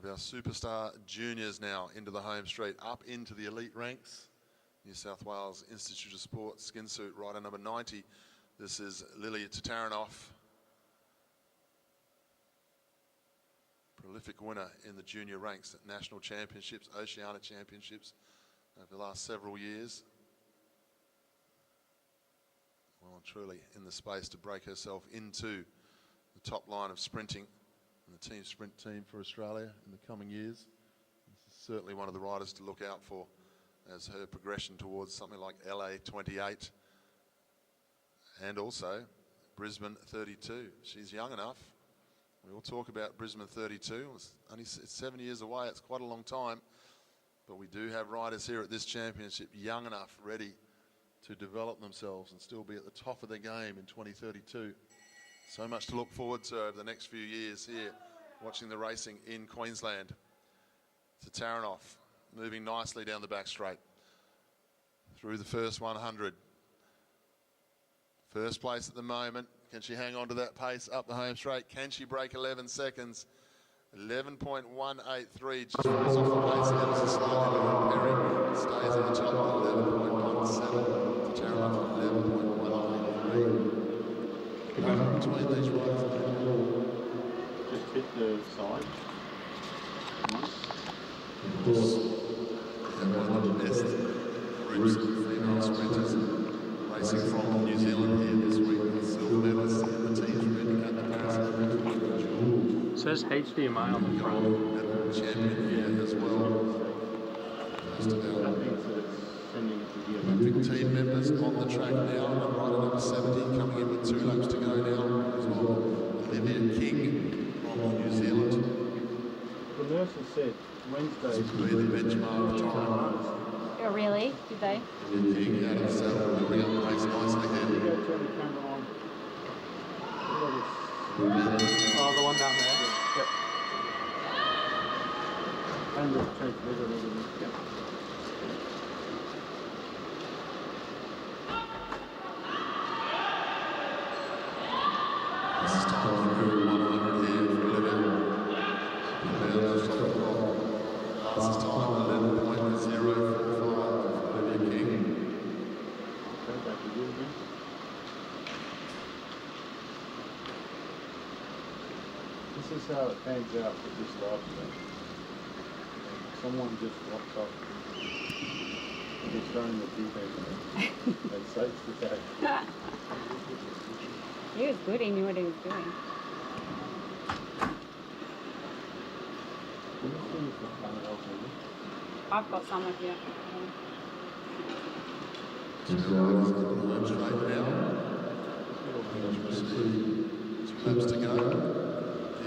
One of our superstar juniors now into the home straight, up into the elite ranks. New South Wales Institute of Sport skin suit rider number 90. This is Lilia Tataranoff. Prolific winner in the junior ranks at national championships, Oceania Championships over the last several years. Well and truly in the space to break herself into the top line of sprinting and the team sprint team for Australia in the coming years. This is certainly one of the riders to look out for as her progression towards something like LA 28 and also Brisbane 32. She's young enough. We all talk about Brisbane 32. It's 7 years away. It's quite a long time. But we do have riders here at this championship young enough, ready to develop themselves and still be at the top of their game in 2032. So much to look forward to over the next few years here, watching the racing in Queensland. Tataranoff moving nicely down the back straight through the first 100. First place at the moment. Can she hang on to that pace up the home straight? Can she break 11 seconds? 11.183, just falls off the pace ever so slightly. Perry stays at the top at 11.17. Tataranoff at 11.183. Between these riders. Just hit the side. One of the best groups of female sprinters racing from New Zealand here this week. Silver medalists in the team's red at the Paris. It says HDMI on the front. Champion here as well. Most of our 15 members on the track now. Rider number 70 coming in with 2 laps to go now as well. Olivia King from New Zealand. The nurses said Wednesday. This will be the benchmark time. Oh, really? Did they? Olivia King out of the saddle, building up the pace nicely here. Oh, the one down there. Yep. And the change measure. Yep. This is time through 100 here for Olivia. Fastest time 11.045 for Olivia King. This is how it pans out for this live event. Someone just walks up and gets thrown in the deep end and saves the day. He was good, he knew what he was doing. I've got some of you. Two laps to go.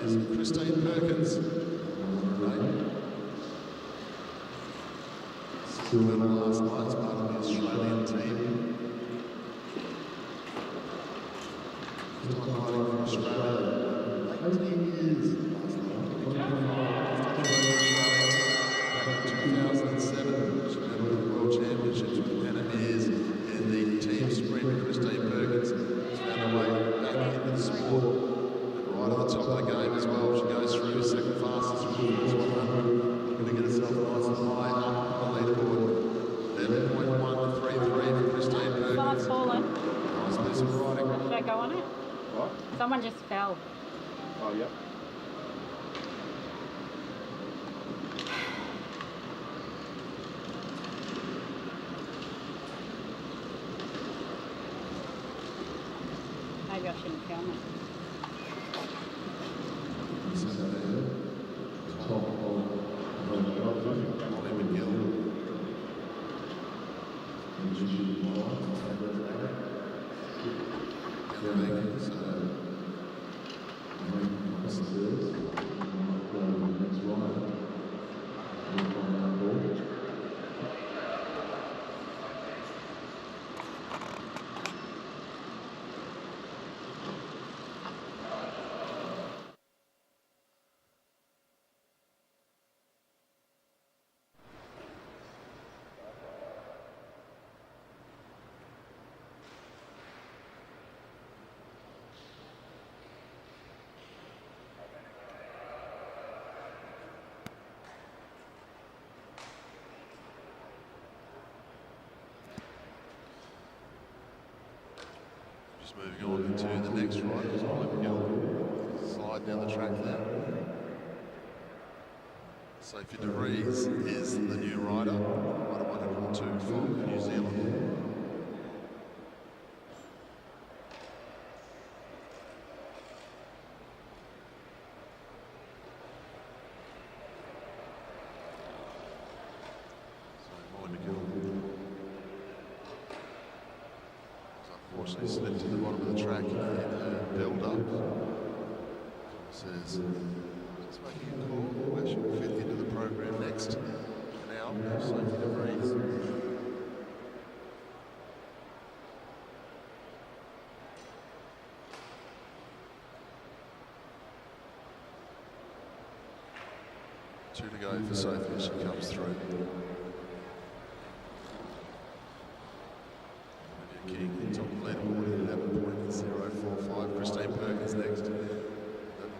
Here's Christine Perkins. Silver medal last night as part of the Australian team. First time riding for Australia. 18 years. Back in 2007, she medalled at the World Championships with Anna Meares in the team sprint. Christine Perkins has found her way back into the sport. Right at the top of the game as well. She goes through second fastest for the first 100. Going to get herself nice and high up on the leaderboard. 11.133 for Christine Perkins. Someone's fallen. Nice piece of riding. Did I go on it? What? Someone just fell. Oh, yep. Maybe I shouldn't film it. Just moving on to the next rider, who's Molly McGill. Slide down the track there. Sophie de Vries is the new rider, rider 102 from New Zealand. So Molly McGill has unfortunately slipped to the bottom of the track in her build-up. Says she's making a call where she will fit into the program next. For now, Sophie de Vries. Two to go for Sophie as she comes through. Olivia King, top of the leaderboard at 11.045. Christine Perkins next.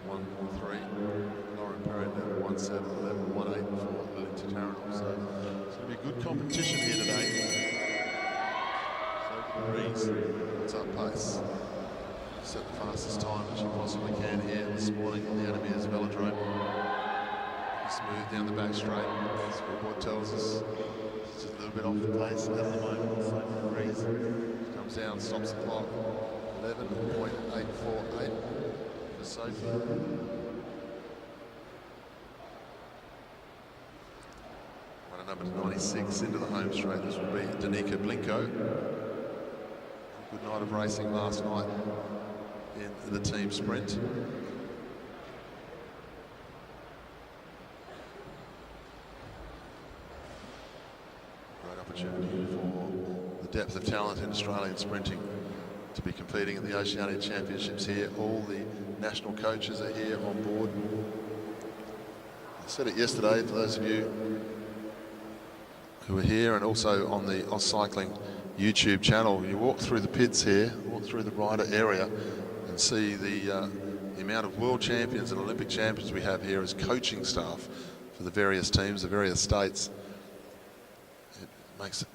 11.13. Lauren Perry, 11.17, 11.18 for Lily Taranto. So it's going to be a good competition here today. Sophie de Vries, what's up pace? Set the fastest time that she possibly can here this morning on the Anna Meares Velodrome. Smooth down the back straight. The scoreboard tells us it's just a little bit off the pace at the moment. Sophie de Vries comes down, stops the clock. 11.848 for Sophie. Runner number 96 into the home straight. This will be Danica Blinko. Good night of racing last night in the team sprint. Opportunity for the depth of talent in Australian sprinting to be competing in the Oceania Championships here. All the national coaches are here on board. I said it yesterday for those of you who are here and also on the Oz Cycling YouTube channel. You walk through the pits here, walk through the rider area and see the amount of world champions and Olympic champions we have here as coaching staff for the various teams, the various states. Makes a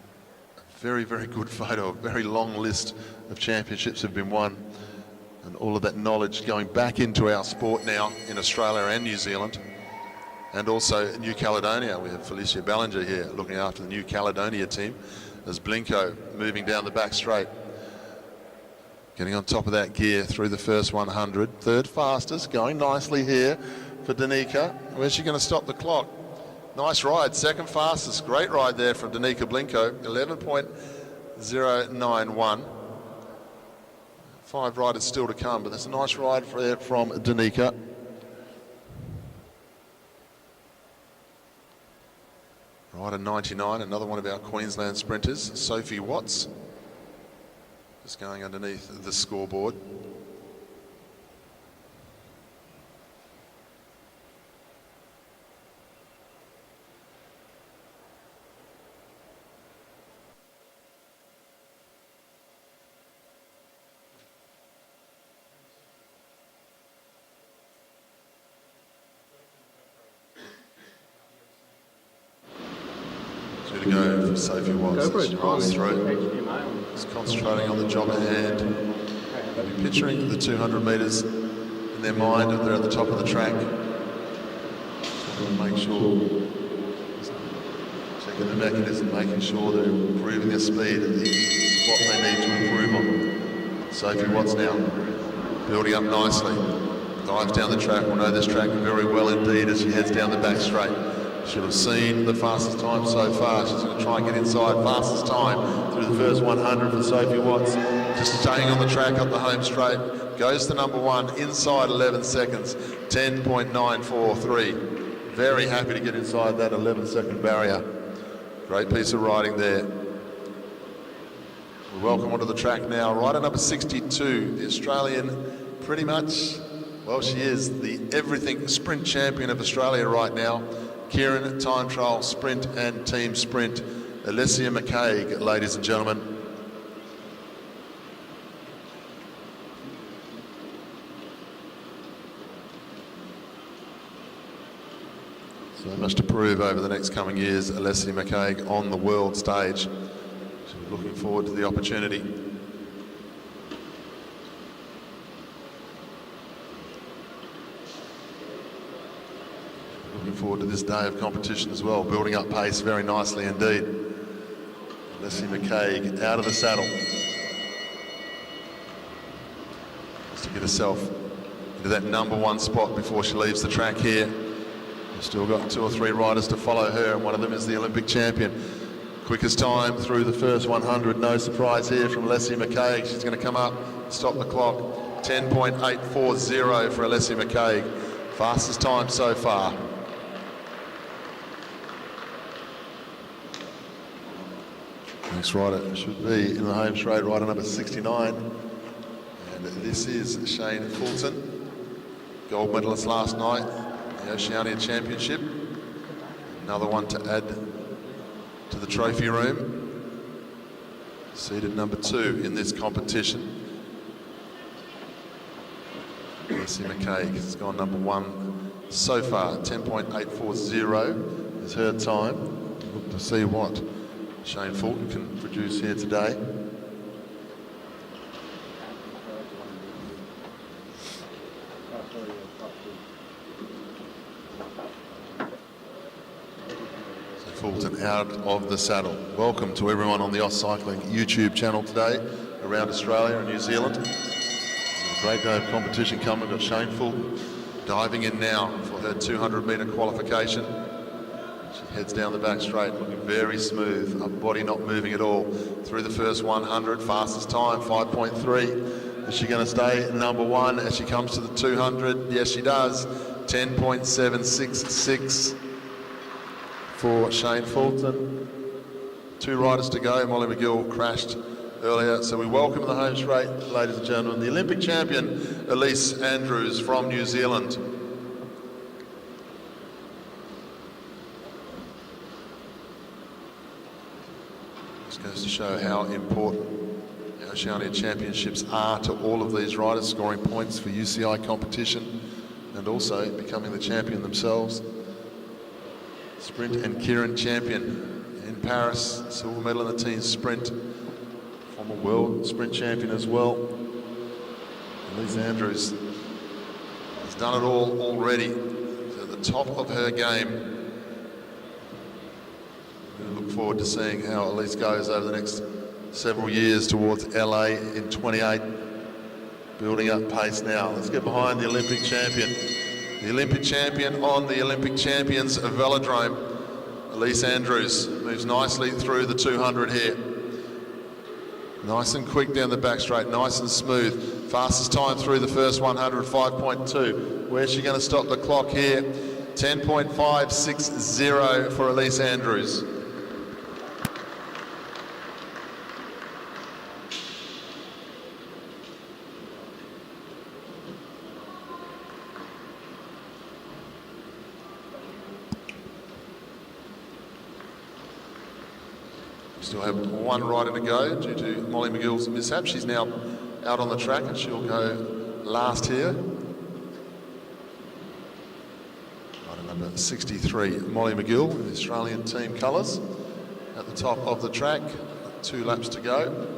very, very good photo. A very long list of championships have been won, and all of that knowledge going back into our sport now in Australia and New Zealand, and also New Caledonia. We have Felicia Ballinger here looking after the New Caledonia team as Blinko moving down the back straight, getting on top of that gear through the first 100. Third fastest, going nicely here for Danica. Where's she going to stop the clock? Nice ride, second fastest, great ride there from Danica Blinko, 11.091. 5 riders still to come, but that's a nice ride from Danica. Rider 99, another one of our Queensland sprinters, Sophie Watts, just going underneath the scoreboard. To go for Sophie Watts as she rolls through. Just concentrating on the job at hand. Maybe picturing the 200 metres in their mind if they're at the top of the track. Make sure, checking the mechanism, making sure they're improving their speed at the spot they need to improve on. Sophie Watts now, building up nicely. Dives down the track, will know this track very well indeed as she heads down the back straight. Should have seen the fastest time so far. She's going to try and get inside. Fastest time through the first 100 for Sophie Watts. Just staying on the track up the home straight. Goes to number 1 inside 11 seconds. 10.943. Very happy to get inside that 11-second barrier. Great piece of riding there. We welcome onto the track now. Rider number 62, the Australian, pretty much, well, she is the everything sprint champion of Australia right now. Kieran time trial sprint and team sprint. Alessia McCaig, ladies and gentlemen. So much to prove over the next coming years, Alessia McCaig on the world stage. She's looking forward to the opportunity. Looking forward to this day of competition as well, building up pace very nicely indeed. Leslie McCaig out of the saddle. Just to get herself into that #1 spot before she leaves the track here. We've still got 2 or 3 riders to follow her, and one of them is the Olympic champion. Quickest time through the first 100, no surprise here from Leslie McCaig. She's going to come up, stop the clock, 10.840 for Leslie McCaig. Fastest time so far. Next rider should be in the home straight, rider number 69. And this is Shane Fulton, gold medalist last night, the Oceania Championship. Another one to add to the trophy room. Seeded number 2 in this competition. Leslie McCaig has gone #1 so far. 10.840 is her time. Look to see what Shane Fulton can produce here today. Fulton out of the saddle. Welcome to everyone on the Oz Cycling YouTube channel today around Australia and New Zealand. A great day of competition coming. We've got Shane Fulton diving in now for her 200-metre qualification. She heads down the back straight, looking very smooth, her body not moving at all. Through the first 100, fastest time, 5.3. Is she going to stay #1 as she comes to the 200? Yes, she does. 10.766 for Shane Fulton. 2 riders to go. Molly McGill crashed earlier, so we welcome the home straight, ladies and gentlemen, the Olympic champion Elise Andrews from New Zealand. This goes to show how important the Oceania Championships are to all of these riders, scoring points for UCI competition and also becoming the champion themselves. Sprint and Kieran champion in Paris, silver medal in the team sprint, former world sprint champion as well. Elise Andrews has done it all already. She's at the top of her game. We look forward to seeing how Elise goes over the next several years towards LA in 28. Building up pace now. Let's get behind the Olympic champion. The Olympic champion on the Olympic Champions Velodrome. Elise Andrews moves nicely through the 200 here. Nice and quick down the back straight, nice and smooth. Fastest time through the first 100, 5.2. Where's she going to stop the clock here? 10.560 for Elise Andrews. Still have 1 rider to go due to Molly McGill's mishap. She's now out on the track and she'll go last here. Rider number 63, Molly McGill, in the Australian team colours, at the top of the track. 2 laps to go.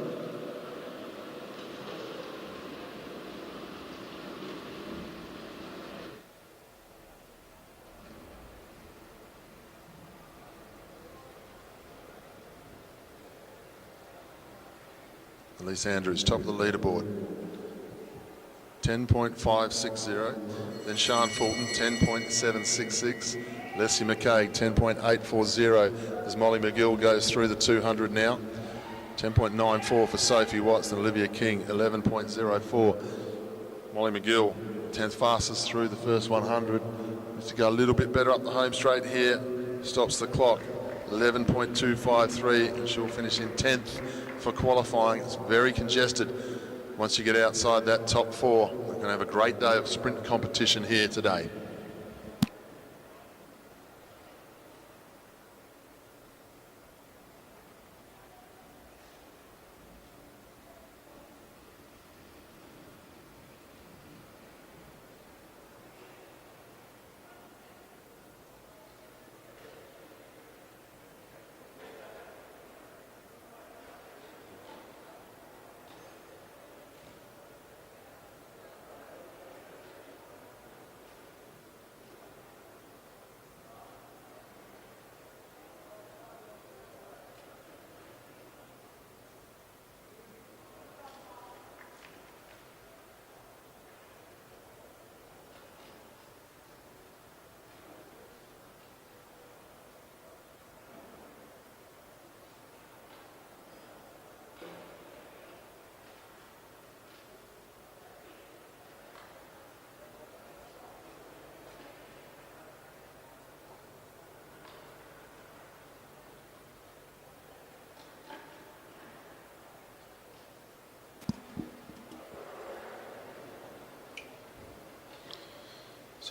Elise Andrews, top of the leaderboard. 10.560. Then Shane Fulton, 10.766. Leslie McCaig, 10.840 as Molly McGill goes through the 200 now. 10.94 for Sophie Watts and Olivia King, 11.04. Molly McGill, 10th fastest through the first 100. Needs to go a little bit better up the home straight here. Stops the clock, 11.253, and she'll finish in 10th for qualifying. It's very congested once you get outside that top 4. We're going to have a great day of sprint competition here today.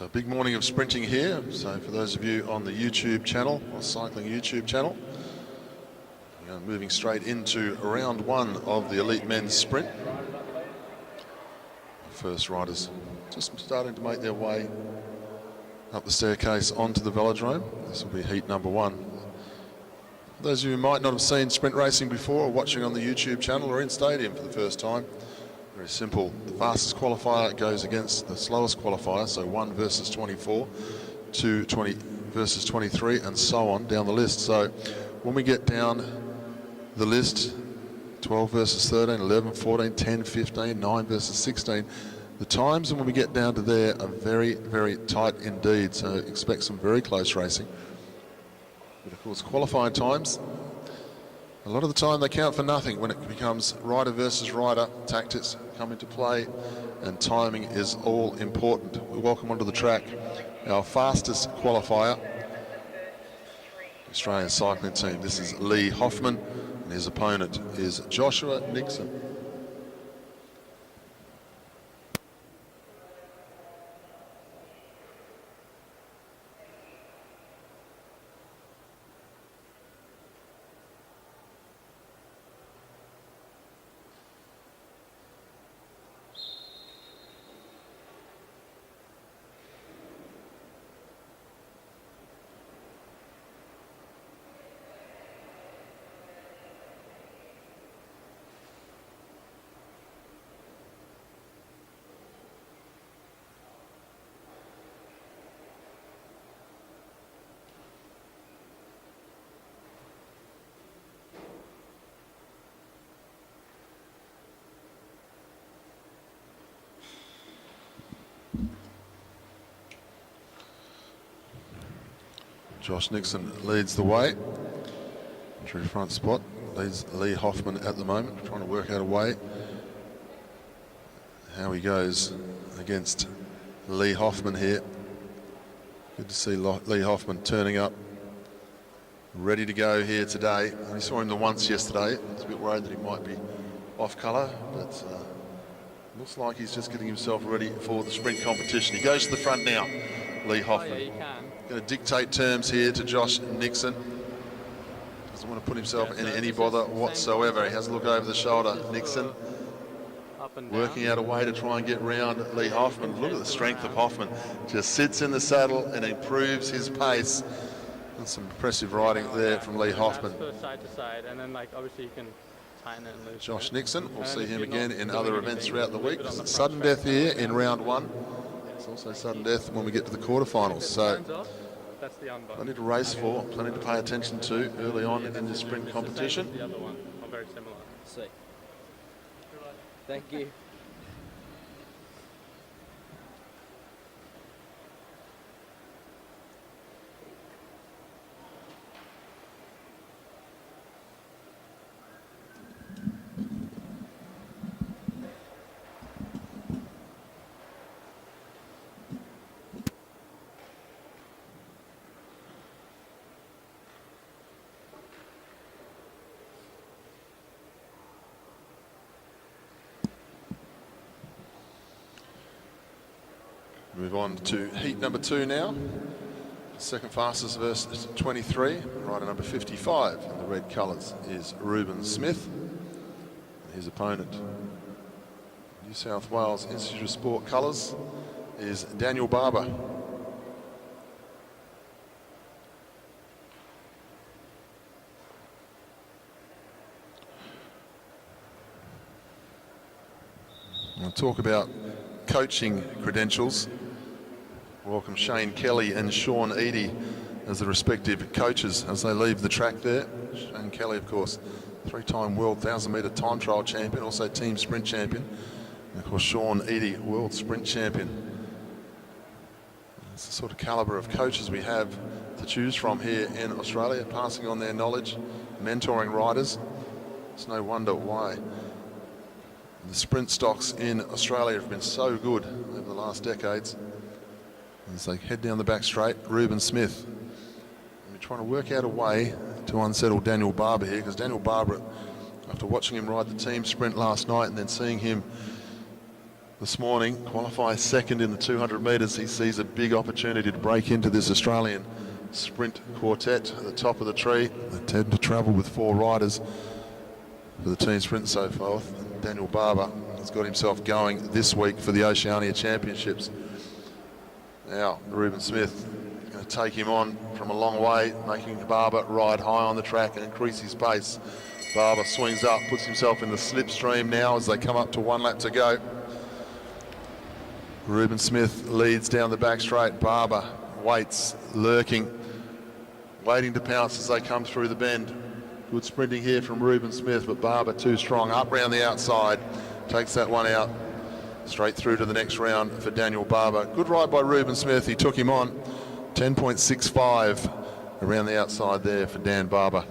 So a big morning of sprinting here. So for those of you on the YouTube channel, or cycling YouTube channel, we are moving straight into round one of the elite men's sprint. First riders just starting to make their way up the staircase onto the velodrome. This will be heat number one. For those of you who might not have seen sprint racing before, or watching on the YouTube channel or in stadium for the first time, very simple. The fastest qualifier goes against the slowest qualifier, so 1 versus 24, 2 20 versus 23, and so on down the list. So when we get down the list, 12 versus 13, 11, 14, 10, 15, 9 versus 16, the times when we get down to there are very, very tight indeed, so expect some very close racing. But of course, qualifying times, a lot of the time they count for nothing when it becomes rider versus rider. Tactics come into play and timing is all important. We welcome onto the track our fastest qualifier, the Australian cycling team. This is Lee Hoffman and his opponent is Joshua Nixon. Josh Nixon leads the way. True front spot. Leads Lee Hoffman at the moment, trying to work out a way how he goes against Lee Hoffman here. Good to see Lee Hoffman turning up, ready to go here today. We saw him the once yesterday. I was a bit worried that he might be off colour, but looks like he's just getting himself ready for the sprint competition. He goes to the front now, Lee Hoffman. Oh, yeah, you can. Going to dictate terms here to Josh Nixon. Doesn't want to put himself in any bother whatsoever. He has a look over the shoulder. Nixon Up and down. working out a way to try and get round Lee Hoffman. Look at the strength of Hoffman. Just sits in the saddle and improves his pace. And some impressive riding there from Lee Hoffman. Sort of side to side, and then like obviously you can tighten it and loosen Josh it. Nixon, we'll And see if him you're again not in doing other events anything, throughout the leave week. it on the Sudden front death track. here in round one. It's also sudden death when we get to the quarterfinals. If it So turns off, that's the on button. plenty to race for, plenty to pay attention to early on in the sprint It's the same competition. as the other one, or very similar. Sweet. Thank you. Move on to heat number 2 now. Second fastest versus 23. Rider number 55 in the red colours is Reuben Smith. His opponent, New South Wales Institute of Sport colours, is Daniel Barber. We'll talk about coaching credentials. Welcome Shane Kelly and Sean Eadie as the respective coaches as they leave the track there. Shane Kelly, of course, 3-time world 1,000-metre time trial champion, also team sprint champion. And of course, Sean Eadie, world sprint champion. It's the sort of calibre of coaches we have to choose from here in Australia, passing on their knowledge, mentoring riders. It's no wonder why the sprint stocks in Australia have been so good over the last decades. As they head down the back straight, Reuben Smith. And we're trying to work out a way to unsettle Daniel Barber here, because Daniel Barber, after watching him ride the team sprint last night and then seeing him this morning, qualifies second in the 200 metres. He sees a big opportunity to break into this Australian sprint quartet at the top of the tree. They tend to travel with 4 riders for the team sprint and so forth. Daniel Barber has got himself going this week for the Oceania Championships. Now, Reuben Smith going to take him on from a long way, making Barber ride high on the track and increase his pace. Barber swings up, puts himself in the slipstream now as they come up to 1 lap to go. Reuben Smith leads down the back straight. Barber waits, lurking, waiting to pounce as they come through the bend. Good sprinting here from Reuben Smith, but Barber too strong. Up round the outside, takes that one out. Straight through to the next round for Daniel Barber. Good ride by Reuben Smith. He took him on. 10.65 around the outside there for Dan Barber.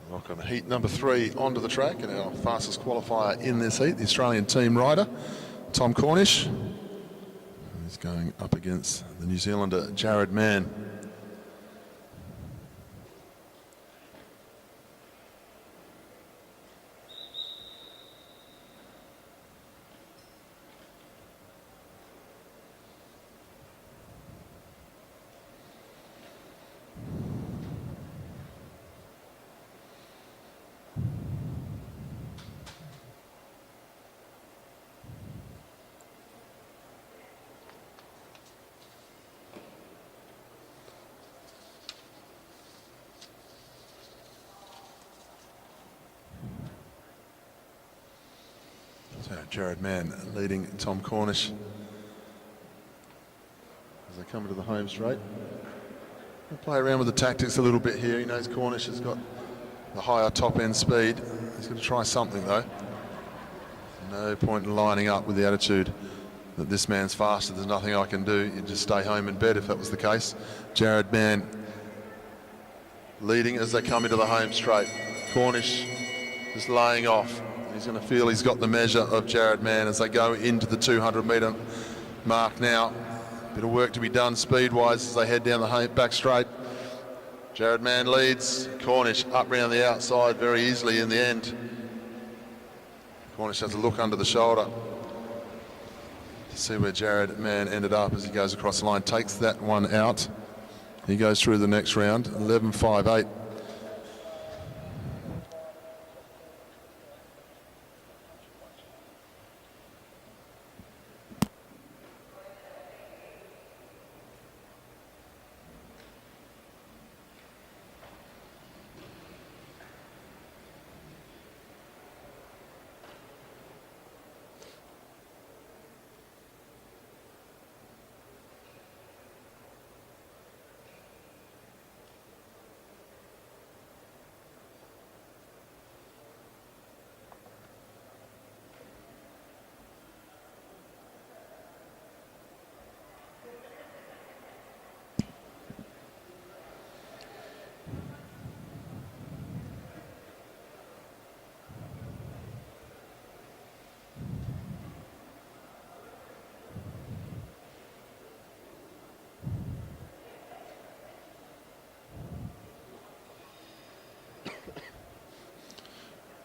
Welcome heat number 3 onto the track, and our fastest qualifier in this heat, the Australian team rider, Tom Cornish. He's going up against the New Zealander, Jared Mann. So Jared Mann leading Tom Cornish as they come into the home straight. He'll play around with the tactics a little bit here. He knows Cornish has got the higher top end speed. He's going to try something though. No point in lining up with the attitude that this man's faster, there's nothing I can do. You just stay home in bed if that was the case. Jared Mann leading as they come into the home straight. Cornish just laying off. He's going to feel he's got the measure of Jared Mann as they go into the 200 metre mark now. Bit of work to be done speed-wise as they head down the back straight. Jared Mann leads. Cornish up round the outside very easily in the end. Cornish has a look under the shoulder to see where Jared Mann ended up as he goes across the line. Takes that one out. He goes through the next round. 11.58.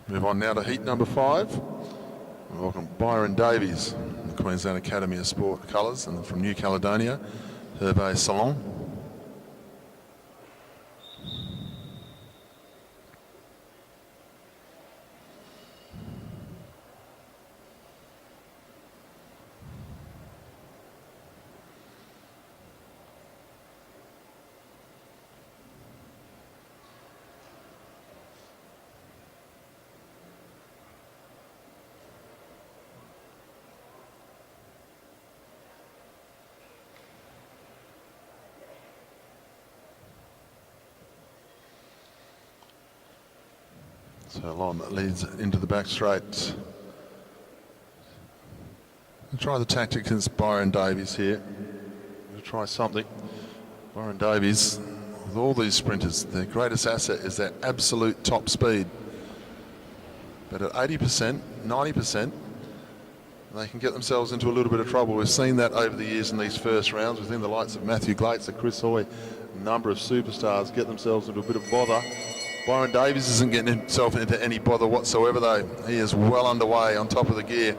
Move on now to heat number 5. Welcome Byron Davies, the Queensland Academy of Sport Colours, and from New Caledonia, Hervé Salon. So Lon leads into the back straight. We'll try the tactic against Byron Davies here. We'll try something. Byron Davies, with all these sprinters, their greatest asset is their absolute top speed. But at 80%, 90%, they can get themselves into a little bit of trouble. We've seen that over the years in these first rounds. We've seen the likes of Matthew Glates, Chris Hoy, a number of superstars get themselves into a bit of bother. Byron Davies isn't getting himself into any bother whatsoever though. He is well underway on top of the gear.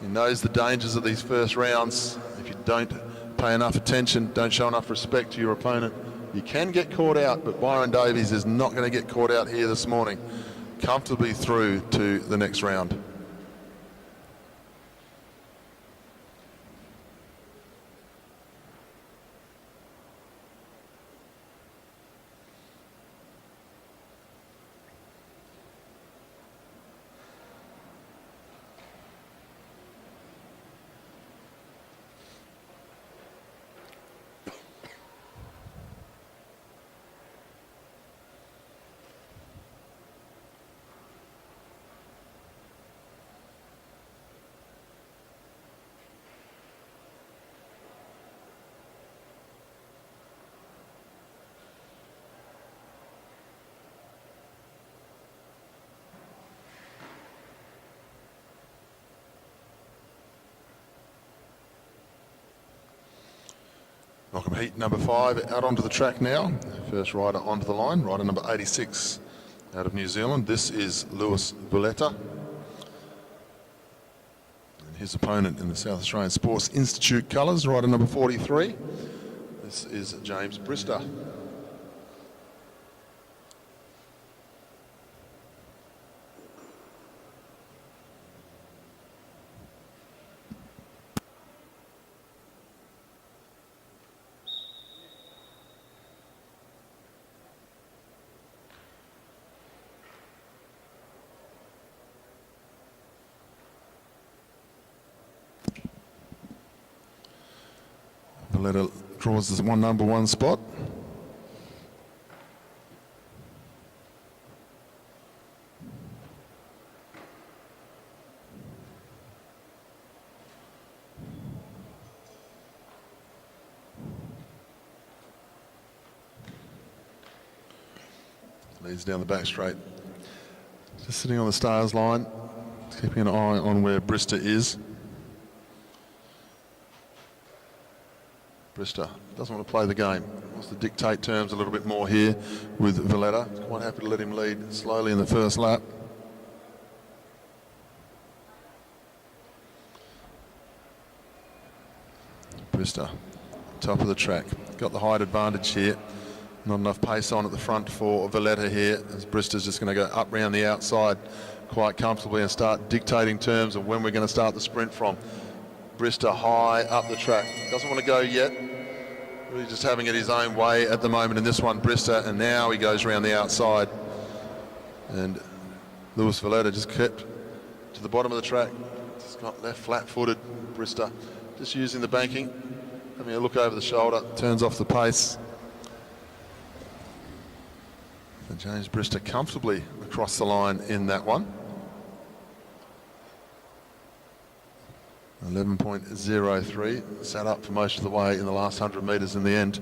He knows the dangers of these first rounds. If you don't pay enough attention, don't show enough respect to your opponent, you can get caught out, but Byron Davies is not going to get caught out here this morning. Comfortably through to the next round. Welcome heat number 5 out onto the track now. First rider onto the line, rider number 86 out of New Zealand. This is Lewis Valletta. And his opponent in the South Australian Sports Institute colours, rider number 43. This is James Brister. Valletta draws this number one spot. Leads down the back straight. Just sitting on the stars line, keeping an eye on where Brister is. Brister doesn't want to play the game. Wants to dictate terms a little bit more here with Valletta. Quite happy to let him lead slowly in the first lap. Brister, top of the track. Got the height advantage here. Not enough pace on at the front for Valletta here, as Brister's just going to go up round the outside quite comfortably and start dictating terms of when we're going to start the sprint from. Brister high up the track. Doesn't want to go yet. Really just having it his own way at the moment in this one, Brister, and now he goes around the outside. And Lewis Valletta just kept to the bottom of the track. Just got left flat-footed. Brister just using the banking, having a look over the shoulder, turns off the pace. And James Brister comfortably across the line in that one. 11.03, sat up for most of the way in the last 100 metres in the end.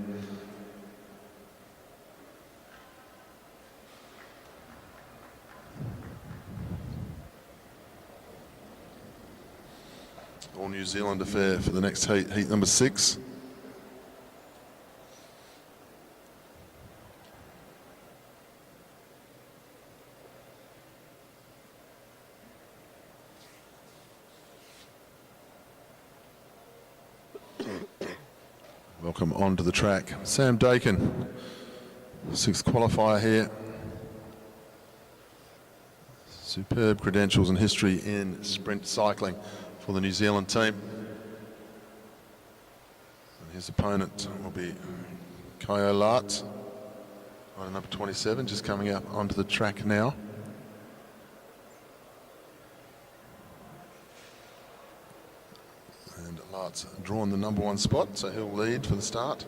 All New Zealand affair for the next heat, heat number 6. Welcome onto the track, Sam Dakin, 6th qualifier here. Superb credentials and history in sprint cycling for the New Zealand team. And his opponent will be Kyo Lart, rider number 27, just coming up onto the track now. Lart's drawn the number 1 spot, so he'll lead for the start.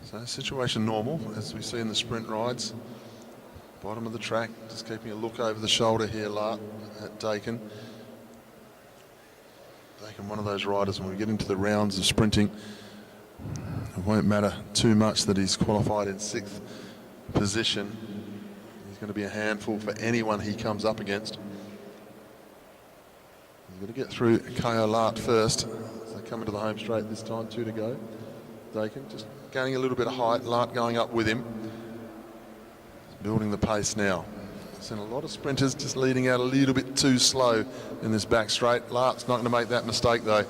So situation normal, as we see in the sprint rides. Bottom of the track, just keeping a look over the shoulder here, Lart, at Dakin. Dakin, one of those riders, when we get into the rounds of sprinting, it won't matter too much that he's qualified in 6th position. He's going to be a handful for anyone he comes up against. He's going to get through KO Lart first. So come into the home straight this time, 2 to go. Dakin just gaining a little bit of height, Lart going up with him. Building the pace now. Seen a lot of sprinters just leading out a little bit too slow in this back straight. Lart's not going to make that mistake though.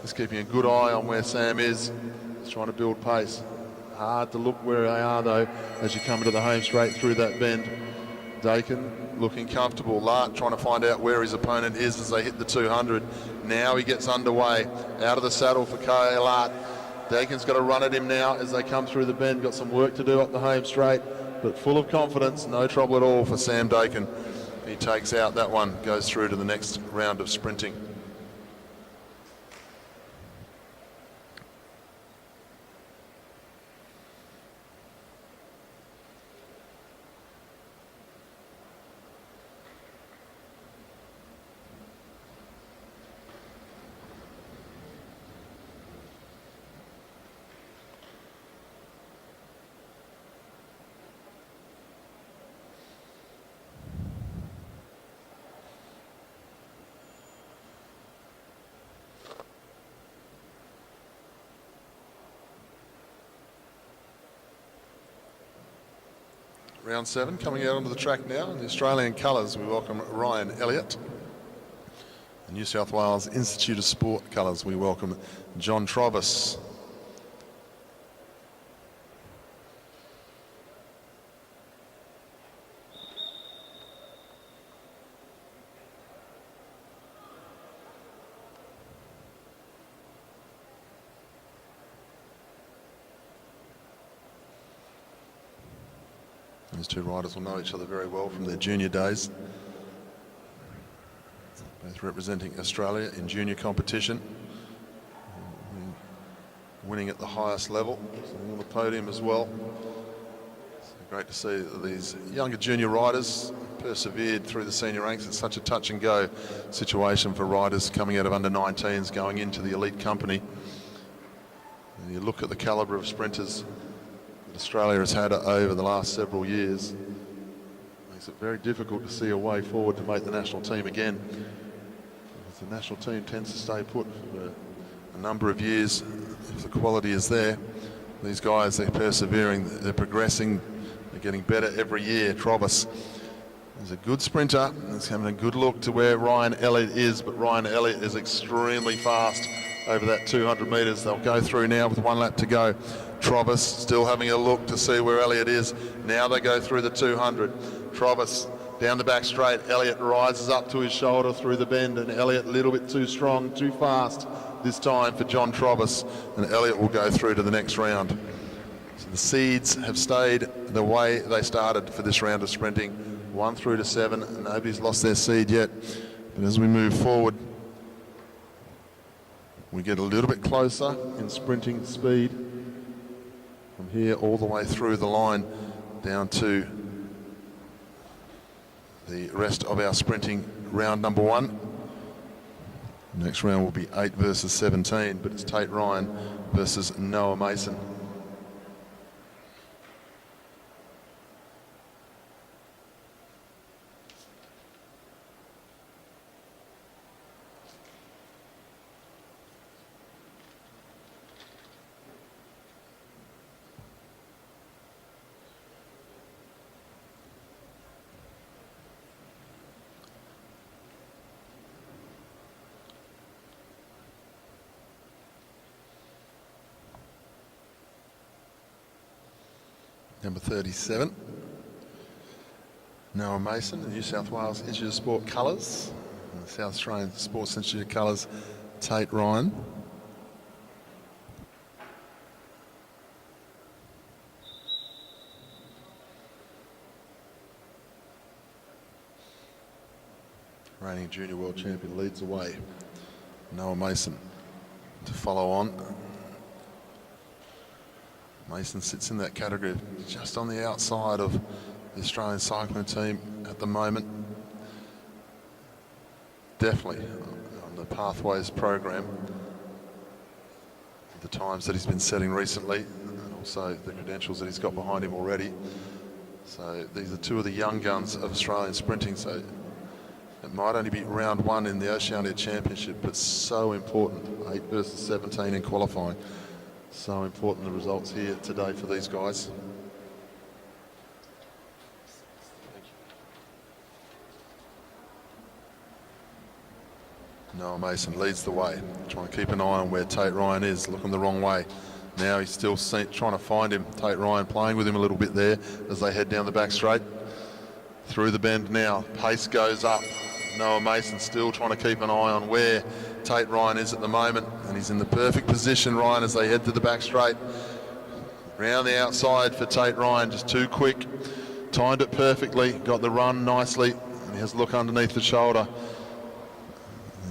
Just keeping a good eye on where Sam is. He's trying to build pace. Hard to look where they are though as you come into the home straight through that bend. Dakin looking comfortable. Lart trying to find out where his opponent is as they hit the 200. Now he gets underway. Out of the saddle for Kaya Lart. Dakin's got to run at him now as they come through the bend. Got some work to do up the home straight, but full of confidence, no trouble at all for Sam Dakin. He takes out that one, goes through to the next round of sprinting. Round 7 coming out onto the track now. In the Australian colours, we welcome Ryan Elliott. The New South Wales Institute of Sport colours, we welcome John Trovis. These two riders will know each other very well from their junior days. Both representing Australia in junior competition. Winning at the highest level, on the podium as well. So great to see that these younger junior riders persevered through the senior ranks. It's such a touch and go situation for riders coming out of under 19s going into the elite company. And you look at the calibre of sprinters Australia has had over the last several years. Makes it very difficult to see a way forward to make the national team again. The national team tends to stay put for a number of years if the quality is there. These guys, they're persevering, they're progressing, they're getting better every year. Trovis is a good sprinter. He's having a good look to where Ryan Elliott is, but Ryan Elliott is extremely fast over that 200 metres. They'll go through now with 1 lap to go. Trovis still having a look to see where Elliott is. Now they go through the 200. Trovis down the back straight. Elliott rises up to his shoulder through the bend, and Elliott a little bit too strong, too fast this time for John Trovis, and Elliott will go through to the next round. So the seeds have stayed the way they started for this round of sprinting. 1 through to 7. Nobody's lost their seed yet. But as we move forward, we get a little bit closer in sprinting speed from here all the way through the line down to the rest of our sprinting round number 1. Next round will be 8 versus 17, but it's Tate Ryan versus Noah Mason. Number 37, Noah Mason, the New South Wales Institute of Sport colours, and the South Australian Sports Institute colours, Tate Ryan. Reigning junior world champion leads away. Noah Mason to follow on. Mason sits in that category just on the outside of the Australian cycling team at the moment. Definitely on the Pathways program, the times that he's been setting recently, and also the credentials that he's got behind him already. So these are two of the young guns of Australian sprinting. So it might only be round one in the Oceania Championship, but so important. 8 versus 17 in qualifying. So important the results here today for these guys. Noah Mason leads the way, trying to keep an eye on where Tate Ryan is, looking the wrong way. Now he's still trying to find him. Tate Ryan playing with him a little bit there as they head down the back straight. Through the bend now, pace goes up. Noah Mason still trying to keep an eye on where Tate Ryan is at the moment, and he's in the perfect position, Ryan, as they head to the back straight. Round the outside for Tate Ryan, just too quick. Timed it perfectly, got the run nicely, and he has a look underneath the shoulder.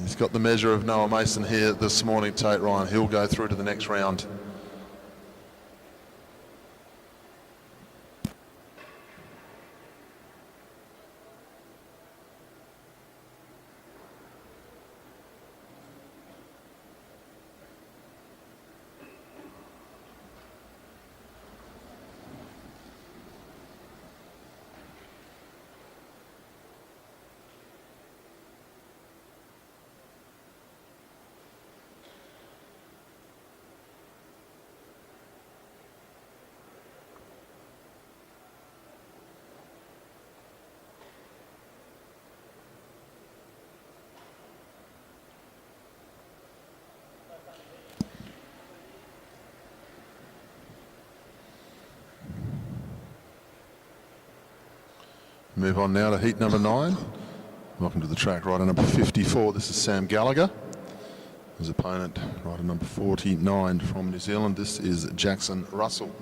He's got the measure of Noah Mason here this morning, Tate Ryan. He'll go through to the next round. Move on now to heat number 9. Welcome to the track, rider number 54. This is Sam Gallagher. His opponent, rider number 49 from New Zealand. This is Jackson Russell.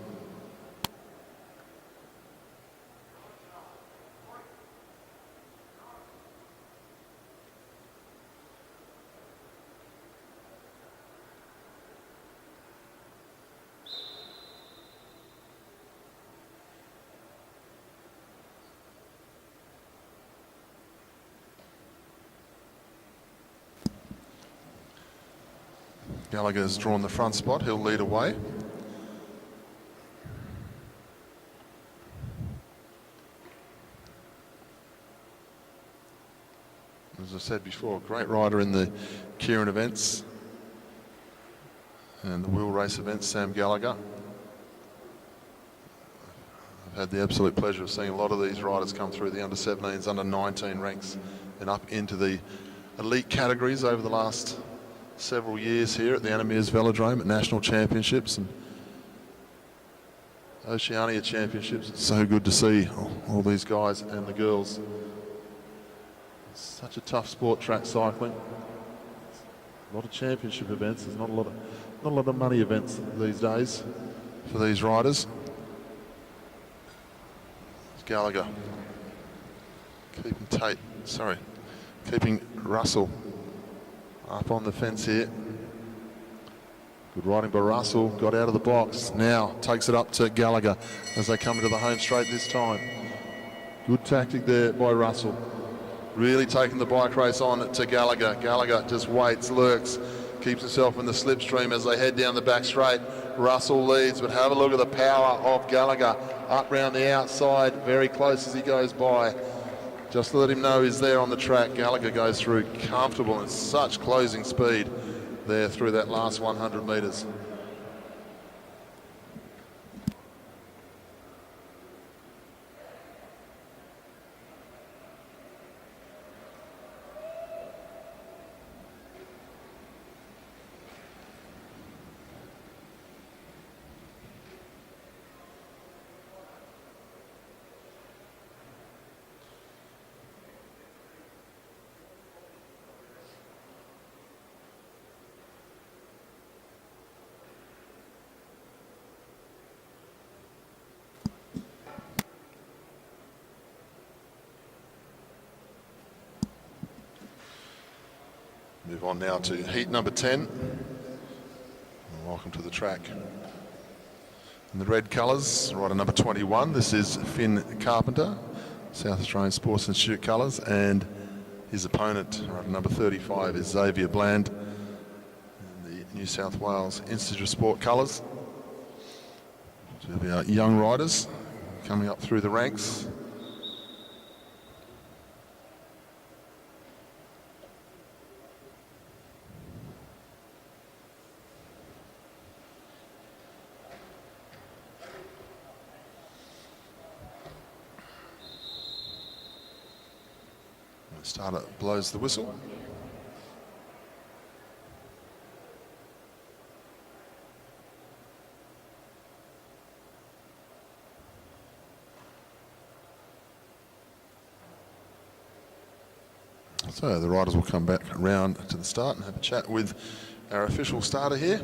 Gallagher's drawn the front spot. He'll lead away. As I said before, great rider in the Keirin events and the wheel race events, Sam Gallagher. I've had the absolute pleasure of seeing a lot of these riders come through the under-17s, under-19 ranks and up into the elite categories over the last several years here at the Anna Meares Velodrome at national championships and Oceania Championships. It's so good to see all these guys and the girls. It's such a tough sport, track cycling. A lot of championship events. There's not a lot of money events these days for these riders. It's Gallagher keeping Russell up on the fence here. Good riding by Russell, got out of the box. Now takes it up to Gallagher as they come into the home straight this time. Good tactic there by Russell. Really taking the bike race on to Gallagher. Gallagher just waits, lurks, keeps himself in the slipstream as they head down the back straight. Russell leads, but have a look at the power of Gallagher. Up round the outside, very close as he goes by. Just to let him know he's there on the track. Gallagher goes through comfortable and such closing speed there through that last 100 metres. Move on now to heat number 10. Welcome to the track. In the red colours, rider number 21, this is Finn Carpenter, South Australian Sports Institute colours, and his opponent, rider number 35, is Xavier Bland, in the New South Wales Institute of Sport colours. So we are young riders coming up through the ranks. The starter blows the whistle. So the riders will come back around to the start and have a chat with our official starter here.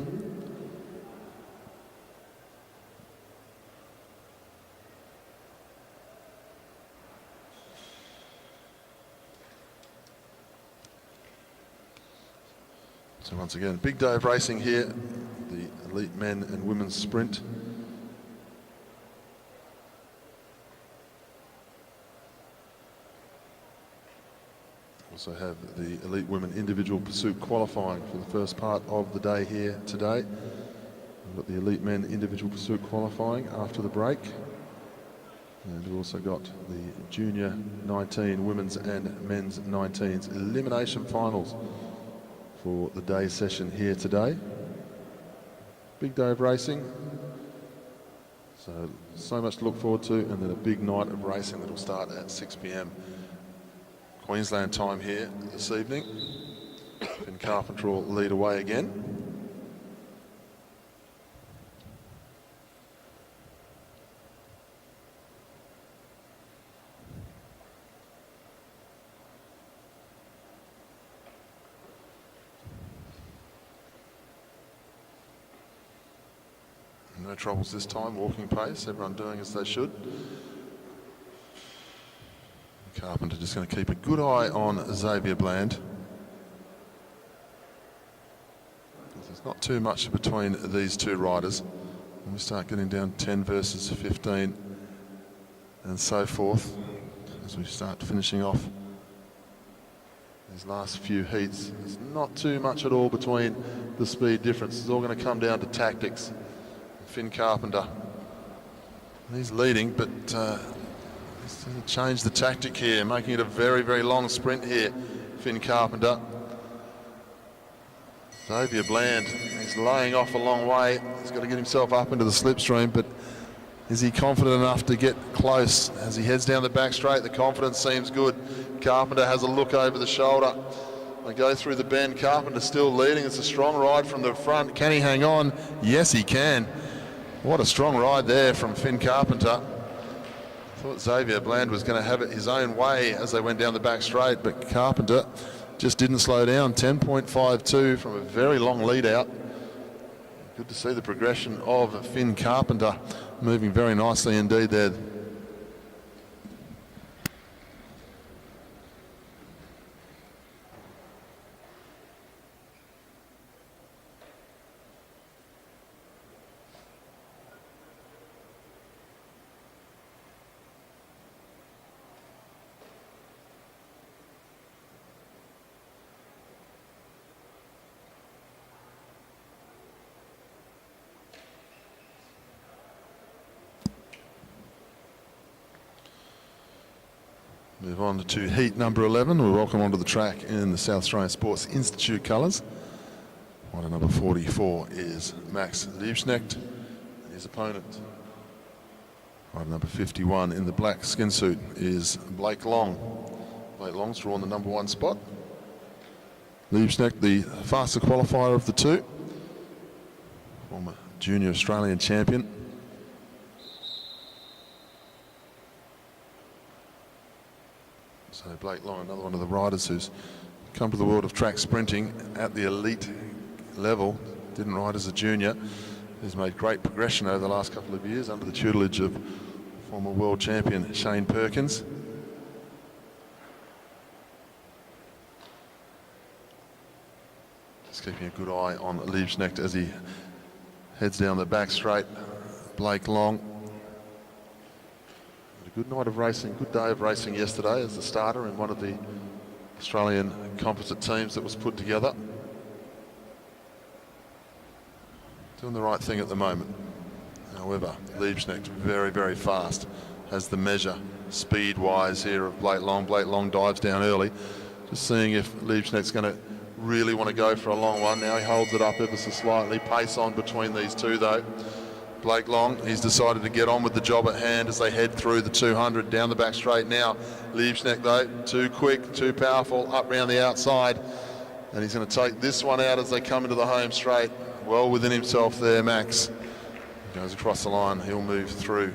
So once again, big day of racing here, the elite men and women's sprint. Also have the elite women individual pursuit qualifying for the first part of the day here today. We've got the elite men individual pursuit qualifying after the break. And we've also got the junior 19 women's and men's 19s elimination finals for the day session here today. Big day of racing. So much to look forward to, and then a big night of racing that will start at 6 p.m. Queensland time here this evening. Finn Carpenter will lead away again. No troubles this time, walking pace, everyone doing as they should. Carpenter just going to keep a good eye on Xavier Bland. There's not too much between these two riders. When we start getting down 10 versus 15 and so forth, as we start finishing off these last few heats, there's not too much at all between the speed difference. It's all going to come down to tactics. Finn Carpenter, he's leading, but he's changed the tactic here, making it a very, very long sprint here. Finn Carpenter. Xavier Bland, he's laying off a long way. He's got to get himself up into the slipstream, but is he confident enough to get close? As he heads down the back straight, the confidence seems good. Carpenter has a look over the shoulder. They go through the bend. Carpenter still leading. It's a strong ride from the front. Can he hang on? Yes, he can. What a strong ride there from Finn Carpenter. Thought Xavier Bland was going to have it his own way as they went down the back straight, but Carpenter just didn't slow down. 10.52 from a very long lead out. Good to see the progression of Finn Carpenter moving very nicely indeed there. Move on to heat number 11. We welcome onto the track in the South Australian Sports Institute colours. Rider number 44 is Max Liebknecht, and his opponent. Rider number 51 in the black skin suit is Blake Long. Blake Long's drawn the number 1 spot. Liebknecht, the faster qualifier of the two. Former junior Australian champion. So Blake Long, another one of the riders who's come to the world of track sprinting at the elite level, didn't ride as a junior. He's made great progression over the last couple of years under the tutelage of former world champion Shane Perkins. Just keeping a good eye on Liebknecht as he heads down the back straight. Blake Long. Had a good night of racing, good day of racing yesterday as the starter in one of the Australian composite teams that was put together. Doing the right thing at the moment. However, Liebknecht very, very fast. Has the measure speed-wise here of Blake Long. Blake Long dives down early. Just seeing if Liebknecht's going to really want to go for a long one. Now he holds it up ever so slightly. Pace on between these two though. Blake Long, he's decided to get on with the job at hand as they head through the 200 down the back straight now. Liebknecht though, too quick, too powerful, up round the outside. And he's going to take this one out as they come into the home straight. Well within himself there, Max. Goes across the line, he'll move through.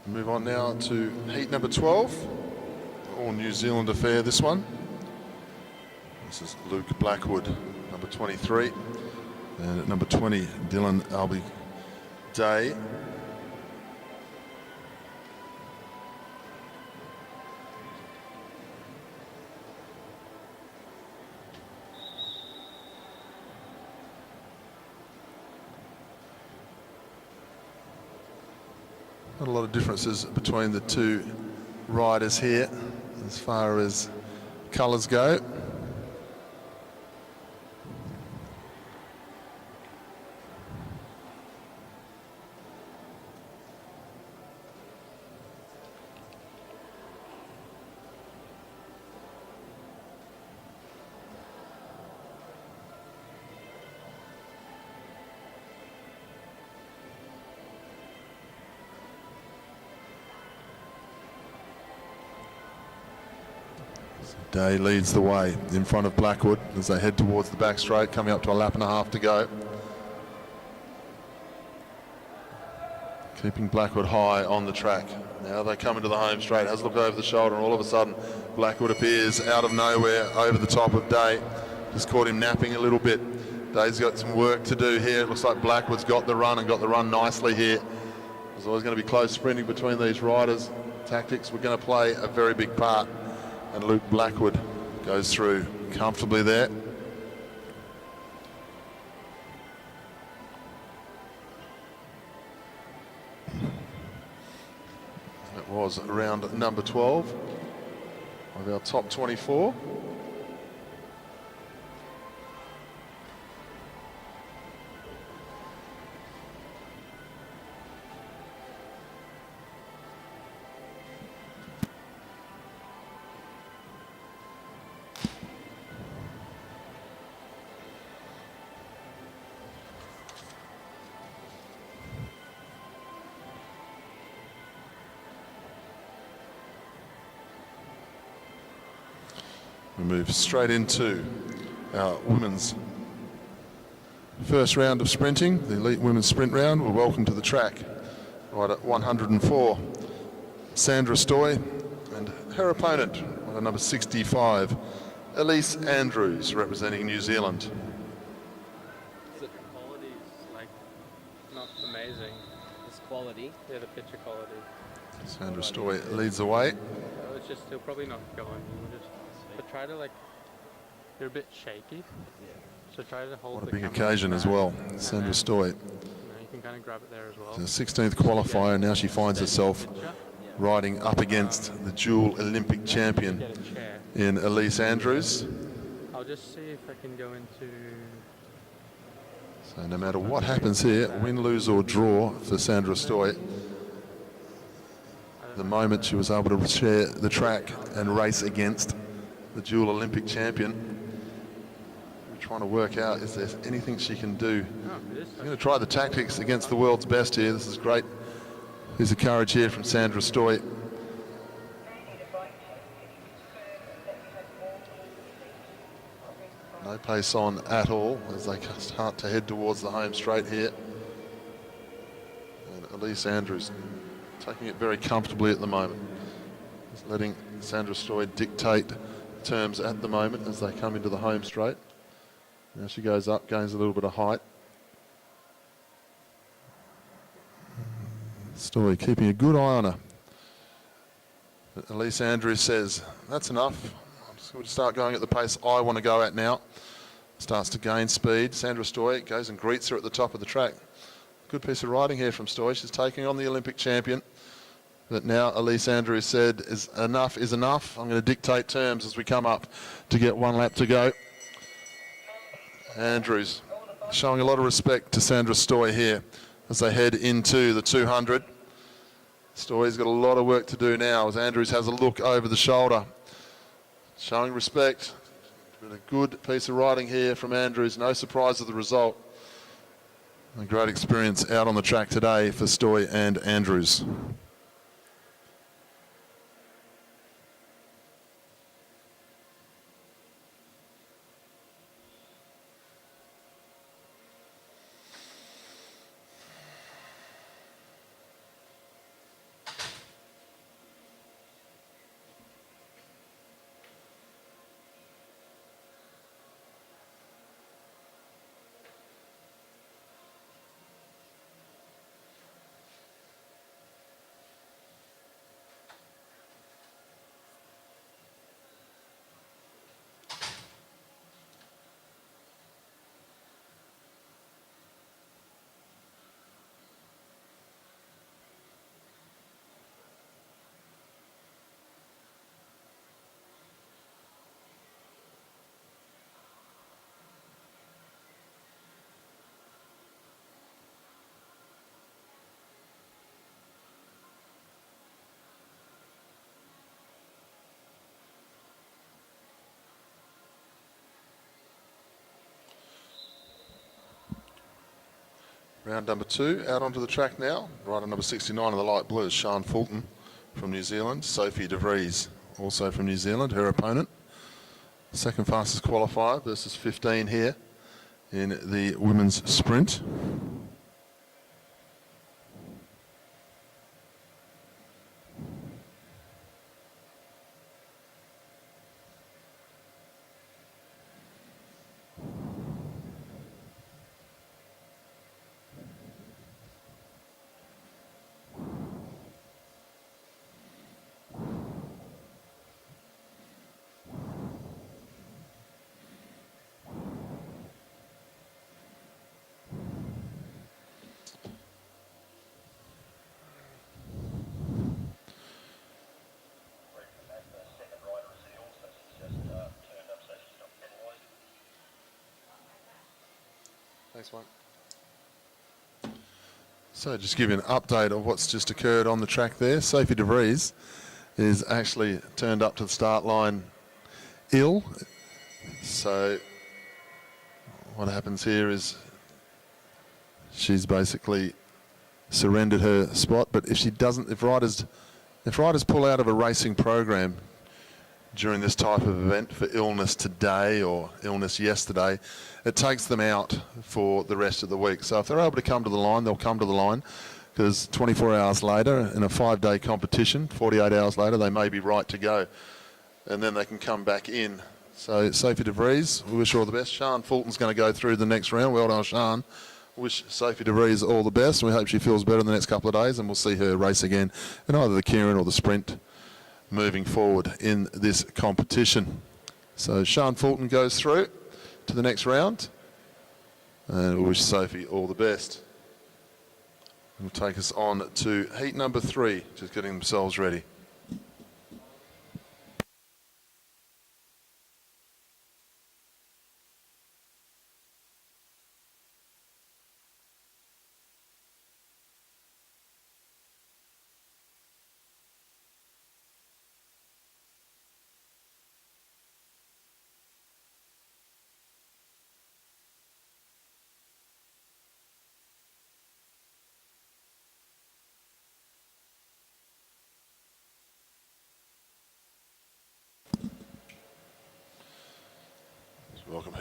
Move on now to heat number 12, all New Zealand affair this one. This is Luke Blackwood, number 23, and at number 20, Dylan Albie Day. Not a lot of differences between the two riders here as far as colours go. Day leads the way in front of Blackwood as they head towards the back straight, coming up to a lap and a half to go. Keeping Blackwood high on the track. Now they come into the home straight, has a look over the shoulder, and all of a sudden Blackwood appears out of nowhere over the top of Day. Just caught him napping a little bit. Day's got some work to do here. It looks like Blackwood's got the run and got the run nicely here. There's always going to be close sprinting between these riders. Tactics were going to play a very big part. And Luke Blackwood goes through comfortably there. That was round number 12 of our top 24. We move straight into our women's first round of sprinting, the elite women's sprint round. We're welcome to the track right at 104. Sandra Stoy and her opponent, rider number 65, Elise Andrews, representing New Zealand. The quality is like not amazing. This quality. Yeah, the picture quality. Sandra Stoy leads the way. So it's just, he'll probably not go on. We'll just, but try to like, you're a bit shaky. So try to hold What a the big camera occasion as back, well. and Sandra then, Stoy, you can kind of grab it there as well. the 16th qualifier, now she finds herself riding up against the dual Olympic champion Get a chair. in Elise Andrews. I'll just see if I can go into. So no matter what happens here, win, lose or draw for Sandra Stoy, I the moment she was able to share the track and race against the dual Olympic champion. We're trying to work out, is there anything she can do? She's going to try the tactics against the world's best here. This is great. Piece of courage here from Sandra Stoy. No pace on at all as they start to head towards the home straight here. And Elise Andrews taking it very comfortably at the moment. Just letting Sandra Stoy dictate terms at the moment as they come into the home straight. Now she goes up, gains a little bit of height. Stoy keeping a good eye on her. But Elise Andrews says, that's enough. I'm just going to start going at the pace I want to go at now. Starts to gain speed. Sandra Stoy goes and greets her at the top of the track. Good piece of riding here from Stoy. She's taking on the Olympic champion. But now Elise Andrews said, enough is enough. I'm going to dictate terms as we come up to get one lap to go. Andrews showing a lot of respect to Sandra Stoy here as they head into the 200. Stoy's got a lot of work to do now as Andrews has a look over the shoulder. Showing respect. Been a good piece of riding here from Andrews. No surprise of the result. A great experience out on the track today for Stoy and Andrews. Round number 2, out onto the track now. Rider number 69 in the light blue is Sian Fulton from New Zealand. Sophie De Vries, also from New Zealand, her opponent. Second fastest qualifier versus 15 here in the women's sprint. Thanks, mate. So just give you an update of what's just occurred on the track there. Sophie De Vries is actually turned up to the start line ill. So what happens here is she's basically surrendered her spot. But if she doesn't, if riders pull out of a racing program during this type of event for illness today or illness yesterday, it takes them out for the rest of the week. So if they're able to come to the line, they'll come to the line, because 24 hours later in a 5-day competition, 48 hours later, they may be right to go. And then they can come back in. So Sophie De Vries, we wish her all the best. Sian Fulton's going to go through the next round. Well done, Sian. Wish Sophie De Vries all the best. We hope she feels better in the next couple of days, and we'll see her race again in either the Keirin or the sprint moving forward in this competition. So Sian Fulton goes through to the next round, and we wish Sophie all the best. We'll take us on to heat number 3, just getting themselves ready.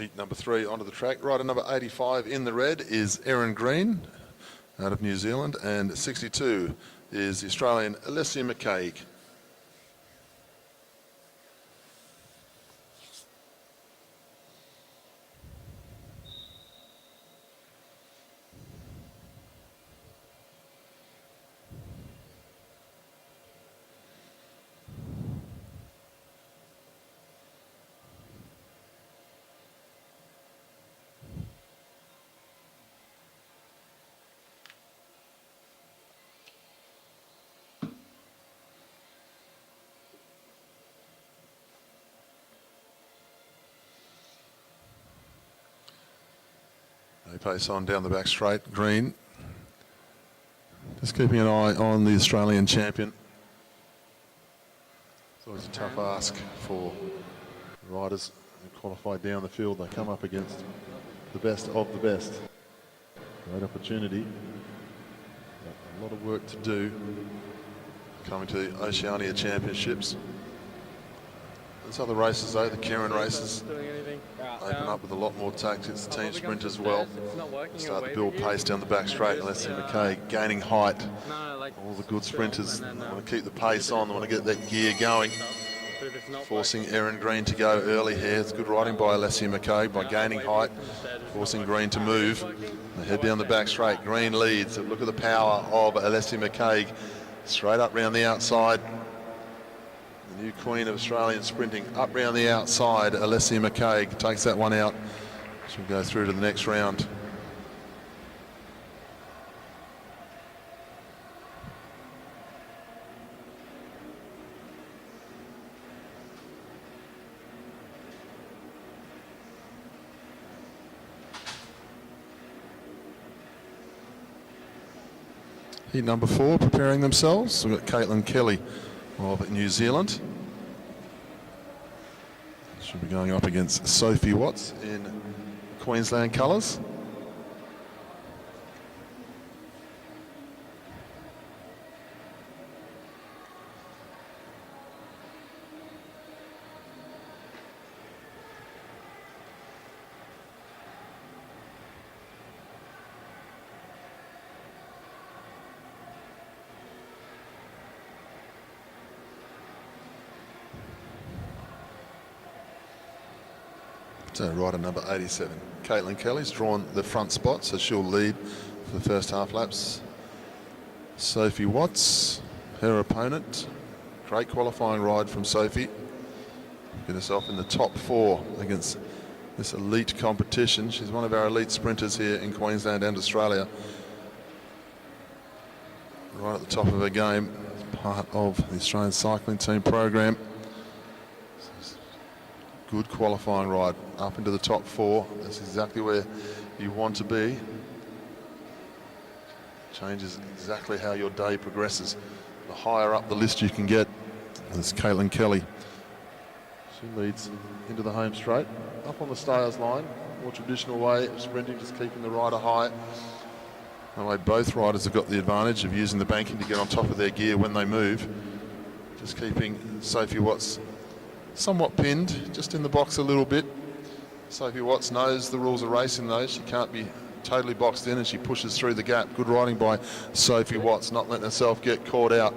Heat number 3 onto the track. Rider number 85 in the red is Erin Green out of New Zealand, and 62 is the Australian Alessia McCaig. They pace on down the back straight. Green just keeping an eye on the Australian champion. It's always a tough ask for riders who qualify down the field. They come up against the best of the best. Great opportunity. A lot of work to do coming to the Oceania Championships. There's other races though, the Kieran races Doing anything? open up with a lot more tactics. The team sprint as well. It's not working. Start to build pace down the back straight. Alessia McCaig gaining height. No, like All the good sprinters and then, want to keep the pace on. They want to get that gear going. but if it's not Forcing Erin Green to go early here. It's good riding by Alessia McCaig by gaining height, forcing Green to move. They head down the back straight. Green leads. Look at the power of Alessia McCaig. Straight up round the outside. The new queen of Australian sprinting up round the outside. Alessia McCaig takes that one out. She'll go through to the next round. Heat number 4 preparing themselves. We've got Caitlin Kelly of New Zealand. She'll be going up against Sophie Watts in Queensland colours. So rider number 87, Caitlin Kelly's drawn the front spot, so she'll lead for the first half laps. Sophie Watts, her opponent. Great qualifying ride from Sophie. Get herself in the top 4 against this elite competition. She's one of our elite sprinters here in Queensland and Australia. Right at the top of her game, part of the Australian cycling team program. Good qualifying ride up into the top 4. That's exactly where you want to be. Changes exactly how your day progresses. The higher up the list you can get. There's Caitlin Kelly. She leads into the home straight. Up on the stayers line. More traditional way of sprinting, just keeping the rider high. That way both riders have got the advantage of using the banking to get on top of their gear when they move. Just keeping Sophie Watts somewhat pinned, just in the box a little bit. Sophie Watts knows the rules of racing though. She can't be totally boxed in and she pushes through the gap. Good riding by Sophie Watts, not letting herself get caught out.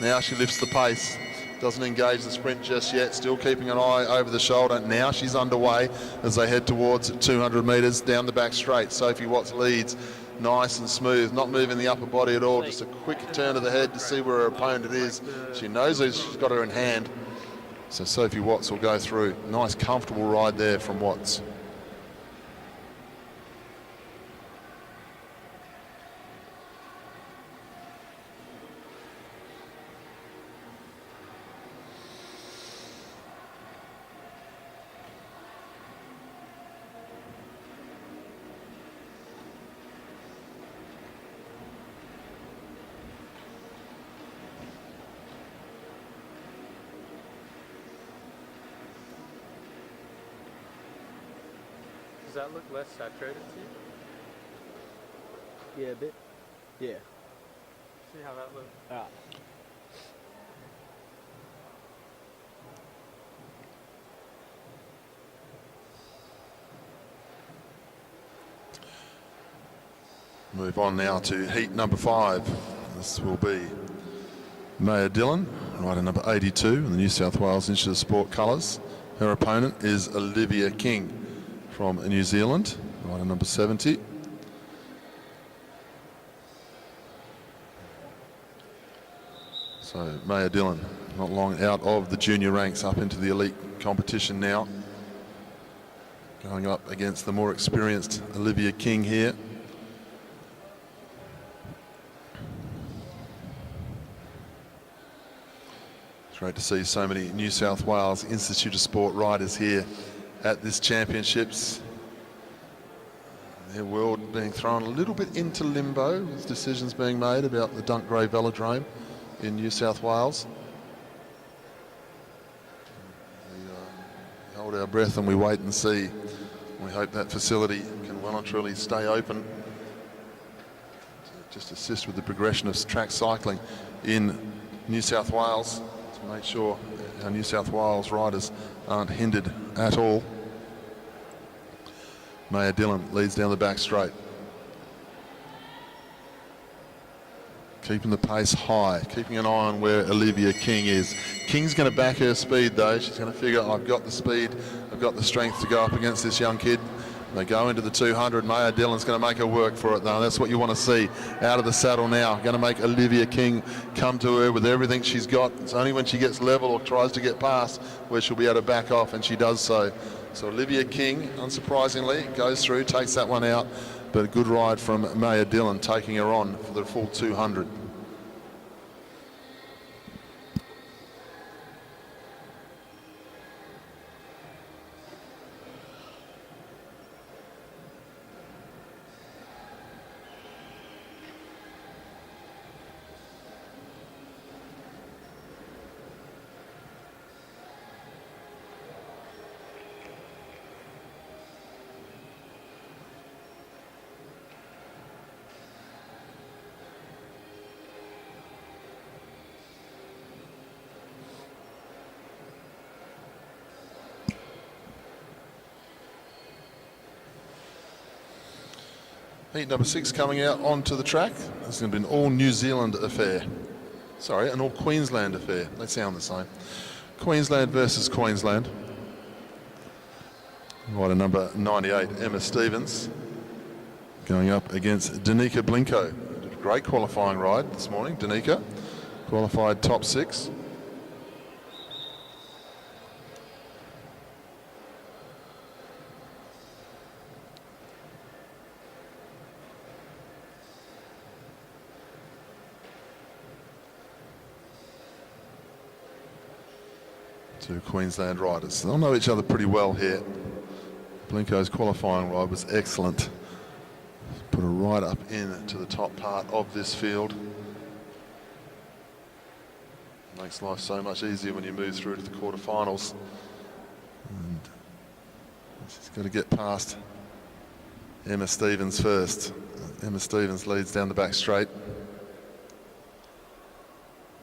Now she lifts the pace. Doesn't engage the sprint just yet, still keeping an eye over the shoulder. Now she's underway as they head towards 200 metres down the back straight. Sophie Watts leads, nice and smooth, not moving the upper body at all. Just a quick turn of the head to see where her opponent is. She knows she's got her in hand. So Sophie Watts will go through. Nice comfortable ride there from Watts. Does that look less saturated to you? Yeah, a bit. Yeah. See how that looks? Ah. Move on now to heat number 5. This will be Maya Dillon, rider number 82 in the New South Wales Institute of Sport colours. Her opponent is Olivia King from New Zealand, rider number 70. So Maya Dillon not long out of the junior ranks, up into the elite competition now. Going up against the more experienced Olivia King here. It's great to see so many New South Wales Institute of Sport riders here at this championships. Their world being thrown a little bit into limbo with decisions being made about the Dunkgrave Velodrome in New South Wales. We hold our breath and we wait and see. We hope that facility can well and truly stay open to just assist with the progression of track cycling in New South Wales, to make sure our New South Wales riders aren't hindered at all. Maya Dillon leads down the back straight. Keeping the pace high, keeping an eye on where Olivia King is. King's going to back her speed though. She's going to figure, I've got the speed, I've got the strength to go up against this young kid. They go into the 200. Maya Dillon's going to make her work for it though. That's what you want to see out of the saddle now. Going to make Olivia King come to her with everything she's got. It's only when she gets level or tries to get past where she'll be able to back off, and she does so. So Olivia King, unsurprisingly, goes through, takes that one out. But a good ride from Maya Dillon, taking her on for the full 200. Heat number 6 coming out onto the track. It's going to be an all New Zealand affair. Sorry, an all Queensland affair. They sound the same. Queensland versus Queensland. Rider number 98, Emma Stevens, going up against Danica Blinko. Did a great qualifying ride this morning. Danica qualified top 6. Two Queensland riders. They'll know each other pretty well here. Blinko's qualifying ride was excellent. Put her right up into the top part of this field. Makes life so much easier when you move through to the quarterfinals. And she's got to get past Emma Stevens first. Emma Stevens leads down the back straight.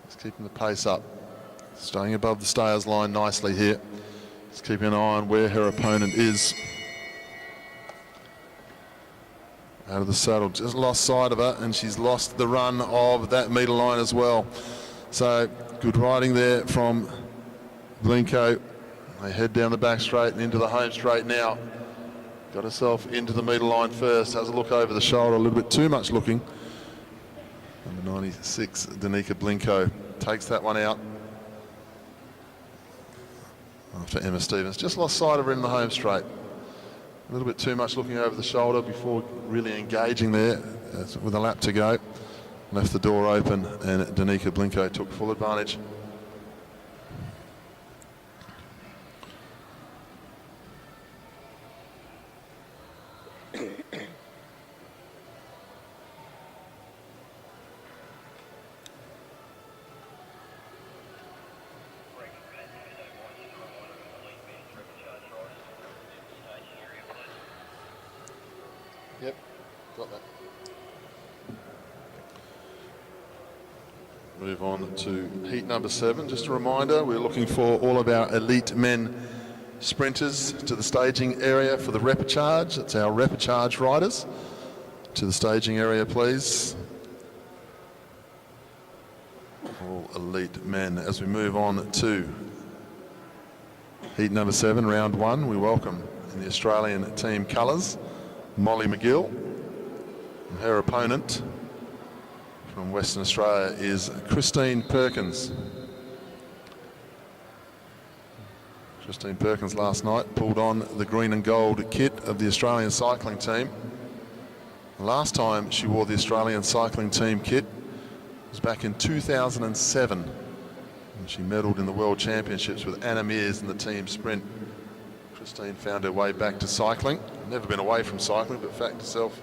Just keeping the pace up. Staying above the stayers line nicely here. Just keeping an eye on where her opponent is. Out of the saddle, just lost sight of her, and she's lost the run of that metre line as well. So good riding there from Blinko. They head down the back straight and into the home straight now. Got herself into the metre line first. Has a look over the shoulder, a little bit too much looking. Number 96, Danica Blinko, takes that one out. After Emma Stevens, just lost sight of her in the home straight. A little bit too much looking over the shoulder before really engaging there with a lap to go. Left the door open and Danica Blinko took full advantage. Yep, got that. Move on to heat number 7. Just a reminder, we're looking for all of our elite men sprinters to the staging area for the repechage. It's our repechage riders. to the staging area, please. All elite men. As we move on to heat number 7, round 1, we welcome in the Australian team colours Molly McGill. And her opponent from Western Australia is Christine Perkins. Christine Perkins last night pulled on the green and gold kit of the Australian cycling team. Last time she wore the Australian cycling team kit was back in 2007. And she medalled in the World Championships with Anna Meares in the team sprint. Christine found her way back to cycling. Never been away from cycling, but found herself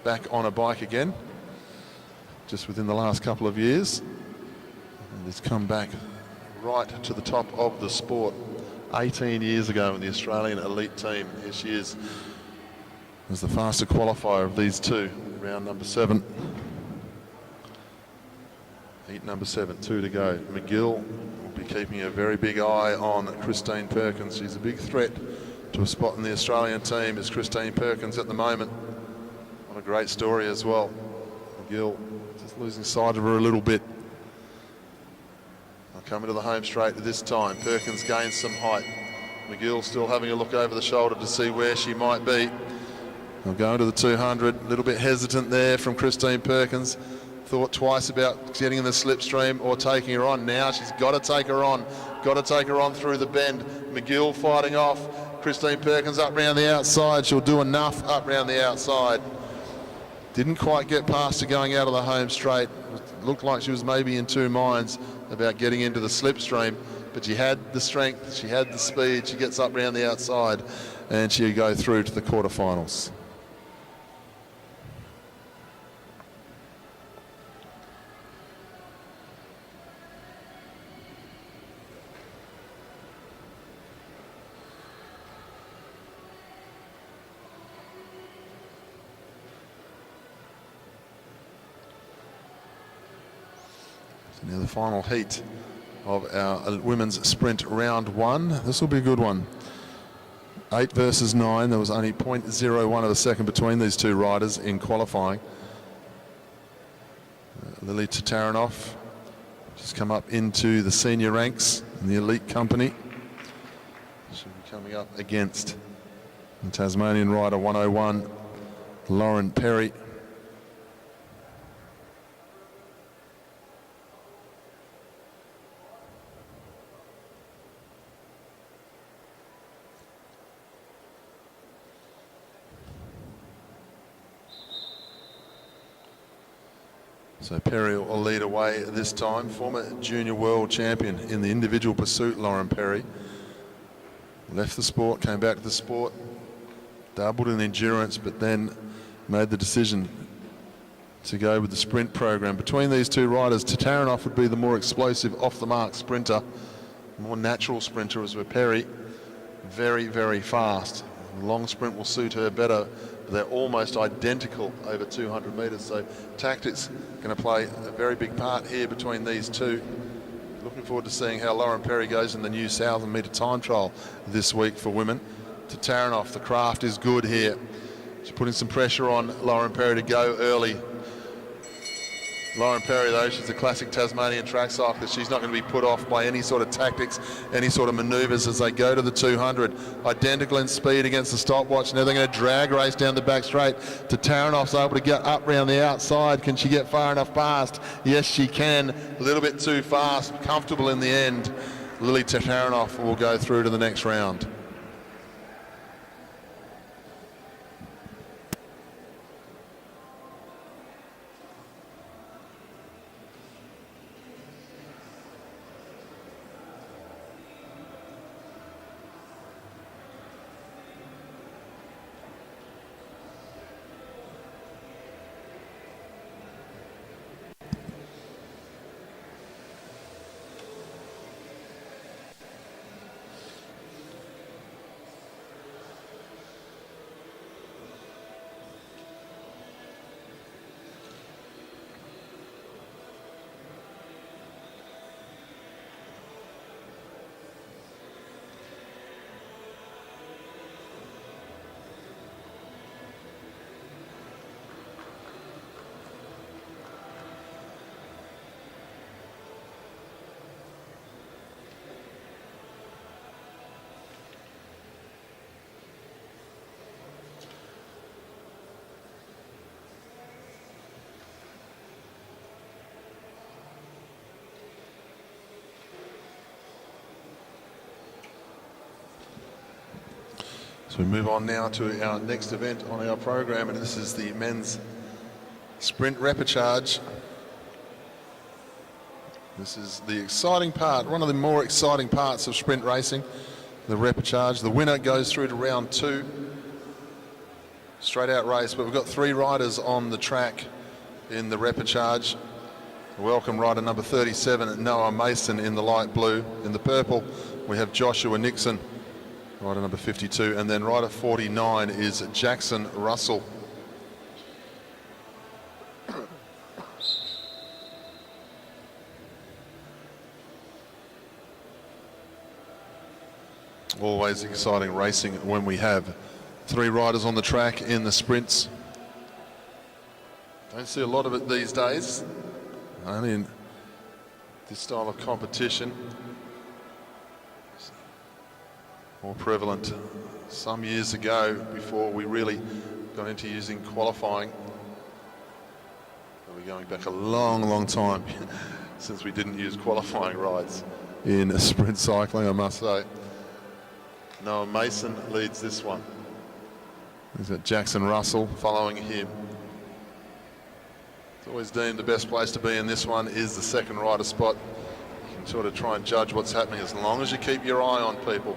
back on a bike again just within the last couple of years. And has come back right to the top of the sport 18 years ago in the Australian elite team. Here she is as the faster qualifier of these two. Round number 7. Heat number 7, 2 to go. McGill will be keeping a very big eye on Christine Perkins. She's a big threat to a spot in the Australian team as Christine Perkins at the moment. What a great story as well. McGill just losing sight of her a little bit. Coming to the home straight this time. Perkins gains some height. McGill still having a look over the shoulder to see where she might be. They'll go into the 200. A little bit hesitant there from Christine Perkins. Thought twice about getting in the slipstream or taking her on. Now she's got to take her on. Got to take her on through the bend. McGill fighting off. Christine Perkins up round the outside. She'll do enough up round the outside. Didn't quite get past her going out of the home straight. Looked like she was maybe in two minds about getting into the slipstream, but she had the strength, she had the speed. She gets up round the outside and she'll go through to the quarterfinals. Now the final heat of our women's sprint round 1. This will be a good one. 8 versus 9. There was only 0.01 of a second between these two riders in qualifying. Lily Tatarinov just come up into the senior ranks in the elite company. She'll be coming up against the Tasmanian rider 101, Lauren Perry. So Perry will lead away this time. Former junior world champion in the individual pursuit, Lauren Perry. Left the sport, came back to the sport, doubled in endurance, but then made the decision to go with the sprint program. Between these two riders, Tatarinov would be the more explosive off-the-mark sprinter, more natural sprinter, as with Perry. Very, very fast. The long sprint will suit her better. They're almost identical over 200 metres, so tactics going to play a very big part here between these two. Looking forward to seeing how Lauren Perry goes in the new 1,000 metre time trial this week for women. Tatarinov, the craft is good here. She's putting some pressure on Lauren Perry to go early. Lauren Perry, though, she's a classic Tasmanian track cyclist. She's not going to be put off by any sort of tactics, any sort of manoeuvres as they go to the 200. Identical in speed against the stopwatch. Now they're going to drag race down the back straight. Tatarinof's able to get up round the outside. Can she get far enough past? Yes, she can. A little bit too fast. Comfortable in the end. Lily Tatarinov will go through to the next round. So we move on now to our next event on our program, and this is the men's sprint repechage. This is the exciting part, one of the more exciting parts of sprint racing, the repechage. The winner goes through to round 2. Straight out race, but we've got 3 riders on the track in the repechage. Welcome rider number 37, Noah Mason, in the light blue. In the purple, we have Joshua Nixon, rider number 52, and then rider 49 is Jackson Russell. Always exciting racing when we have 3 riders on the track in the sprints. Don't see a lot of it these days, only in this style of competition. More prevalent some years ago, before we really got into using qualifying. We're going back a long time since we didn't use qualifying rides in sprint cycling, I must say. Noah Mason leads this one. He's got Jackson Russell following him. It's always deemed the best place to be in this one is the second rider spot. You can sort of try and judge what's happening as long as you keep your eye on people.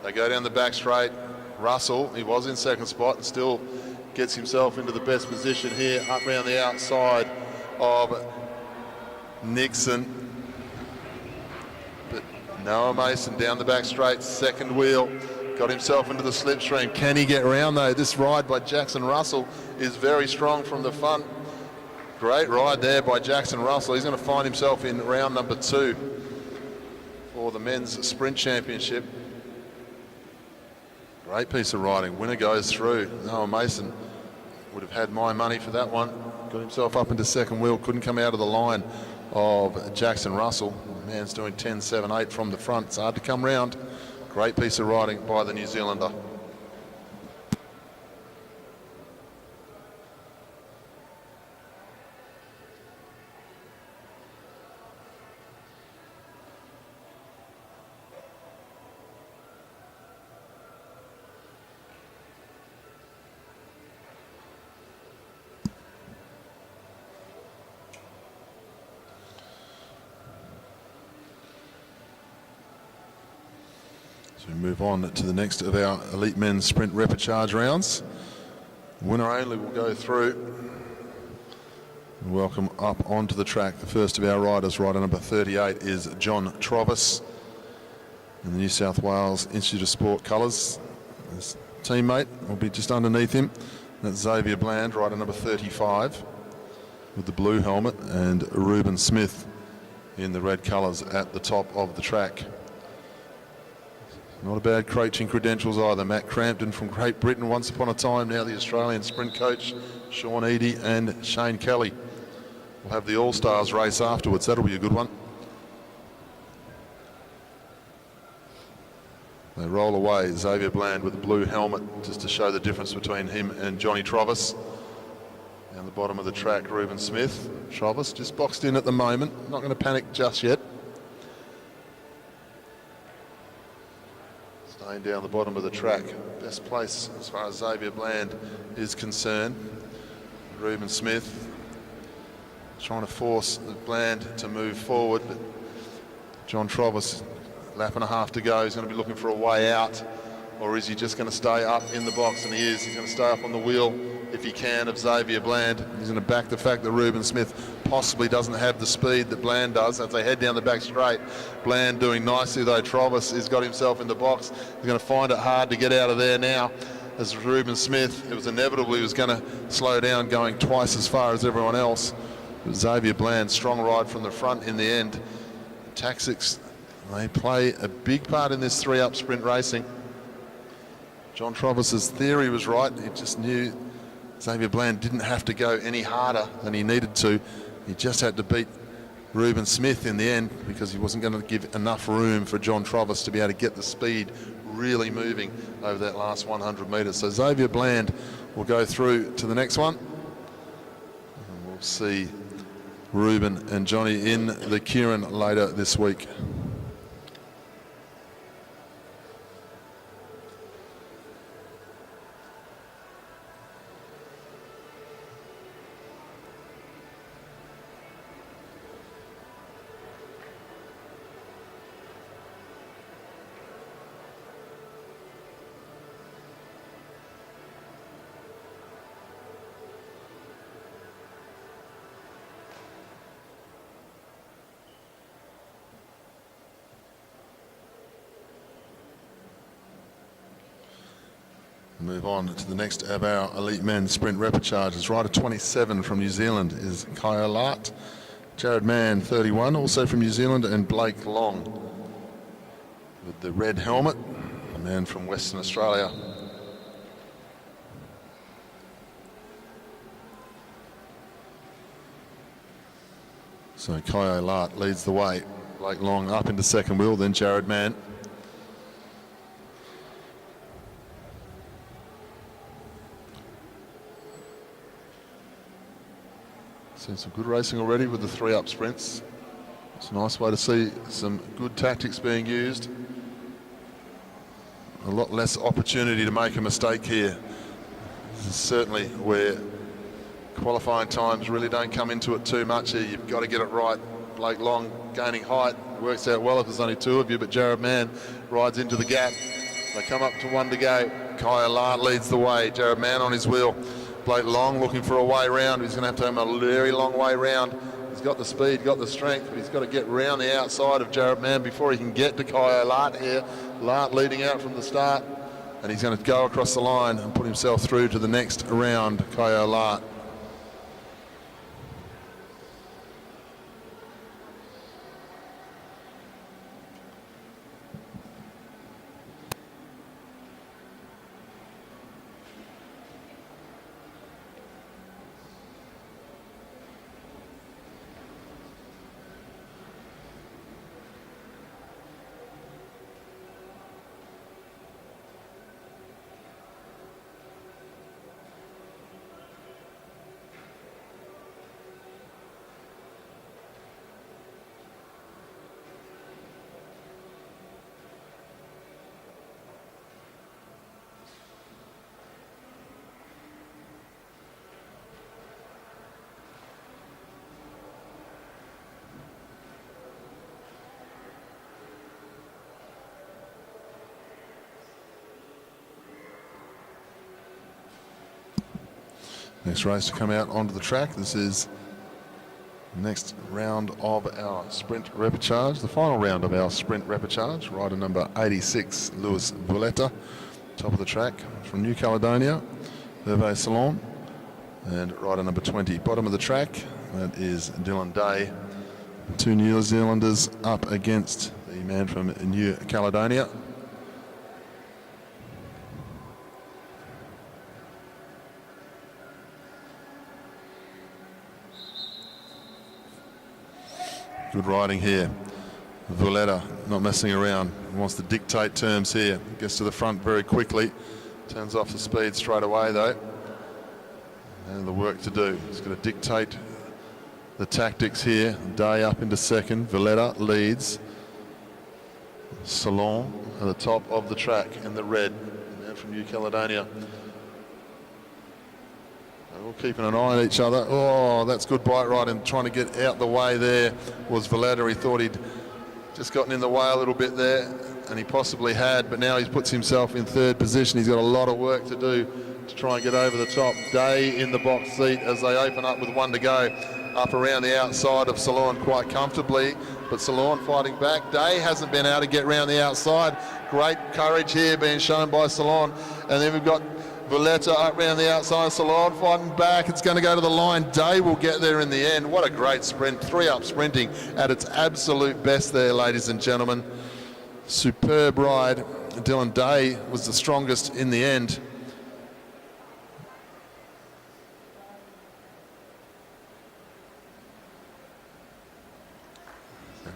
They go down the back straight. Russell, he was in second spot and still gets himself into the best position here, up around the outside of Nixon. But Noah Mason down the back straight, second wheel, got himself into the slipstream. Can he get around though? This ride by Jackson Russell is very strong from the front. Great ride there by Jackson Russell. He's going to find himself in round number 2 for the men's sprint championship. Great piece of riding. Winner goes through. Noah Mason would have had my money for that one. Got himself up into second wheel. Couldn't come out of the line of Jackson Russell. The man's doing 10.78 from the front. It's hard to come round. Great piece of riding by the New Zealander. So we move on to the next of our elite men's sprint repechage rounds. Winner only will go through. Welcome up onto the track. The first of our riders, rider number 38, is John Trovis in the New South Wales Institute of Sport colours. His teammate will be just underneath him. That's Xavier Bland, rider number 35, with the blue helmet, and Reuben Smith in the red colours at the top of the track. Not a bad coaching credentials either. Matt Crampton from Great Britain once upon a time, now the Australian sprint coach, Sean Eadie and Shane Kelly. We'll have the All-Stars race afterwards. That'll be a good one. They roll away. Xavier Bland with the blue helmet, just to show the difference between him and Johnny Trovis. Down the bottom of the track, Reuben Smith. Trovis just boxed in at the moment. Not going to panic just yet. Staying down the bottom of the track. Best place as far as Xavier Bland is concerned. Reuben Smith trying to force Bland to move forward, but John Trovis, lap and a half to go. He's going to be looking for a way out, or is he just going to stay up in the box? And he is. He's going to stay up on the wheel if he can of Xavier Bland. He's going to back the fact that Reuben Smith possibly doesn't have the speed that Bland does as they head down the back straight. Bland doing nicely though. Trovis has got himself in the box. He's going to find it hard to get out of there now, as Reuben Smith, it was inevitable he was going to slow down, going twice as far as everyone else. But Xavier Bland, strong ride from the front in the end. Tactics, they play a big part in this 3-up sprint racing. John Trovis's theory was right. He just knew Xavier Bland didn't have to go any harder than he needed to. He just had to beat Reuben Smith in the end, because he wasn't going to give enough room for John Trovis to be able to get the speed really moving over that last 100 metres. So Xavier Bland will go through to the next one. And we'll see Reuben and Johnny in the Kieran later this week. Move on to the next of our elite men's sprint repecharges. Rider 27 from New Zealand is Kyle Lart. Jared Mann, 31, also from New Zealand, and Blake Long with the red helmet, a man from Western Australia. So Kyle Lart leads the way. Blake Long up into second wheel, then Jared Mann. Seen some good racing already with the 3-up sprints. It's a nice way to see some good tactics being used. A lot less opportunity to make a mistake here. This is certainly where qualifying times really don't come into it too much here. You've got to get it right. Blake Long gaining height. Works out well if there's only 2 of you, but Jared Mann rides into the gap. They come up to 1 to go. Kyle Lart leads the way. Jared Mann on his wheel. Blake Long looking for a way round. He's going to have to have a very long way round. He's got the speed, got the strength, but he's got to get round the outside of Jared Mann before he can get to Kyle Lart here. Lart leading out from the start, and he's going to go across the line and put himself through to the next round, Kyle Lart. Next race to come out onto the track. This is the next round of our sprint repechage, the final round of our sprint repechage. Rider number 86, Lewis Valletta, top of the track from New Caledonia, Hervé Salon. And rider number 20, bottom of the track, that is Dylan Day. 2 New Zealanders up against the man from New Caledonia. Good riding here. Valletta not messing around. He wants to dictate terms here. Gets to the front very quickly. Turns off the speed straight away though. And the work to do. He's going to dictate the tactics here. Day up into second. Valletta leads. Salon at the top of the track in the red. Man from New Caledonia. All keeping an eye on each other. Oh, that's good bike riding. Trying to get out the way there was Valletta. He thought he'd just gotten in the way a little bit there, and he possibly had, but now he puts himself in 3rd position. He's got a lot of work to do to try and get over the top. Day in the box seat as they open up with 1 to go. Up around the outside of Salon quite comfortably, but Salon fighting back. Day hasn't been able to get around the outside. Great courage here being shown by Salon. And then we've got Valletta up around the outside, Salon fighting back. It's going to go to the line. Day will get there in the end. What a great sprint. 3-up sprinting at its absolute best there, ladies and gentlemen. Superb ride. Dylan Day was the strongest in the end.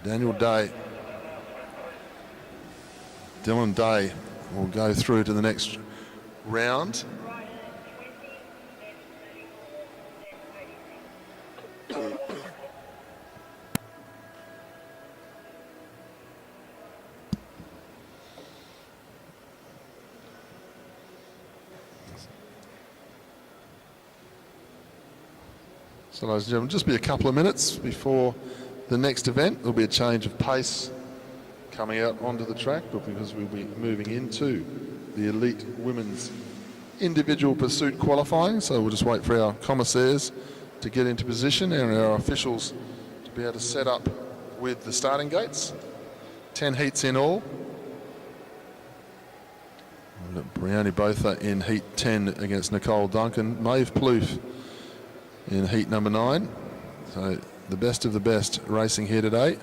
Daniel Day. Dylan Day will go through to the next round. So ladies and gentlemen, just be a couple of minutes before the next event. There'll be a change of pace coming out onto the track, but because we'll be moving into the elite women's individual pursuit qualifying. So we'll just wait for our commissaires to get into position and our officials to be able to set up with the starting gates. 10 heats in all. We've got Brianni Botha in heat 10 against Nicole Duncan. Maeve Plouffe in heat number 9. So the best of the best racing here today.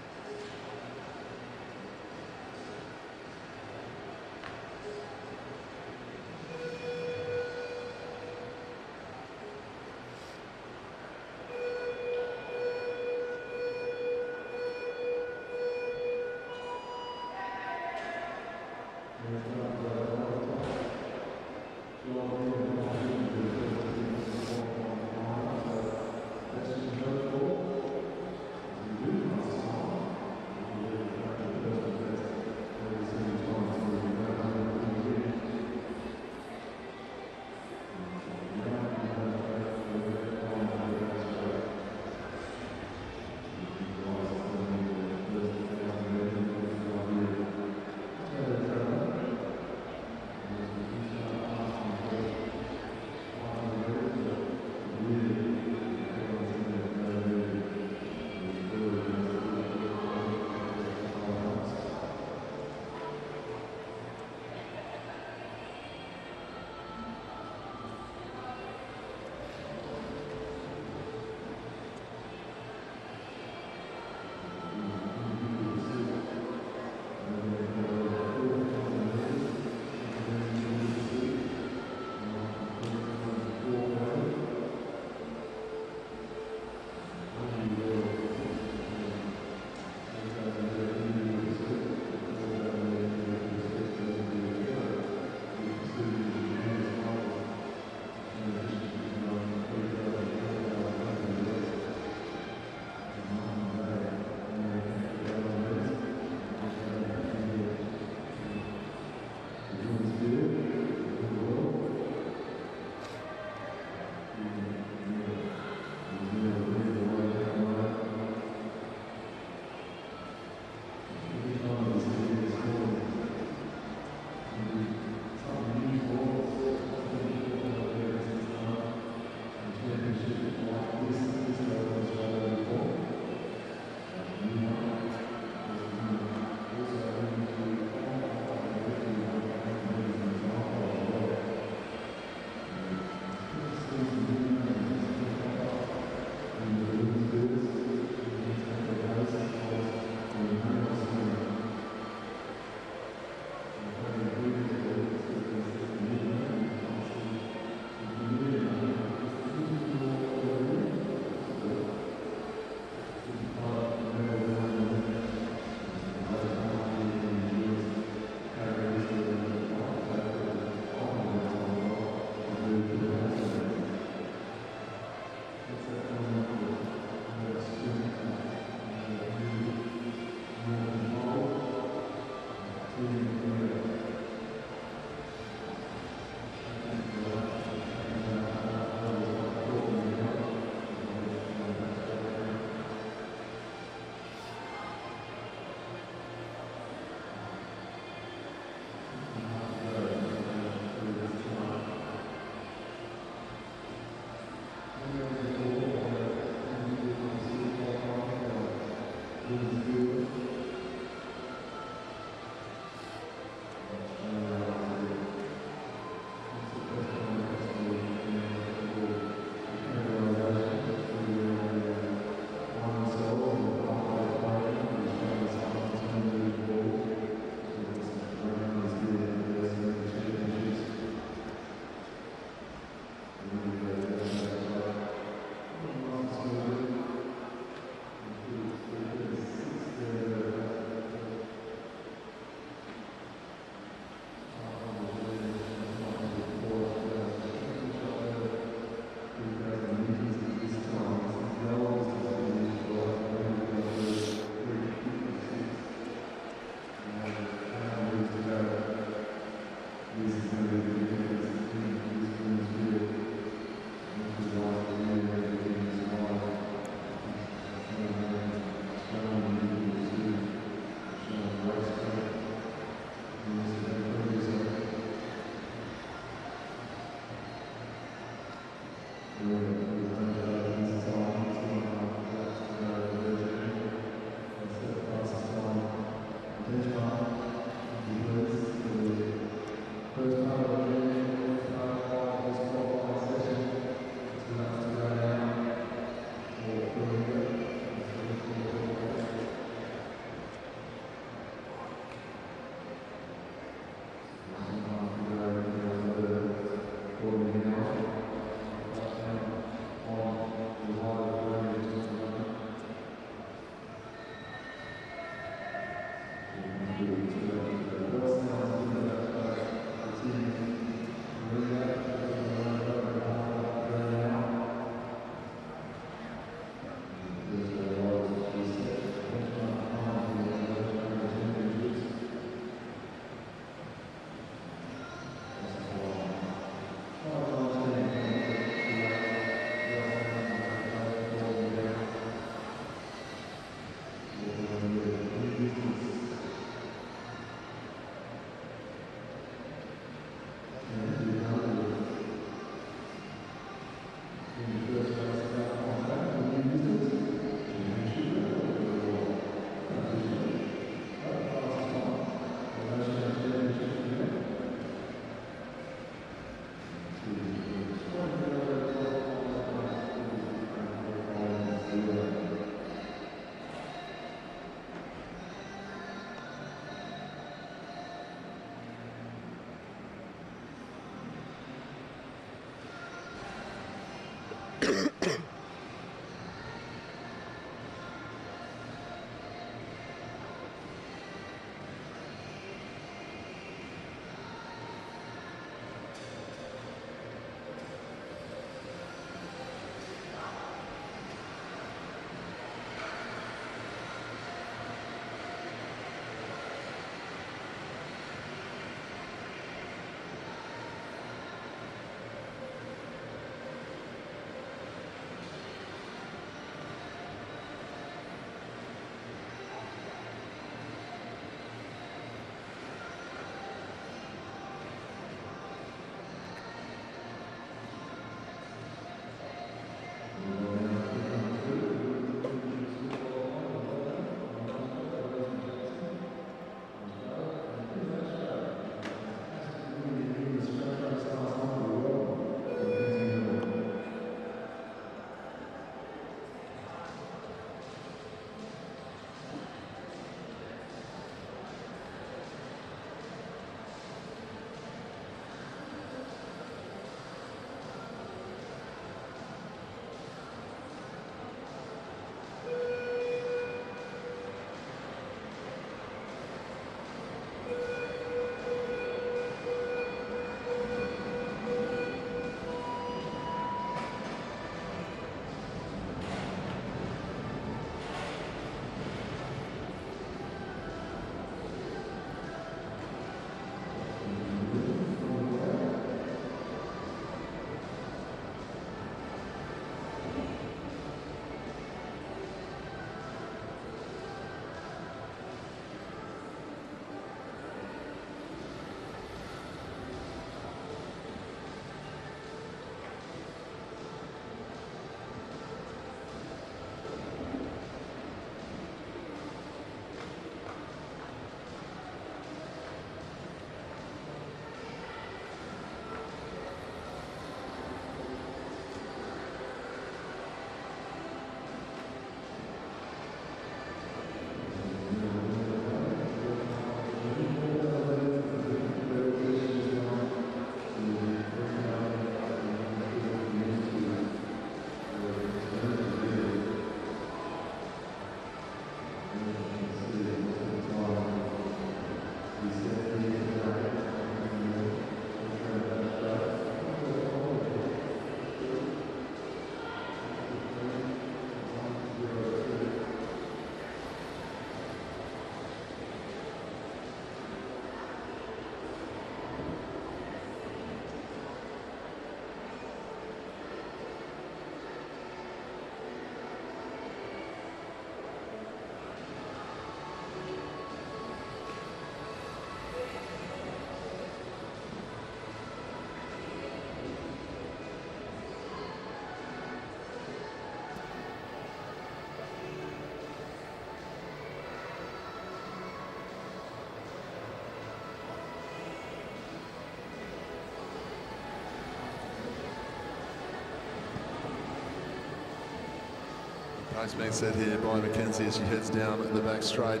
Pace being set here by Mackenzie as she heads down the back straight.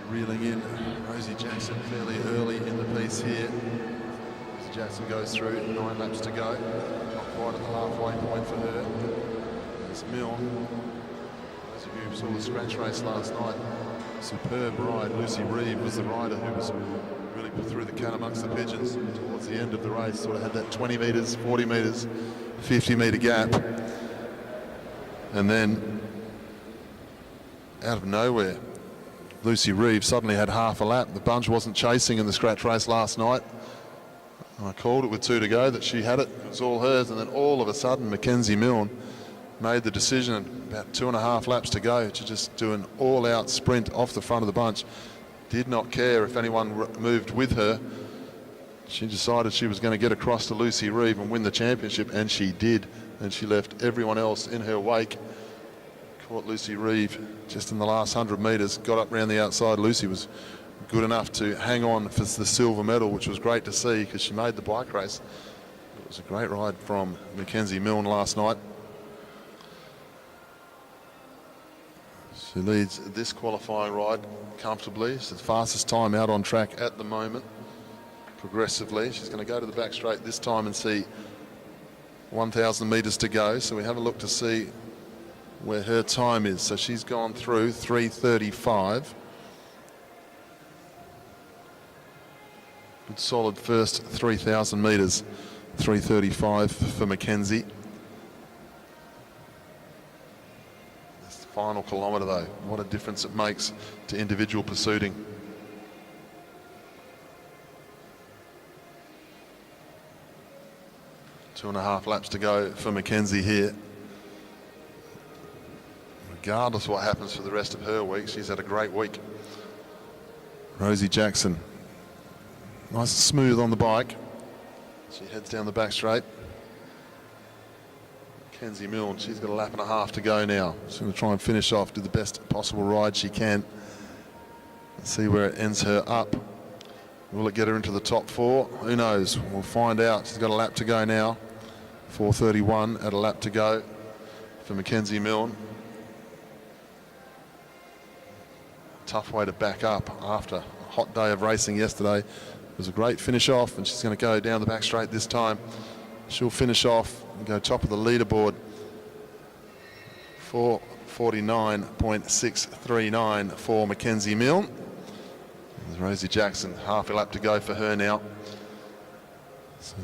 Reeling in Rosie Jackson fairly early in the piece here. Rosie Jackson goes through, 9 laps to go. Not quite at the halfway point for her. There's Milne. Those of you who saw the scratch race last night, superb ride. Lucy Reeve was the rider who was really put through the cat amongst the pigeons towards the end of the race. Sort of had that 20 metres, 40 metres, 50 metre gap. And then, out of nowhere, Lucy Reeve suddenly had half a lap. The bunch wasn't chasing in the scratch race last night. I called it with 2 to go that she had it. It was all hers. And then all of a sudden, Mackenzie Milne made the decision about 2.5 laps to go to just do an all-out sprint off the front of the bunch. Did not care if anyone moved with her. She decided she was going to get across to Lucy Reeve and win the championship, and she did. And she left everyone else in her wake. Caught Lucy Reeve just in the last 100 metres, got up around the outside. Lucy was good enough to hang on for the silver medal, which was great to see because she made the bike race. It was a great ride from Mackenzie Milne last night. She leads this qualifying ride comfortably. It's the fastest time out on track at the moment. Progressively, she's going to go to the back straight this time and see 1,000 metres to go. So we have a look to see where her time is. So she's gone through 3:35. Good solid first 3,000 metres. 3:35 for Mackenzie. This final kilometre though, what a difference it makes to individual pursuiting. Two and a half laps to go for Mackenzie here. Regardless of what happens for the rest of her week, she's had a great week. Rosie Jackson, nice and smooth on the bike. She heads down the back straight. Mackenzie Milne, she's got a lap and a half to go now. She's going to try and finish off, do the best possible ride she can. Let's see where it ends her up. Will it get her into the top 4? Who knows? We'll find out. She's got a lap to go now. 4:31 at a lap to go for Mackenzie Milne. Tough way to back up after a hot day of racing yesterday. It was a great finish off, and she's going to go down the back straight this time. She'll finish off and go top of the leaderboard. 4:49.639 for Mackenzie Milne. There's Rosie Jackson, half a lap to go for her now. So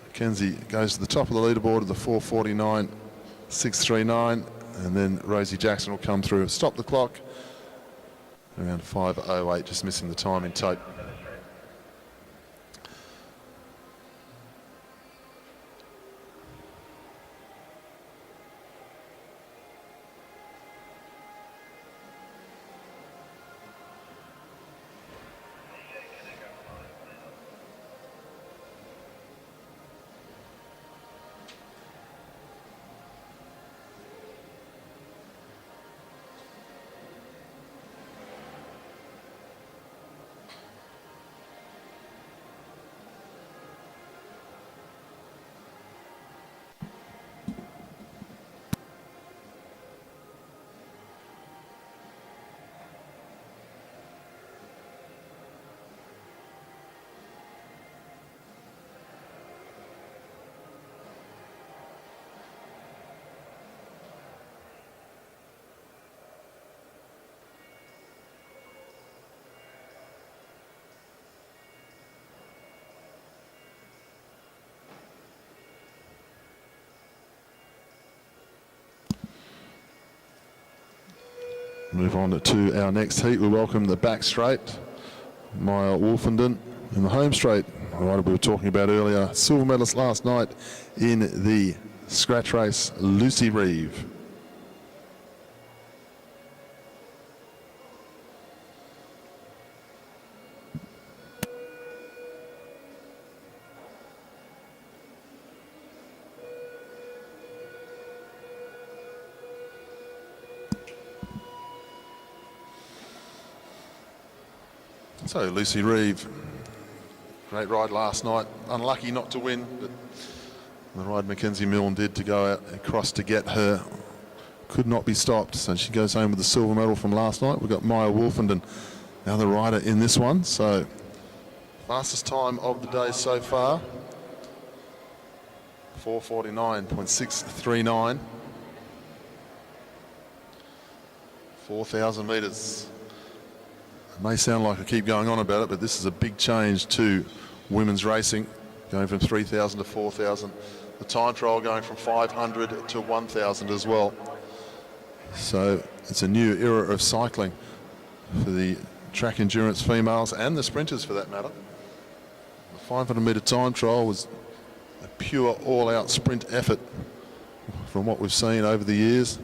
Mackenzie goes to the top of the leaderboard at the 4:49.639, and then Rosie Jackson will come through. Stop the clock around 5:08, just missing the time in tote. Move on to our next heat. We welcome the back straight, Maya Wolfenden, in the home straight. The rider we were talking about earlier, silver medalist last night in the scratch race, Lucy Reeve. So Lucy Reeve, great ride last night. Unlucky not to win, but The ride Mackenzie Milne did to go out across to get her could not be stopped. So she goes home with the silver medal from last night. We've got Maya Wolfenden, the other rider in this one. So fastest time of the day so far, 4:49.639. 4,000 metres. It may sound like I keep going on about it, but this is a big change to women's racing, going from 3,000 to 4,000. The time trial going from 500 to 1,000 as well. So it's a new era of cycling for the track endurance females and the sprinters for that matter. The 500 metre time trial was a pure all-out sprint effort from what we've seen over the years.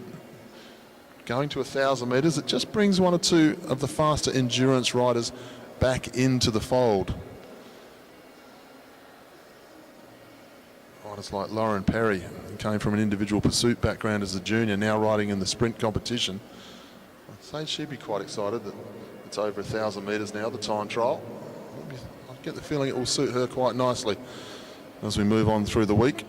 Going to 1,000 metres, it just brings one or two of the faster endurance riders back into the fold. Riders like Lauren Perry, who came from an individual pursuit background as a junior, now riding in the sprint competition. I'd say she'd be quite excited that it's over 1,000 metres now, the time trial. I get the feeling it will suit her quite nicely as we move on through the week.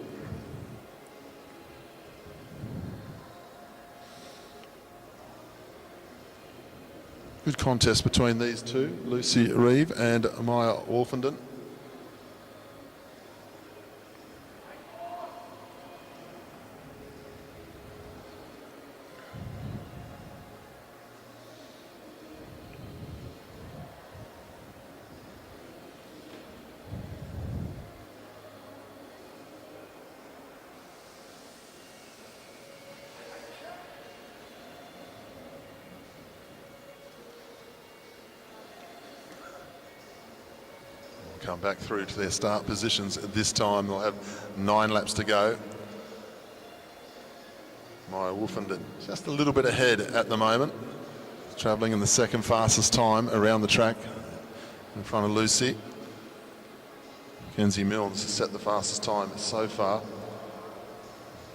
Good contest between these two, Lucy Reeve and Maya Wolfenden. Come back through to their start positions at this time. They'll have 9 laps to go. Maya Wolfenden just a little bit ahead at the moment, travelling in the second fastest time around the track in front of Lucy. Mackenzie Milne has set the fastest time so far.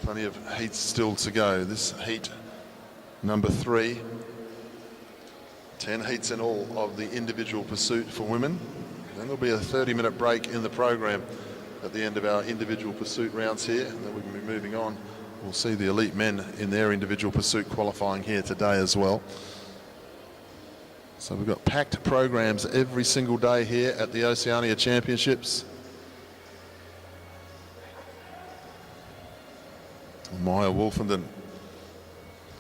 Plenty of heats still to go. This heat number 3. 10 heats in all of the individual pursuit for women. Then there'll be a 30-minute break in the program at the end of our individual pursuit rounds here, and then we'll be moving on. We'll see the elite men in their individual pursuit qualifying here today as well. So we've got packed programs every single day here at the Oceania Championships. Maya Wolfenden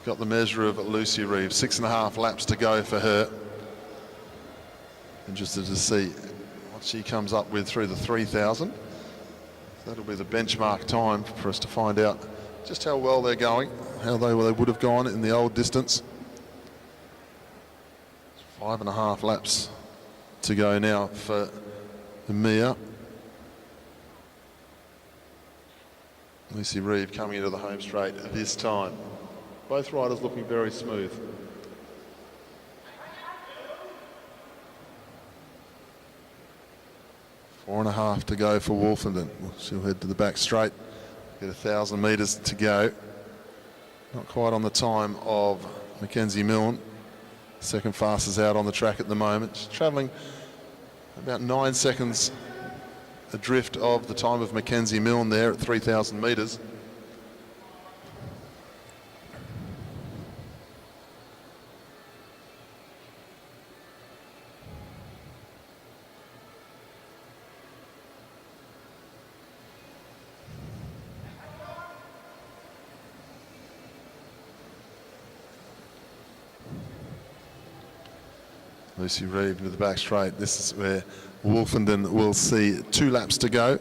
got the measure of Lucy Reeve, 6.5 laps to go for her. Interested to see what she comes up with through the 3,000. That'll be the benchmark time for us to find out just how well they're going, how they would have gone in the old distance. 5.5 laps to go now for Mia. Lucy Reeve coming into the home straight at this time. Both riders looking very smooth. Four and a half to go for Wolfenden. She'll head to the back straight, get 1,000 metres to go. Not quite on the time of Mackenzie Milne. Second fastest out on the track at the moment. She's travelling about 9 seconds adrift of the time of Mackenzie Milne there at 3,000 metres. Lucy Reeve into the back straight. This is where Wolfenden will see 2 laps to go.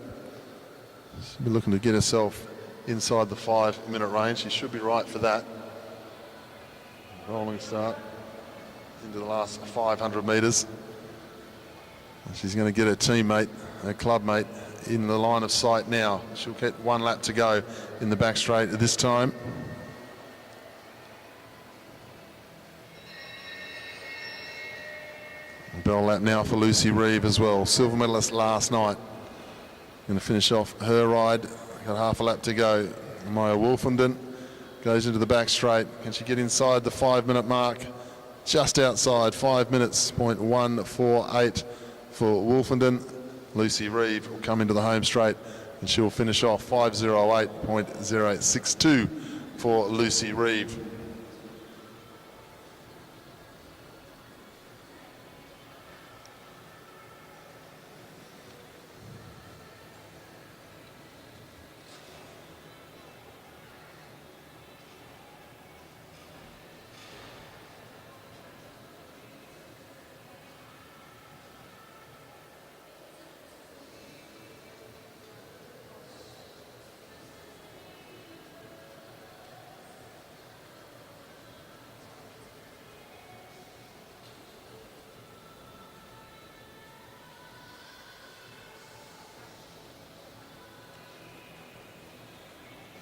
She'll be looking to get herself inside the 5-minute range. She should be right for that. Rolling start into the last 500 metres. She's going to get her teammate, her club mate, in the line of sight now. She'll get 1 lap to go in the back straight at this time. Bell lap now for Lucy Reeve as well. Silver medalist last night. Going to finish off her ride. Got half a lap to go. Maya Wolfenden goes into the back straight. Can she get inside the 5-minute mark? Just outside, 5 minutes, 0.148 for Wolfenden. Lucy Reeve will come into the home straight and she'll finish off 5:08.062 for Lucy Reeve.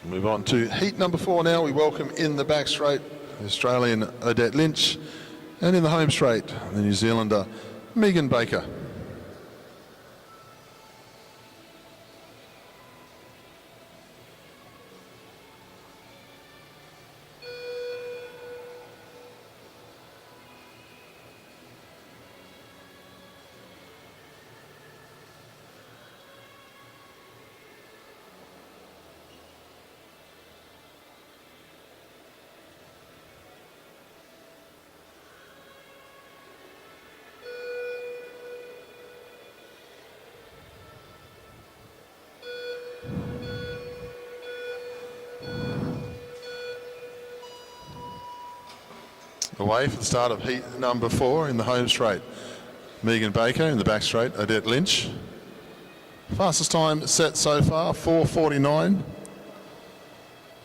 Move on to heat number 4 now. We welcome in the back straight the Australian Odette Lynch, and in the home straight the New Zealander Megan Baker. Away for the start of heat number 4 in the home straight. Megan Baker in the back straight, Odette Lynch. Fastest time set so far, 4:49.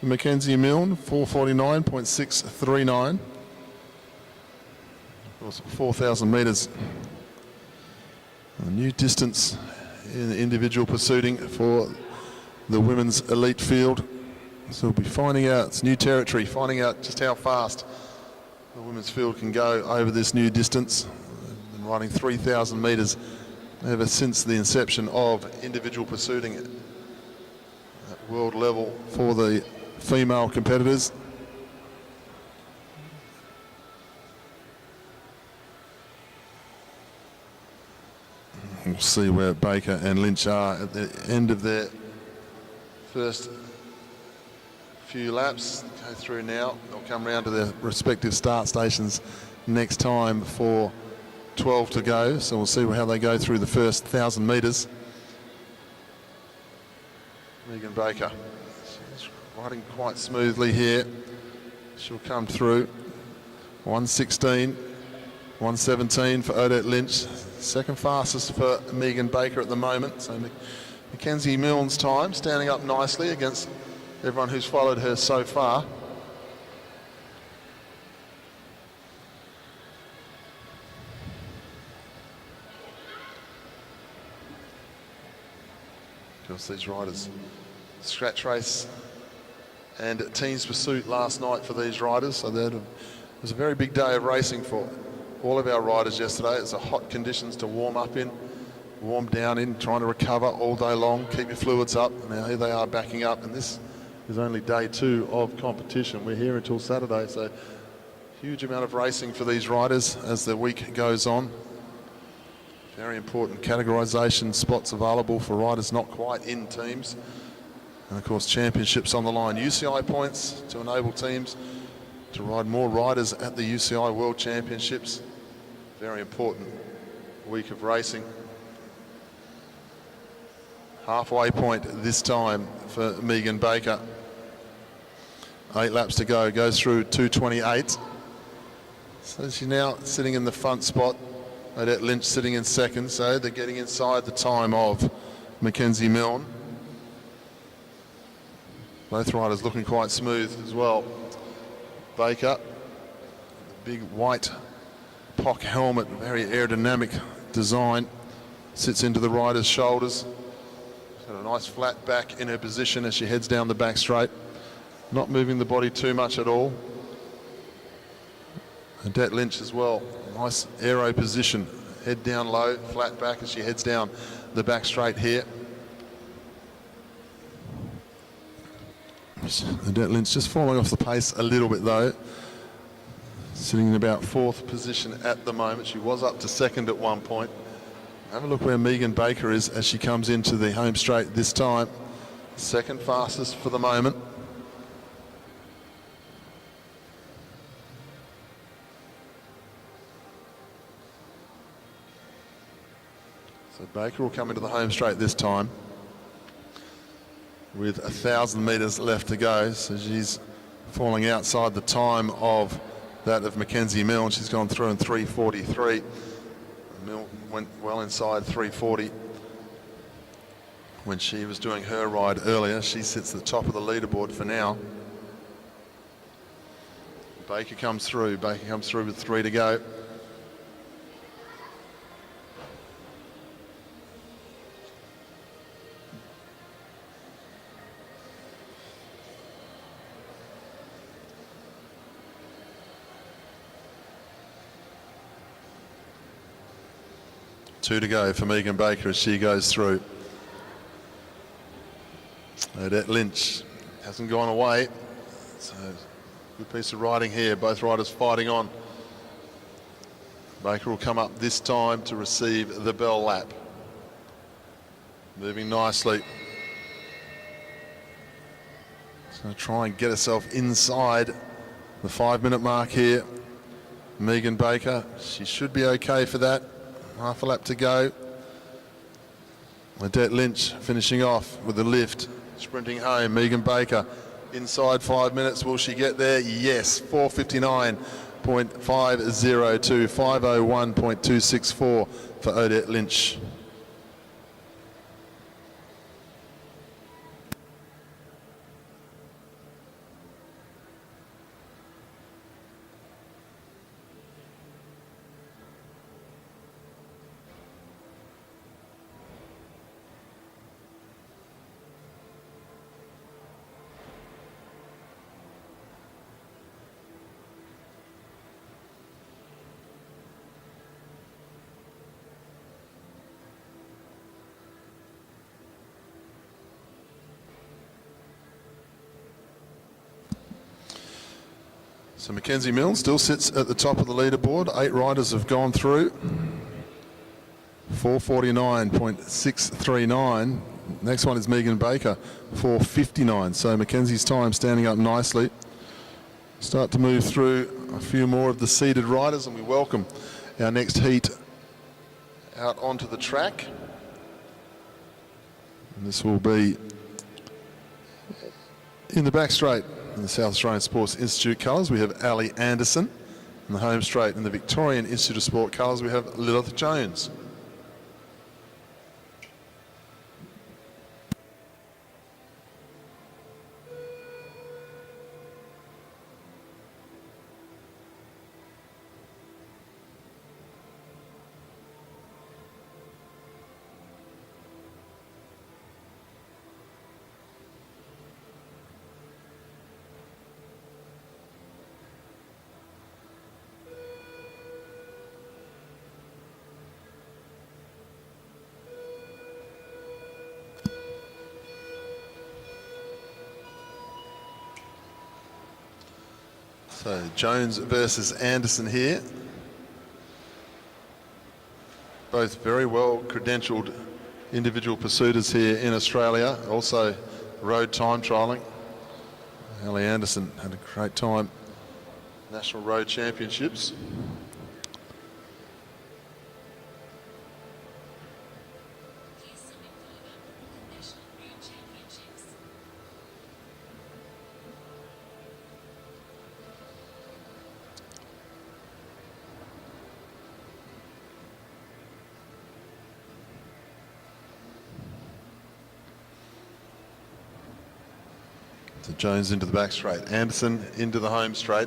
Mackenzie Milne, 4:49.639. Of course, 4,000 metres. A new distance in the individual pursuing for the women's elite field. So we'll be finding out, it's new territory, finding out just how fast the women's field can go over this new distance. They've been running 3,000 metres ever since the inception of individual pursuing at world level for the female competitors. We'll see where Baker and Lynch are at the end of their first few laps. Go through now. They'll come round to their respective start stations next time for 12 to go. So we'll see how they go through the first 1,000 metres. Megan Baker, she's riding quite smoothly here. She'll come through. 1:16, 1:17 for Odette Lynch. Second fastest for Megan Baker at the moment. So Mackenzie Milne's time standing up nicely against everyone who's followed her so far. Of course, these riders, scratch race and teams pursuit last night for these riders, so it was a very big day of racing for all of our riders yesterday. It's a hot conditions to warm up in, warm down in, trying to recover all day long, keep your fluids up. Now here they are backing up, and this is only day 2 of competition. We're here until Saturday, so huge amount of racing for these riders as the week goes on. Very important categorisation spots available for riders not quite in teams. And of course, championships on the line. UCI points to enable teams to ride more riders at the UCI World Championships. Very important week of racing. Halfway point this time for Megan Baker. 8 laps to go, goes through 2:28. So she's now sitting in the front spot. Odette Lynch sitting in second, so they're getting inside the time of Mackenzie Milne. Both riders looking quite smooth as well. Baker, the big white POC helmet, very aerodynamic design, sits into the rider's shoulders. She's got a nice flat back in her position as she heads down the back straight. Not moving the body too much at all. Odette Lynch as well, nice aero position, head down low, flat back as she heads down the back straight here. Odette Lynch just falling off the pace a little bit though, sitting in about 4th position at the moment. She was up to 2nd at one point. Have a look where Megan Baker is as she comes into the home straight this time. Second fastest for the moment. So Baker will come into the home straight this time with 1,000 metres left to go. So she's falling outside the time of that of Mackenzie Milne. She's gone through in 3:43. Milne went well inside 3:40 when she was doing her ride earlier. She sits at the top of the leaderboard for now. Baker comes through. Baker comes through with 3 to go. Two to go for Megan Baker as she goes through. Odette Lynch hasn't gone away. So good piece of riding here. Both riders fighting on. Baker will come up this time to receive the bell lap. Moving nicely. She's going to try and get herself inside the 5-minute mark here. Megan Baker, she should be okay for that. Half a lap to go. Odette Lynch finishing off with a lift. Sprinting home, Megan Baker inside 5 minutes. Will she get there? Yes, 4:59.502, 5:01.264 for Odette Lynch. So Mackenzie Milne still sits at the top of the leaderboard. 8 riders have gone through. 4:49.639. Next one is Megan Baker, 4:59. So Mackenzie's time standing up nicely. Start to move through a few more of the seeded riders, and we welcome our next heat out onto the track. And this will be in the back straight. In the South Australian Sports Institute colours, we have Ali Anderson. In the home straight, in the Victorian Institute of Sport colours, we have Lilith Jones. So Jones versus Anderson here. Both very well credentialed individual pursuiters here in Australia. Also road time trialling. Ali Anderson had a great time. National Road Championships. So Jones into the back straight, Anderson into the home straight.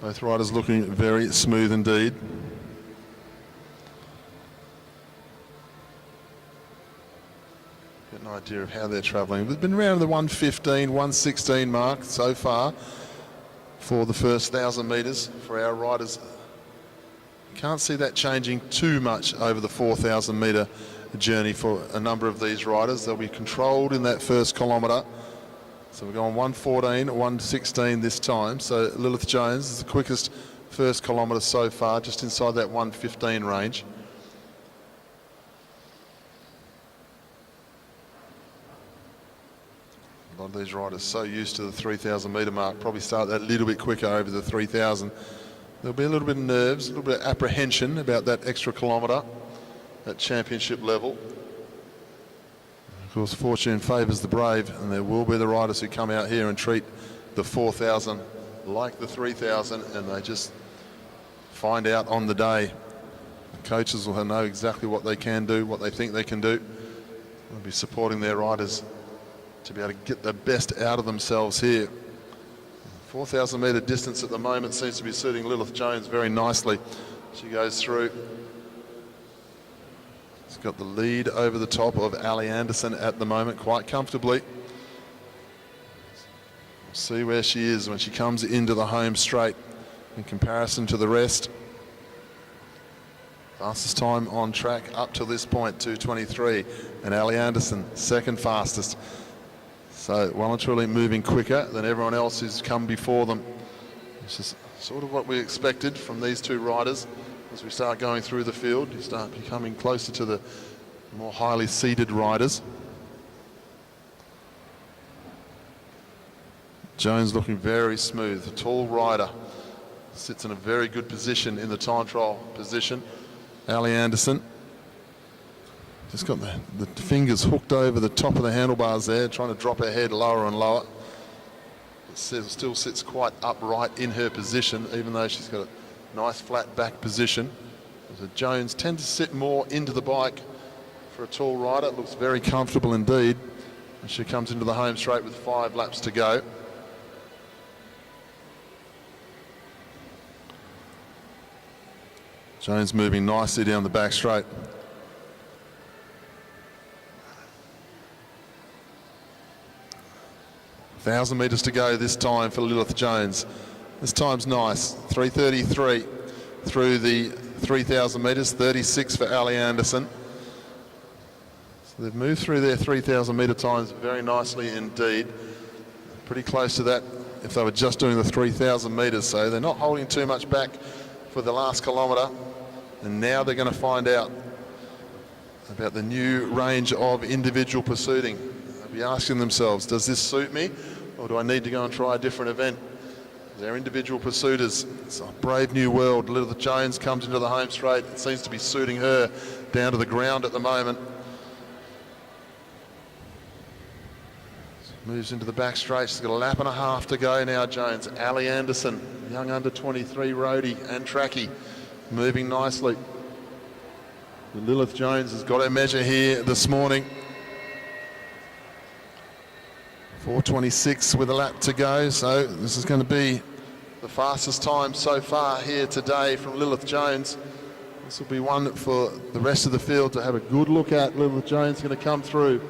Both riders looking very smooth indeed. Get an idea of how they're travelling. They've been around the 1:15, 1:16 mark so far for the first 1,000 metres for our riders. Can't see that changing too much over the 4,000 metre journey for a number of these riders. They'll be controlled in that first kilometre. So we're going 1:14, 1:16 this time. So Lilith Jones is the quickest first kilometre so far, just inside that 1:15 range. A lot of these riders so used to the 3,000 metre mark, probably start that little bit quicker over the 3,000. There'll be a little bit of nerves, a little bit of apprehension about that extra kilometre at championship level. Of course, fortune favours the brave, and there will be the riders who come out here and treat the 4,000 like the 3,000, and they just find out on the day. The coaches will know exactly what they can do, what they think they can do. They'll be supporting their riders to be able to get the best out of themselves here. 4,000 metre distance at the moment seems to be suiting Lilith Jones very nicely. She goes through. She's got the lead over the top of Ali Anderson at the moment quite comfortably. We'll see where she is when she comes into the home straight in comparison to the rest. Fastest time on track up to this point, 2:23, and Ali Anderson second fastest. So well and truly moving quicker than everyone else who's come before them. This is sort of what we expected from these two riders. As we start going through the field, you start becoming closer to the more highly seeded riders. Jones looking very smooth, a tall rider. Sits in a very good position in the time trial position. Ali Anderson just got the fingers hooked over the top of the handlebars there, trying to drop her head lower and lower. It still sits quite upright in her position, even though she's got a nice flat back position. So Jones tends to sit more into the bike for a tall rider. It looks very comfortable indeed. And she comes into the home straight with 5 laps to go. Jones moving nicely down the back straight. Thousand metres to go this time for Lilith Jones. This time's nice, 3:33 through the 3,000 metres, 36 for Ali Anderson. So they've moved through their 3,000 metre times very nicely indeed. Pretty close to that if they were just doing the 3,000 metres, so they're not holding too much back for the last kilometre. And now they're going to find out about the new range of individual pursuing. They'll be asking themselves, does this suit me, or do I need to go and try a different event? They're individual pursuiters. It's a brave new world. Lilith Jones comes into the home straight. It seems to be suiting her down to the ground at the moment. Moves into the back straight. She's got a lap and a half to go now, Jones. Ali Anderson, young under 23 roadie and trackie, moving nicely. Lilith Jones has got her measure here this morning. 4:26 with a lap to go, so this is going to be the fastest time so far here today from Lilith Jones. This will be one for the rest of the field to have a good look at. Lilith Jones going to come through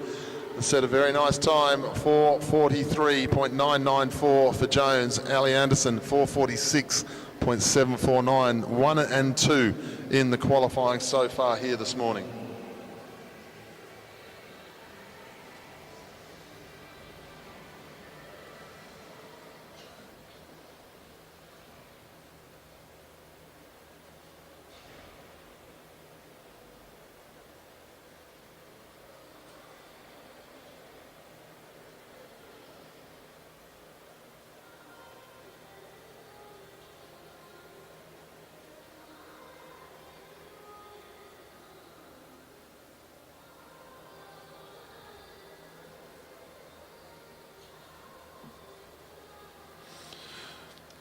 and set a very nice time, 4:43.994 for Jones. Ali Anderson, 4:46.749, 1 and 2 in the qualifying so far here this morning.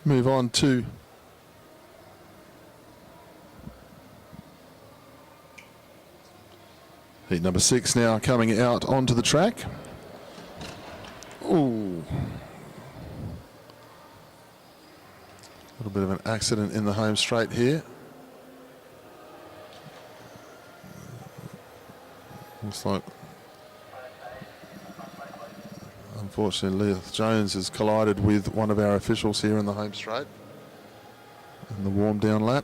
Move on to heat number 6 now, coming out onto the track. Ooh. A little bit of an accident in the home straight here. Looks like, unfortunately, Lilith Jones has collided with one of our officials here in the home straight in the warm down lap.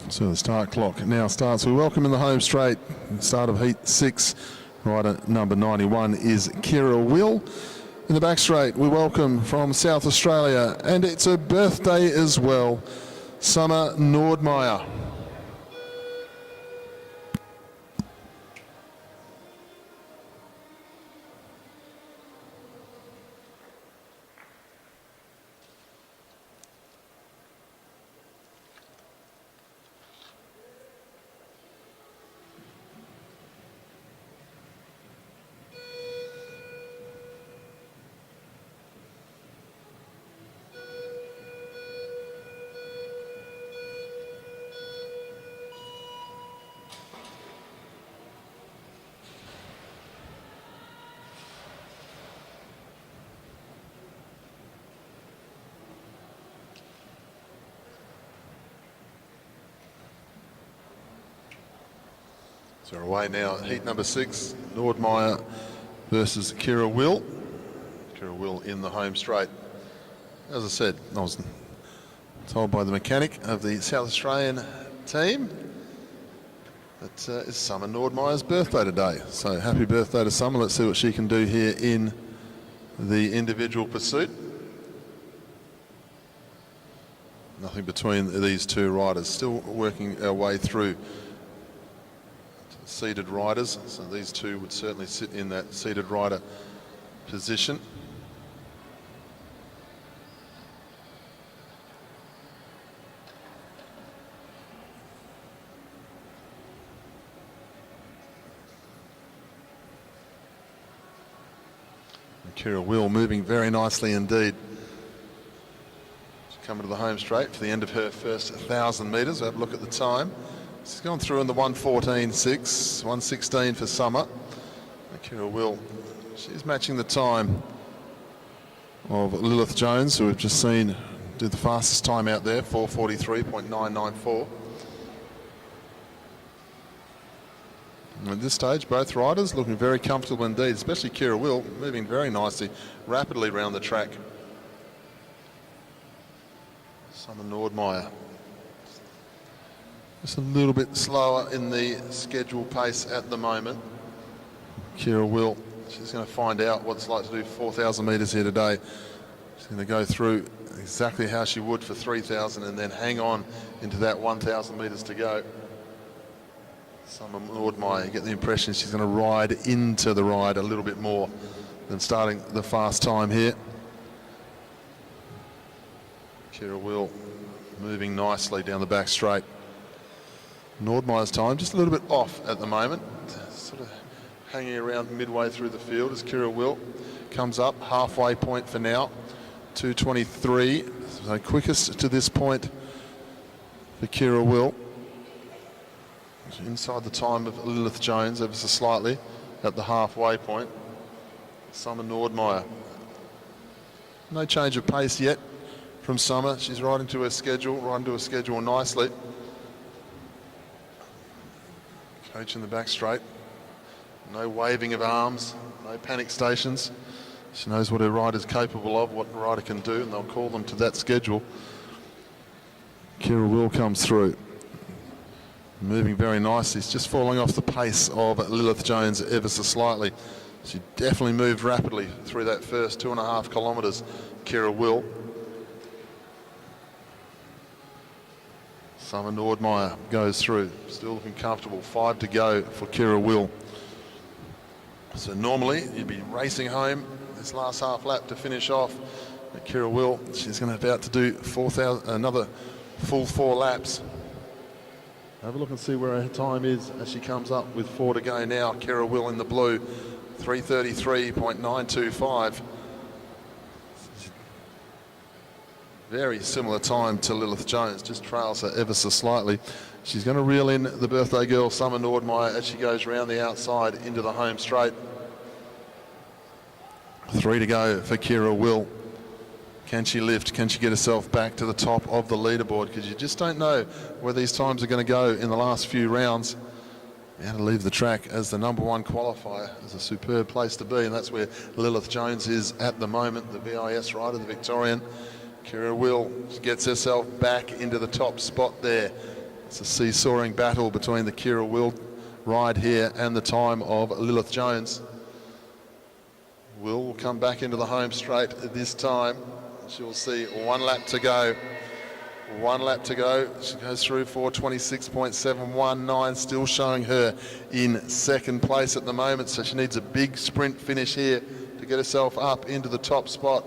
So the start clock now starts. We welcome in the home straight. Start of heat 6. Rider number 91 is Kira Will. In the back straight, we welcome from South Australia, and it's her birthday as well, Summer Nordmeyer. So we're away now, heat number 6, Nordmeyer versus Kira Will. Kira Will in the home straight. As I said, I was told by the mechanic of the South Australian team that it's Summer Nordmeyer's birthday today. So happy birthday to Summer. Let's see what she can do here in the individual pursuit. Nothing between these two riders. Still working our way through seated riders, so these two would certainly sit in that seated rider position. And Kira Will moving very nicely indeed. She's coming to the home straight for the end of her first 1,000 metres. We'll have a look at the time. She's gone through in the 1:14.6, 1:16 for Summer. Kira Will, she's matching the time of Lilith Jones, who we've just seen do the fastest time out there, 4:43.994. And at this stage, both riders looking very comfortable indeed, especially Kira Will, moving very nicely, rapidly around the track. Summer Nordmeyer just a little bit slower in the schedule pace at the moment. Kira Will, she's going to find out what it's like to do 4,000 metres here today. She's going to go through exactly how she would for 3,000 and then hang on into that 1,000 metres to go. Summer Nordmeyer, you get the impression she's going to ride into the ride a little bit more than starting the fast time here. Kira Will moving nicely down the back straight. Nordmeyer's time just a little bit off at the moment, sort of hanging around midway through the field as Kira Will comes up, halfway point for now, 2:23, so quickest to this point for Kira Will. Inside the time of Lilith Jones ever so slightly at the halfway point. Summer Nordmeyer. No change of pace yet from Summer. She's riding to her schedule nicely. Coach in the back straight. No waving of arms, no panic stations. She knows what her rider's capable of, what the rider can do, and they'll call them to that schedule. Kira Will comes through. Moving very nicely. It's just falling off the pace of Lilith Jones ever so slightly. She definitely moved rapidly through that first 2.5 kilometres, Kira Will. Summer Nordmeyer goes through, still looking comfortable. 5 to go for Kira Will. So normally you'd be racing home this last half lap to finish off. But Kira Will, she's going to about to do another full 4 laps. Have a look and see where her time is as she comes up with 4 to go now. Kira Will in the blue, 3:33.925. Very similar time to Lilith Jones, just trails her ever so slightly. She's going to reel in the birthday girl, Summer Nordmeyer, as she goes round the outside into the home straight. 3 to go for Kira Will. Can she lift? Can she get herself back to the top of the leaderboard? Because you just don't know where these times are going to go in the last few rounds. Now to leave the track as the #1 qualifier is a superb place to be, and that's where Lilith Jones is at the moment, the VIS rider, the Victorian. Kira Will gets herself back into the top spot there. It's a seesawing battle between the Kira Will ride here and the time of Lilith Jones. Will come back into the home straight this time. She'll see 1 lap to go. 1 lap to go. She goes through 4:26.719, still showing her in second place at the moment. So she needs a big sprint finish here to get herself up into the top spot.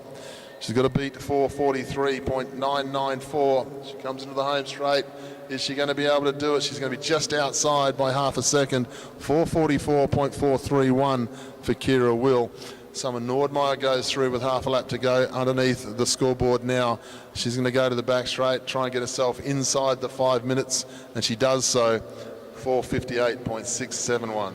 She's got to beat 4:43.994. She comes into the home straight. Is she going to be able to do it? She's going to be just outside by half a second. 4:44.431 for Kira Will. Summer Nordmeyer goes through with half a lap to go underneath the scoreboard now. She's going to go to the back straight, try and get herself inside the 5 minutes, and she does so. 4:58.671.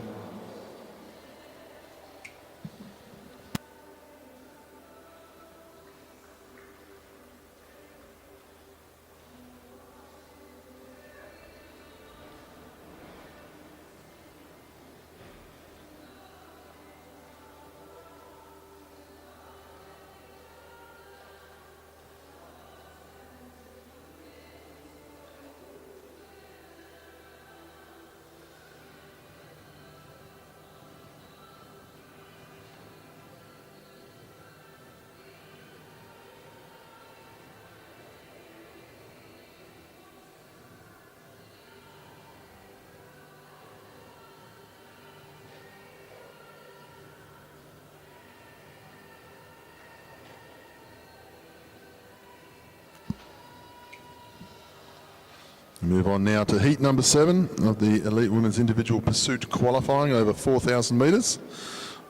Move on now to heat number 7 of the Elite Women's Individual Pursuit qualifying over 4,000 metres.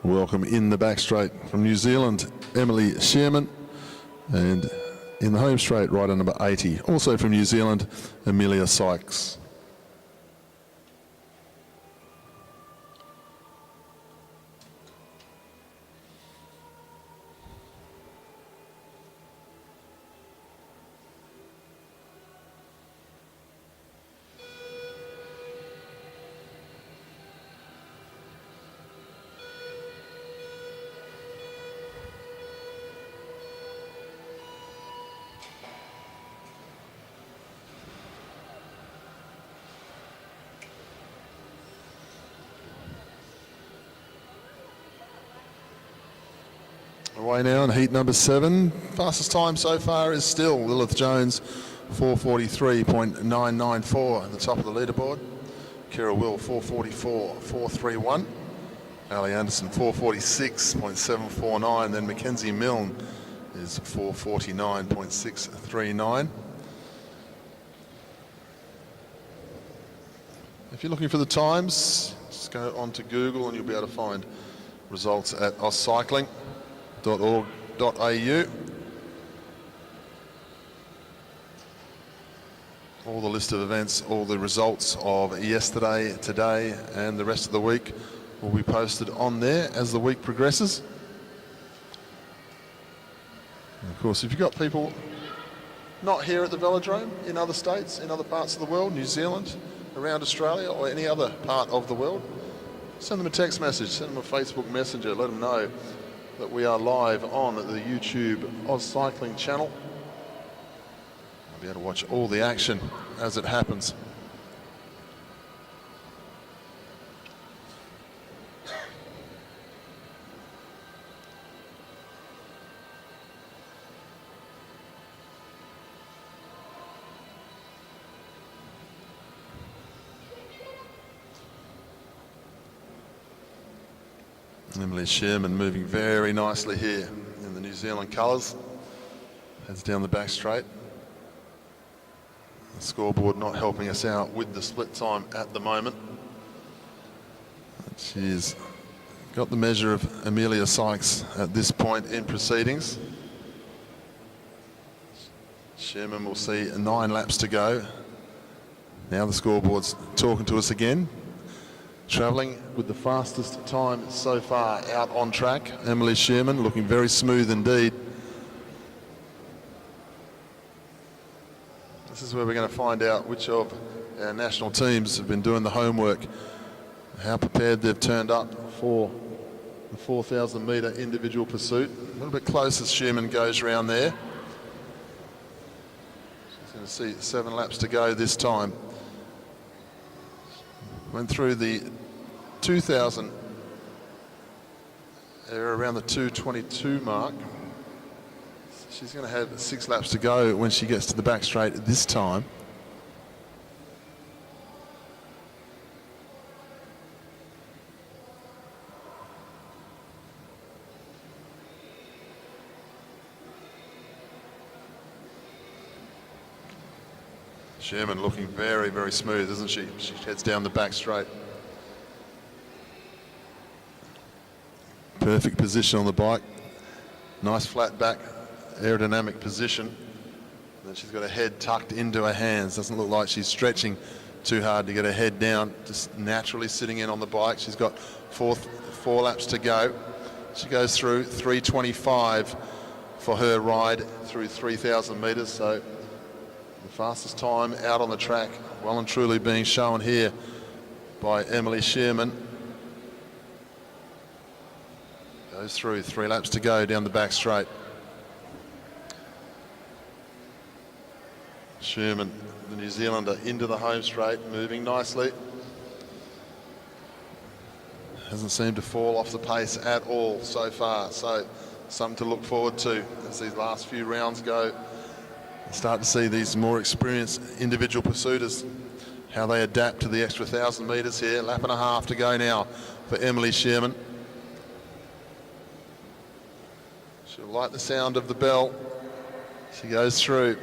Welcome in the back straight from New Zealand, Emily Shearman, and in the home straight, rider number 80, also from New Zealand, Amelia Sykes. Away now in heat number 7. Fastest time so far is still Lilith Jones, 4:43.994 at the top of the leaderboard. Kira Will, 4:44.431. Ali Anderson, 4:46.749. Then Mackenzie Milne is 4:49.639. If you're looking for the times, just go onto Google and you'll be able to find results at oscycling.org.au. All the list of events, all the results of yesterday, today, and the rest of the week will be posted on there as the week progresses. And of course, if you've got people not here at the Velodrome, in other states, in other parts of the world, New Zealand, around Australia, or any other part of the world, send them a text message, send them a Facebook Messenger, let them know that we are live on the YouTube Oz Cycling channel. I'll be able to watch all the action as it happens. Emily Shearman moving very nicely here in the New Zealand colours. Heads down the back straight. The scoreboard not helping us out with the split time at the moment. She's got the measure of Amelia Sykes at this point in proceedings. Shearman will see 9 laps to go. Now the scoreboard's talking to us again. Travelling with the fastest time so far out on track. Emily Shearman looking very smooth indeed. This is where we're going to find out which of our national teams have been doing the homework, how prepared they've turned up for the 4,000 metre individual pursuit. A little bit close as Shearman goes round there. She's going to see 7 laps to go this time. went through the 2000 area around the 2:22 mark. She's going to have 6 laps to go when she gets to the back straight this time. Sherman looking very, very smooth, isn't she? She heads down the back straight. Perfect position on the bike. Nice flat back, aerodynamic position. And then she's got her head tucked into her hands. Doesn't look like she's stretching too hard to get her head down. Just naturally sitting in on the bike. She's got four laps to go. She goes through 3:25 for her ride through 3,000 metres. So the fastest time out on the track, well and truly being shown here by Emily Sherman. Goes through 3 laps to go down the back straight. Sherman, the New Zealander, into the home straight, moving nicely. Hasn't seemed to fall off the pace at all so far, so something to look forward to as these last few rounds go. Start to see these more experienced individual pursuiters, how they adapt to the extra 1,000 metres here. Lap and a half to go now for Emily Sherman. She'll like the sound of the bell. She goes through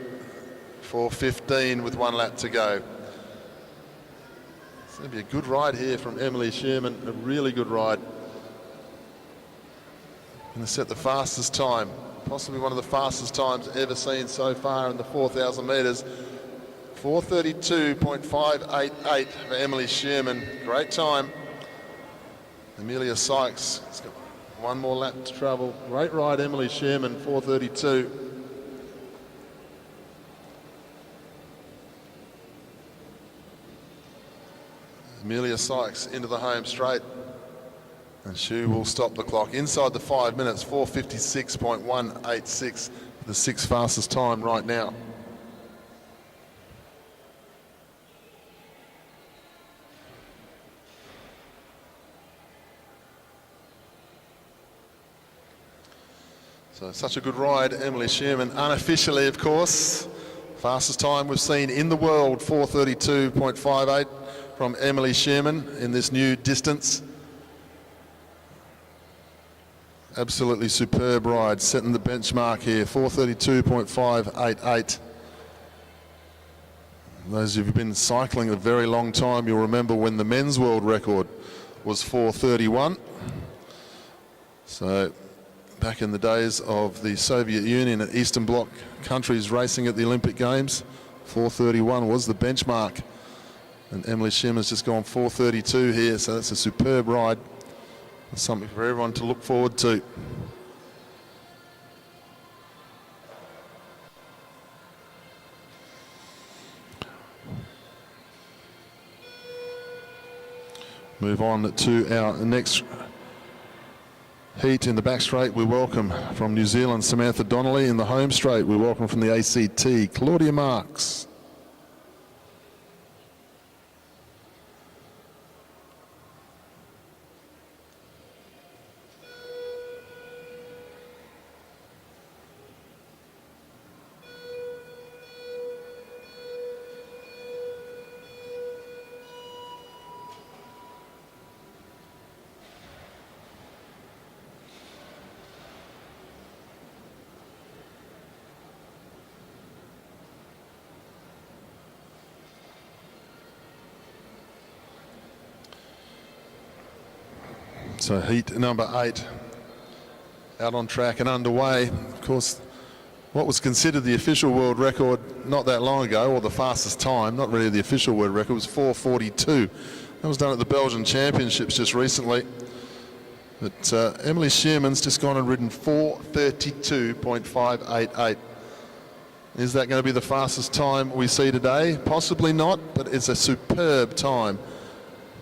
4:15 with 1 lap to go. It's going to be a good ride here from Emily Sherman, a really good ride. Going to set the fastest time, possibly one of the fastest times ever seen so far in the 4,000 metres. 4:32.588 for Emily Sherman. Great time. Amelia Sykes has got 1 more lap to travel. Great ride, Emily Sherman, 4:32. Amelia Sykes into the home straight. And she will stop the clock inside the 5 minutes, 4:56.186, the 6th fastest time right now. So such a good ride, Emily Sherman. Unofficially, of course, fastest time we've seen in the world, 4:32.58 from Emily Sherman in this new distance. Absolutely superb ride, setting the benchmark here, 4:32.588. Those of you who've been cycling a very long time, you'll remember when the men's world record was 4:31. So back in the days of the Soviet Union and Eastern Bloc countries racing at the Olympic Games, 4:31 was the benchmark. And Emily Sherman's just gone 4:32 here, so that's a superb ride. Something for everyone to look forward to. Move on to our next heat in the back straight. We welcome from New Zealand Samantha Donnelly. In the home straight, we welcome from the ACT Claudia Marks. So heat number 8 out on track and underway. Of course, what was considered the official world record not that long ago, or the fastest time, not really the official world record, was 4:42. That was done at the Belgian Championships just recently. But Emily Sherman's just gone and ridden 4:32.588. Is that going to be the fastest time we see today? Possibly not, but it's a superb time.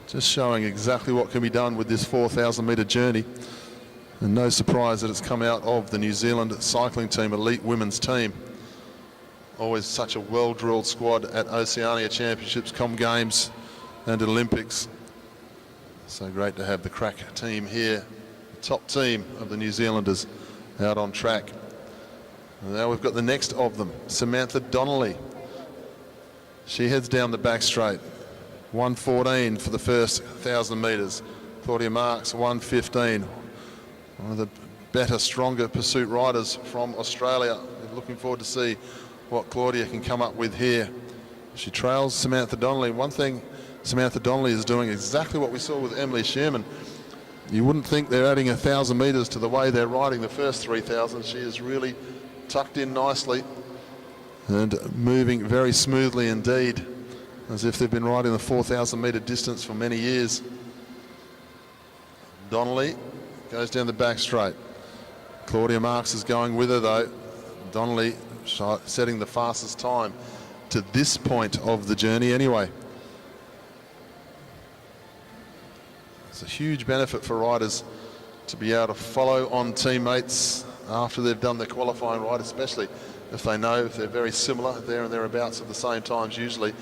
Just showing exactly what can be done with this 4,000 metre journey. And no surprise that it's come out of the New Zealand cycling team, elite women's team. Always such a well-drilled squad at Oceania Championships, Com Games and Olympics. So great to have the crack team here, the top team of the New Zealanders out on track. And now we've got the next of them, Samantha Donnelly. She heads down the back straight. 1:14 for the first 1,000 metres. Claudia Marks, 1:15. One of the better, stronger pursuit riders from Australia. We're looking forward to see what Claudia can come up with here. She trails Samantha Donnelly. One thing Samantha Donnelly is doing exactly what we saw with Emily Sherman. You wouldn't think they're adding 1,000 metres to the way they're riding the first 3,000. She is really tucked in nicely and moving very smoothly indeed, as if they've been riding the 4,000 metre distance for many years. Donnelly goes down the back straight. Claudia Marks is going with her though. Donnelly setting the fastest time to this point of the journey anyway. It's a huge benefit for riders to be able to follow on teammates after they've done their qualifying ride, especially if they know if they're very similar, there and thereabouts at the same times usually.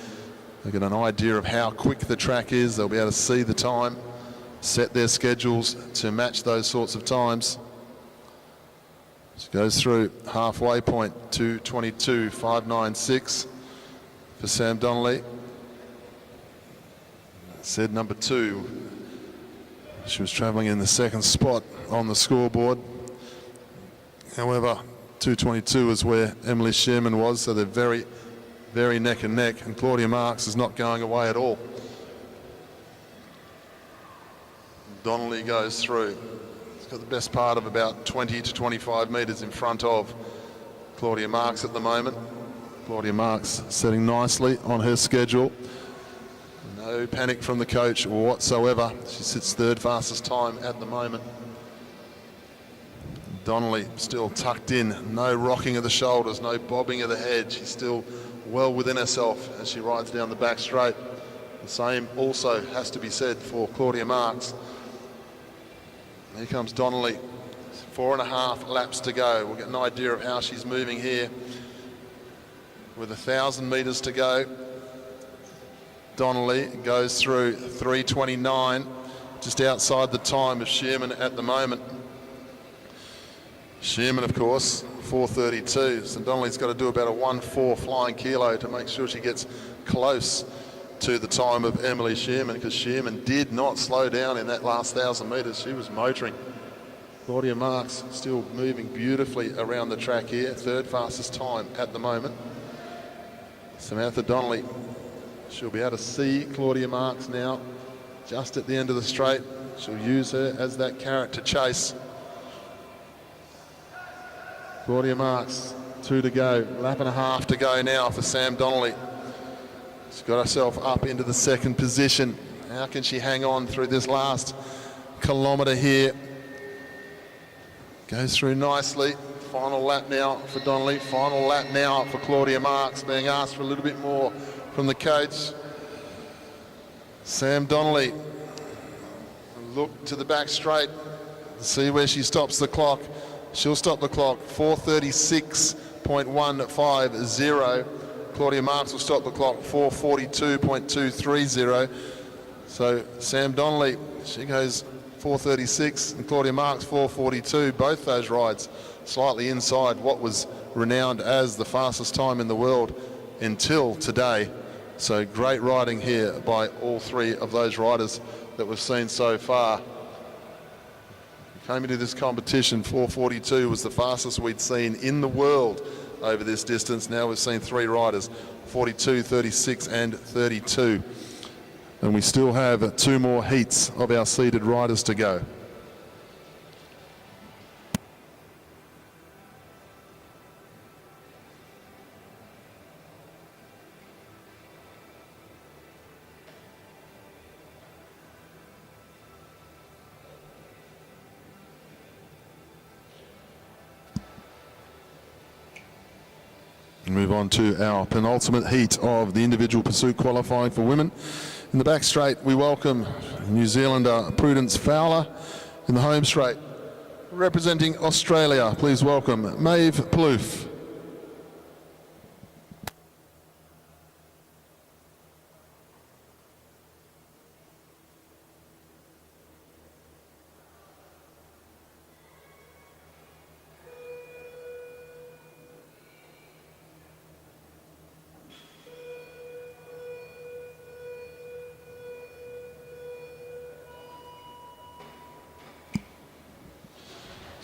They get an idea of how quick the track is. They'll be able to see the time, set their schedules to match those sorts of times. She goes through halfway point, 2:22.596 for Sam Donnelly. Said number 2. She was travelling in the second spot on the scoreboard. However, 2:22 is where Emily Sherman was, so they're very, very neck and neck, and Claudia Marks is not going away at all. Donnelly goes through. He's got the best part of about 20 to 25 metres in front of Claudia Marks at the moment. Claudia Marks setting nicely on her schedule. No panic from the coach whatsoever. She sits third fastest time at the moment. Donnelly still tucked in, no rocking of the shoulders, no bobbing of the head. She's still well within herself as she rides down the back straight. The same also has to be said for Claudia Marks. Here comes Donnelly. 4.5 laps to go. We'll get an idea of how she's moving here. With 1,000 metres to go, Donnelly goes through 3:29, just outside the time of Sherman at the moment. Sherman, of course, 4:32. So Donnelly's got to do about a 1:4 flying kilo to make sure she gets close to the time of Emily Sherman, because Sherman did not slow down in that last 1,000 metres. She was motoring. Claudia Marks still moving beautifully around the track here. Third fastest time at the moment. Samantha Donnelly, she'll be able to see Claudia Marks now just at the end of the straight. She'll use her as that carrot to chase. Claudia Marks, 2 to go, lap and a half to go now for Sam Donnelly. She's got herself up into the second position. How can she hang on through this last kilometre here? Goes through nicely. Final lap now for Donnelly. Final lap now for Claudia Marks, being asked for a little bit more from the coach. Sam Donnelly, look to the back straight, see where she stops the clock. She'll stop the clock, 4:36.150. Claudia Marks will stop the clock, 4:42.230. So Sam Donnelly, she goes 4:36, and Claudia Marks 4:42. Both those rides slightly inside what was renowned as the fastest time in the world until today. So great riding here by all 3 of those riders that we've seen so far. Came into this competition, 4:42 was the fastest we'd seen in the world over this distance. Now we've seen 3 riders, 42, 36 and 32. And we still have 2 more heats of our seeded riders to go. Move on to our penultimate heat of the individual pursuit qualifying for women. In the back straight, we welcome New Zealander Prudence Fowler. In the home straight, representing Australia, please welcome Maeve Plouffe.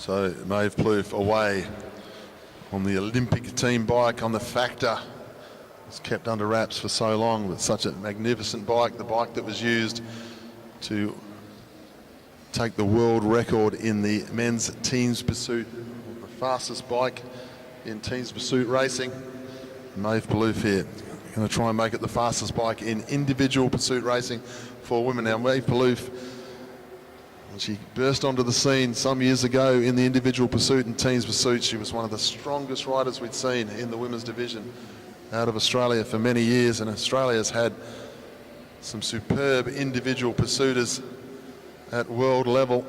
So Maeve Plouffe away on the Olympic team bike on the Factor. It's kept under wraps for so long, but such a magnificent bike, the bike that was used to take the world record in the men's teams pursuit, the fastest bike in teams pursuit racing. Maeve Plouffe here, going to try and make it the fastest bike in individual pursuit racing for women. Now Maeve Plouffe, she burst onto the scene some years ago in the individual pursuit and teams pursuit. She was one of the strongest riders we'd seen in the women's division out of Australia for many years, and Australia's had some superb individual pursuiters at world level.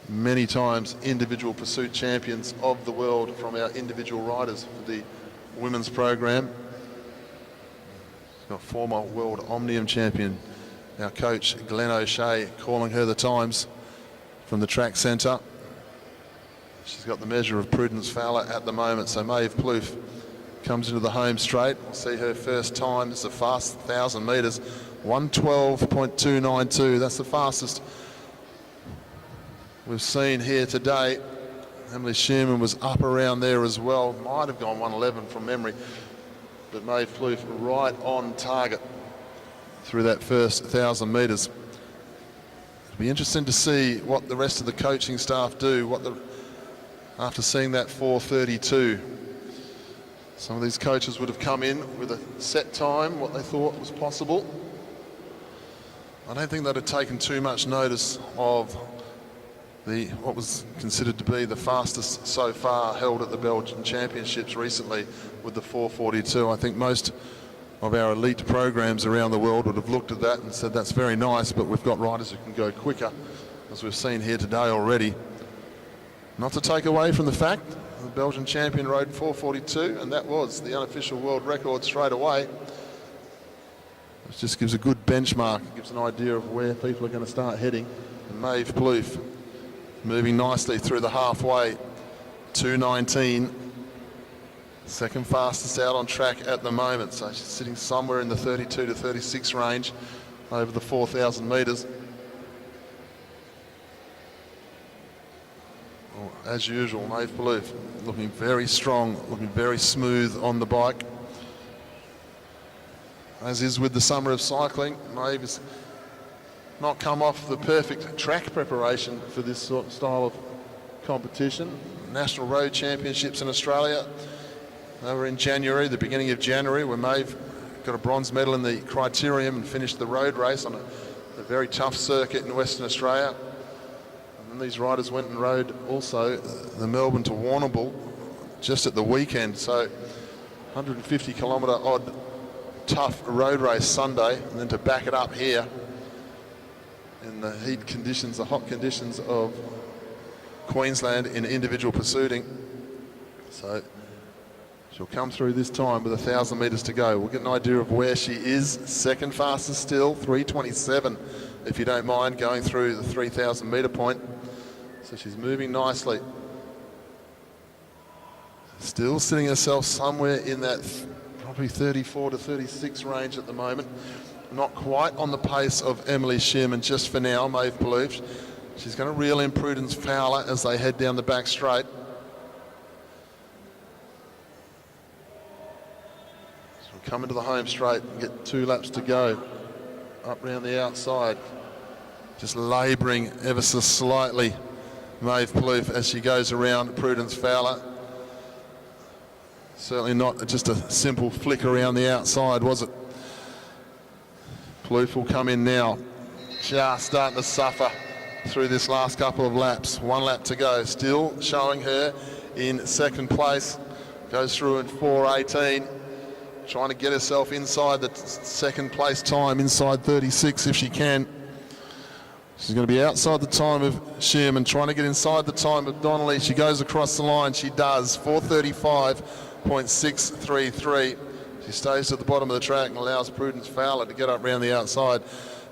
Many times individual pursuit champions of the world from our individual riders for the women's program. Got former world Omnium champion, our coach Glenn O'Shea, calling her the times from the track centre. She's got the measure of Prudence Fowler at the moment, so Maeve Plouffe comes into the home straight. We'll see her first time. It's the fast 1,000 metres, 1:12.292. That's the fastest we've seen here today. Emily Shearman was up around there as well. Might have gone 1:11 from memory, but Maeve Plouffe right on target through that first 1,000 metres. It'll be interesting to see what the rest of the coaching staff do, after seeing that 4:32. Some of these coaches would have come in with a set time, what they thought was possible. I don't think they'd have taken too much notice of what was considered to be the fastest so far held at the Belgian Championships recently with the 4:42. I think most of our elite programs around the world would have looked at that and said that's very nice, but we've got riders who can go quicker, as we've seen here today already. Not to take away from the fact the Belgian champion rode 4:42, and that was the unofficial world record straight away. It just gives a good benchmark, it gives an idea of where people are going to start heading. And Maeve Plouffe moving nicely through the halfway, 2:19. Second fastest out on track at the moment, so she's sitting somewhere in the 32 to 36 range over the 4,000 metres. Well, as usual, Maeve Plouffe looking very strong, looking very smooth on the bike. As is with the summer of cycling, Maeve has not come off the perfect track preparation for this sort of style of competition. National Road Championships in Australia over in January, the beginning of January, where Maeve got a bronze medal in the criterium and finished the road race on a very tough circuit in Western Australia. And then these riders went and rode also the Melbourne to Warrnambool just at the weekend. So 150 kilometre odd tough road race Sunday, and then to back it up here in the heat conditions, the hot conditions of Queensland in individual pursuiting. So she'll come through this time with 1,000 metres to go. We'll get an idea of where she is. Second fastest still, 3:27, if you don't mind, going through the 3,000 metre point. So she's moving nicely. Still sitting herself somewhere in that probably 34 to 36 range at the moment. Not quite on the pace of Emily Shearman just for now, Maeve Plouffe. She's going to reel in Prudence Fowler as they head down the back straight. So we'll come into the home straight and get 2 laps to go. Up round the outside. Just labouring ever so slightly, Maeve Plouffe, as she goes around Prudence Fowler. Certainly not just a simple flick around the outside, was it? Plouffe will come in now. Just starting to suffer through this last couple of laps. 1 lap to go. Still showing her in second place. Goes through in 4:18. Trying to get herself inside the second place time, inside 36 if she can. She's going to be outside the time of Shearman, trying to get inside the time of Donnelly. She goes across the line. She does. 4:35.633. She stays at the bottom of the track and allows Prudence Fowler to get up round the outside.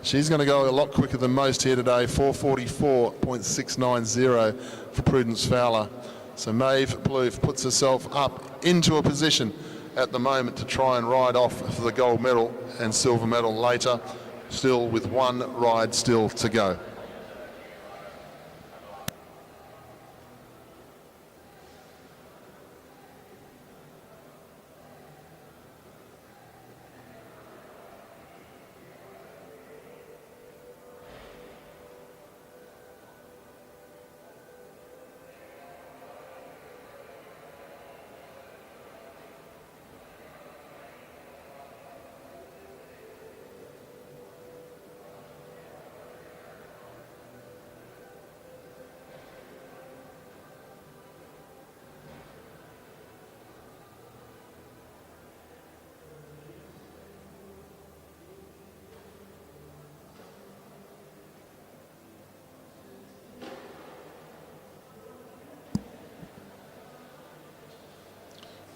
She's going to go a lot quicker than most here today, 4:44.690 for Prudence Fowler. So Maeve Plouffe puts herself up into a position at the moment to try and ride off for the gold medal and silver medal later, still with 1 ride still to go.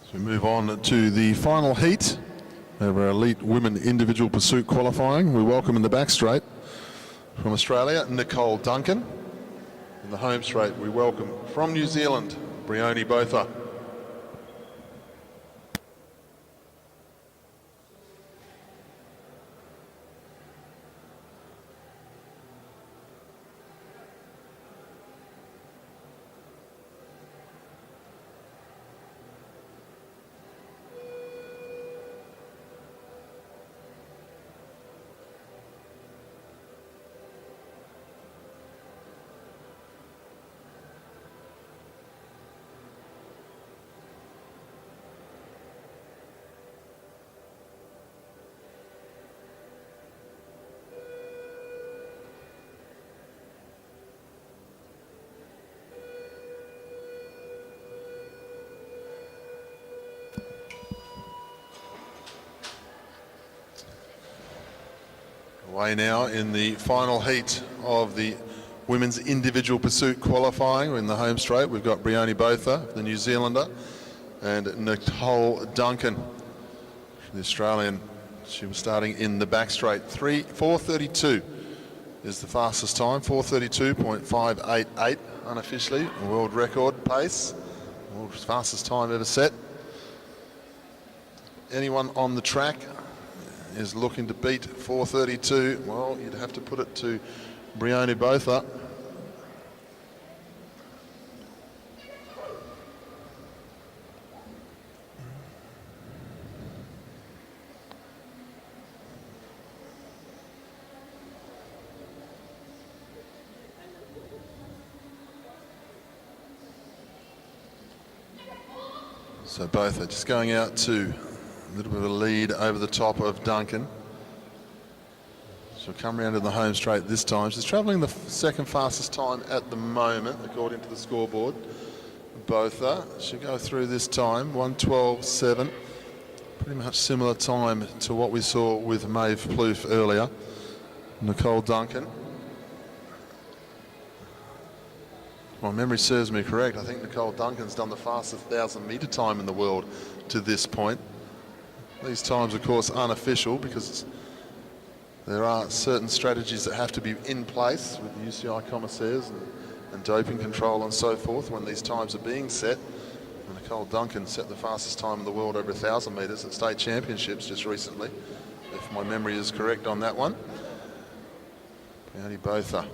So we move on to the final heat of our elite women individual pursuit qualifying. We welcome in the back straight from Australia, Nicole Duncan. In the home straight, we welcome from New Zealand, Briony Botha. Away now in the final heat of the women's individual pursuit qualifying. In the home straight, we've got Briony Botha, the New Zealander, and Nicole Duncan, the Australian. She was starting in the back straight. 4:32 is the fastest time, 4:32.588 unofficially, a world record pace, world's fastest time ever set. Anyone on the track is looking to beat 4:32, well, you'd have to put it to Briony Botha. So Botha just going out to a little bit of a lead over the top of Duncan. She'll come round in the home straight this time. She's travelling the second fastest time at the moment, according to the scoreboard. Botha, she'll go through this time, 1:12.7. Pretty much similar time to what we saw with Maeve Plouffe earlier. Nicole Duncan. My memory serves me correct. I think Nicole Duncan's done the fastest 1,000-metre time in the world to this point. These times, of course, unofficial because there are certain strategies that have to be in place with the UCI commissaires and doping control and so forth when these times are being set. And Nicole Duncan set the fastest time in the world over 1,000 metres at state championships just recently, if my memory is correct on that one. Briony Botha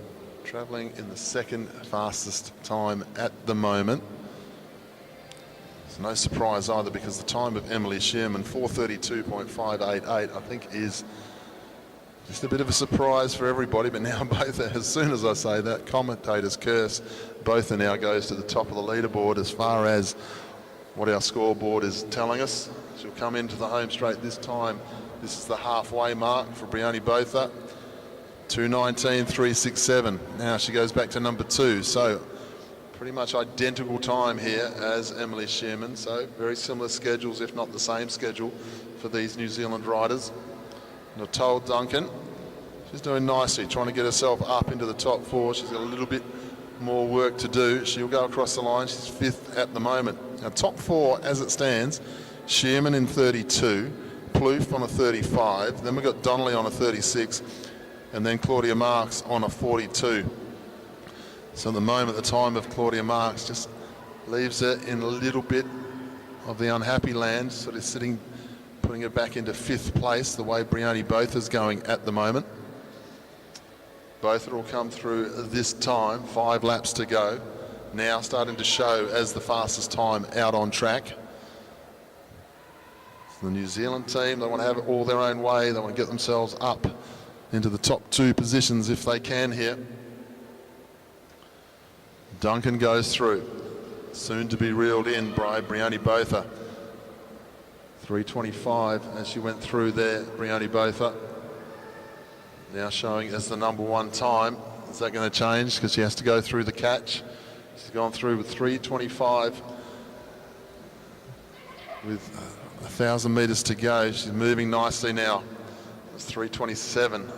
travelling in the second fastest time at the moment. It's no surprise either because the time of Emily Shearman, 4:32.588, I think is just a bit of a surprise for everybody. But now Botha, as soon as I say that, commentators curse. Botha now goes to the top of the leaderboard as far as what our scoreboard is telling us. She'll come into the home straight this time. This is the halfway mark for Briony Botha. 2:19.367. Now she goes back to number 2. So pretty much identical time here as Emily Shearman. So very similar schedules, if not the same schedule, for these New Zealand riders. Nicole Duncan, she's doing nicely, trying to get herself up into the top 4. She's got a little bit more work to do. She'll go across the line. She's 5th at the moment. Now top 4 as it stands, Shearman in 32, Plouffe on a 35, then we've got Donnelly on a 36, and then Claudia Marks on a 42. So at the moment, the time of Claudia Marks just leaves her in a little bit of the unhappy land, sort of sitting, putting her back into 5th place, the way Briony Botha is going at the moment. Botha will come through this time, 5 laps to go. Now starting to show as the fastest time out on track. The New Zealand team, they want to have it all their own way. They want to get themselves up into the top 2 positions if they can here. Duncan goes through, soon to be reeled in by Briony Botha. 3:25 as she went through there, Briony Botha. Now showing as the number 1 time. Is that going to change because she has to go through the catch? She's gone through with 3:25 with 1,000 metres to go. She's moving nicely now. It's 3:27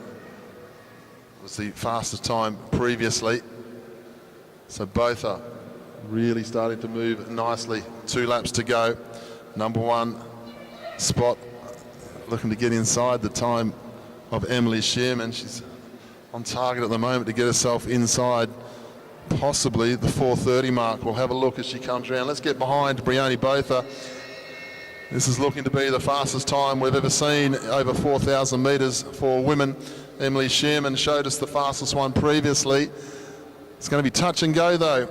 was the fastest time previously. So Botha really starting to move nicely. 2 laps to go. number 1 spot, looking to get inside the time of Emily Shearman. She's on target at the moment to get herself inside possibly the 4:30 mark. We'll have a look as she comes around. Let's get behind Brioni Botha. This is looking to be the fastest time we've ever seen over 4,000 metres for women. Emily Shearman showed us the fastest one previously. It's going to be touch and go though.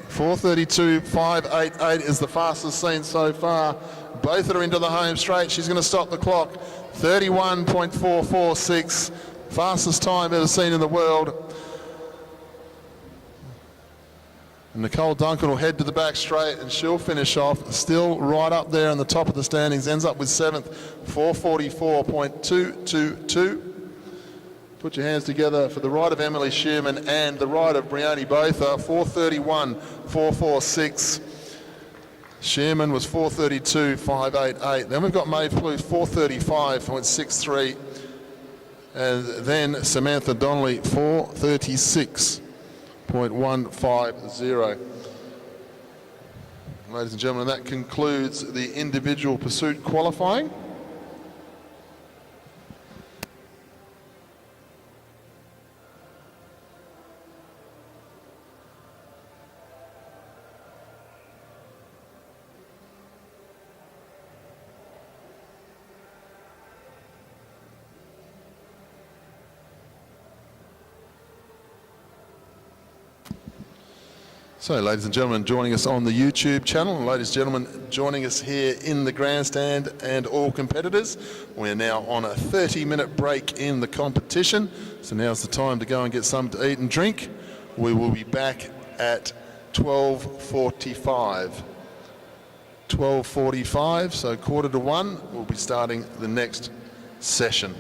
4:32.588 is the fastest seen so far. Both are into the home straight. She's going to stop the clock. 31.446, fastest time ever seen in the world. And Nicole Duncan will head to the back straight and she'll finish off still right up there on the top of the standings. Ends up with 7th, 4:44.222. Put your hands together for the ride of Emily Shearman and the ride of Brioni Botha. 4:31.446. Shearman was 4:32.588. Then we've got Maeve Plouffe 4:35.63. And then Samantha Donnelly 4:36.150. Ladies and gentlemen, that concludes the individual pursuit qualifying. So, ladies and gentlemen, joining us on the YouTube channel, and ladies and gentlemen, joining us here in the grandstand and all competitors. We're now on a 30-minute break in the competition. So now's the time to go and get something to eat and drink. We will be back at 12:45. 12:45, so 1:45, we'll be starting the next session.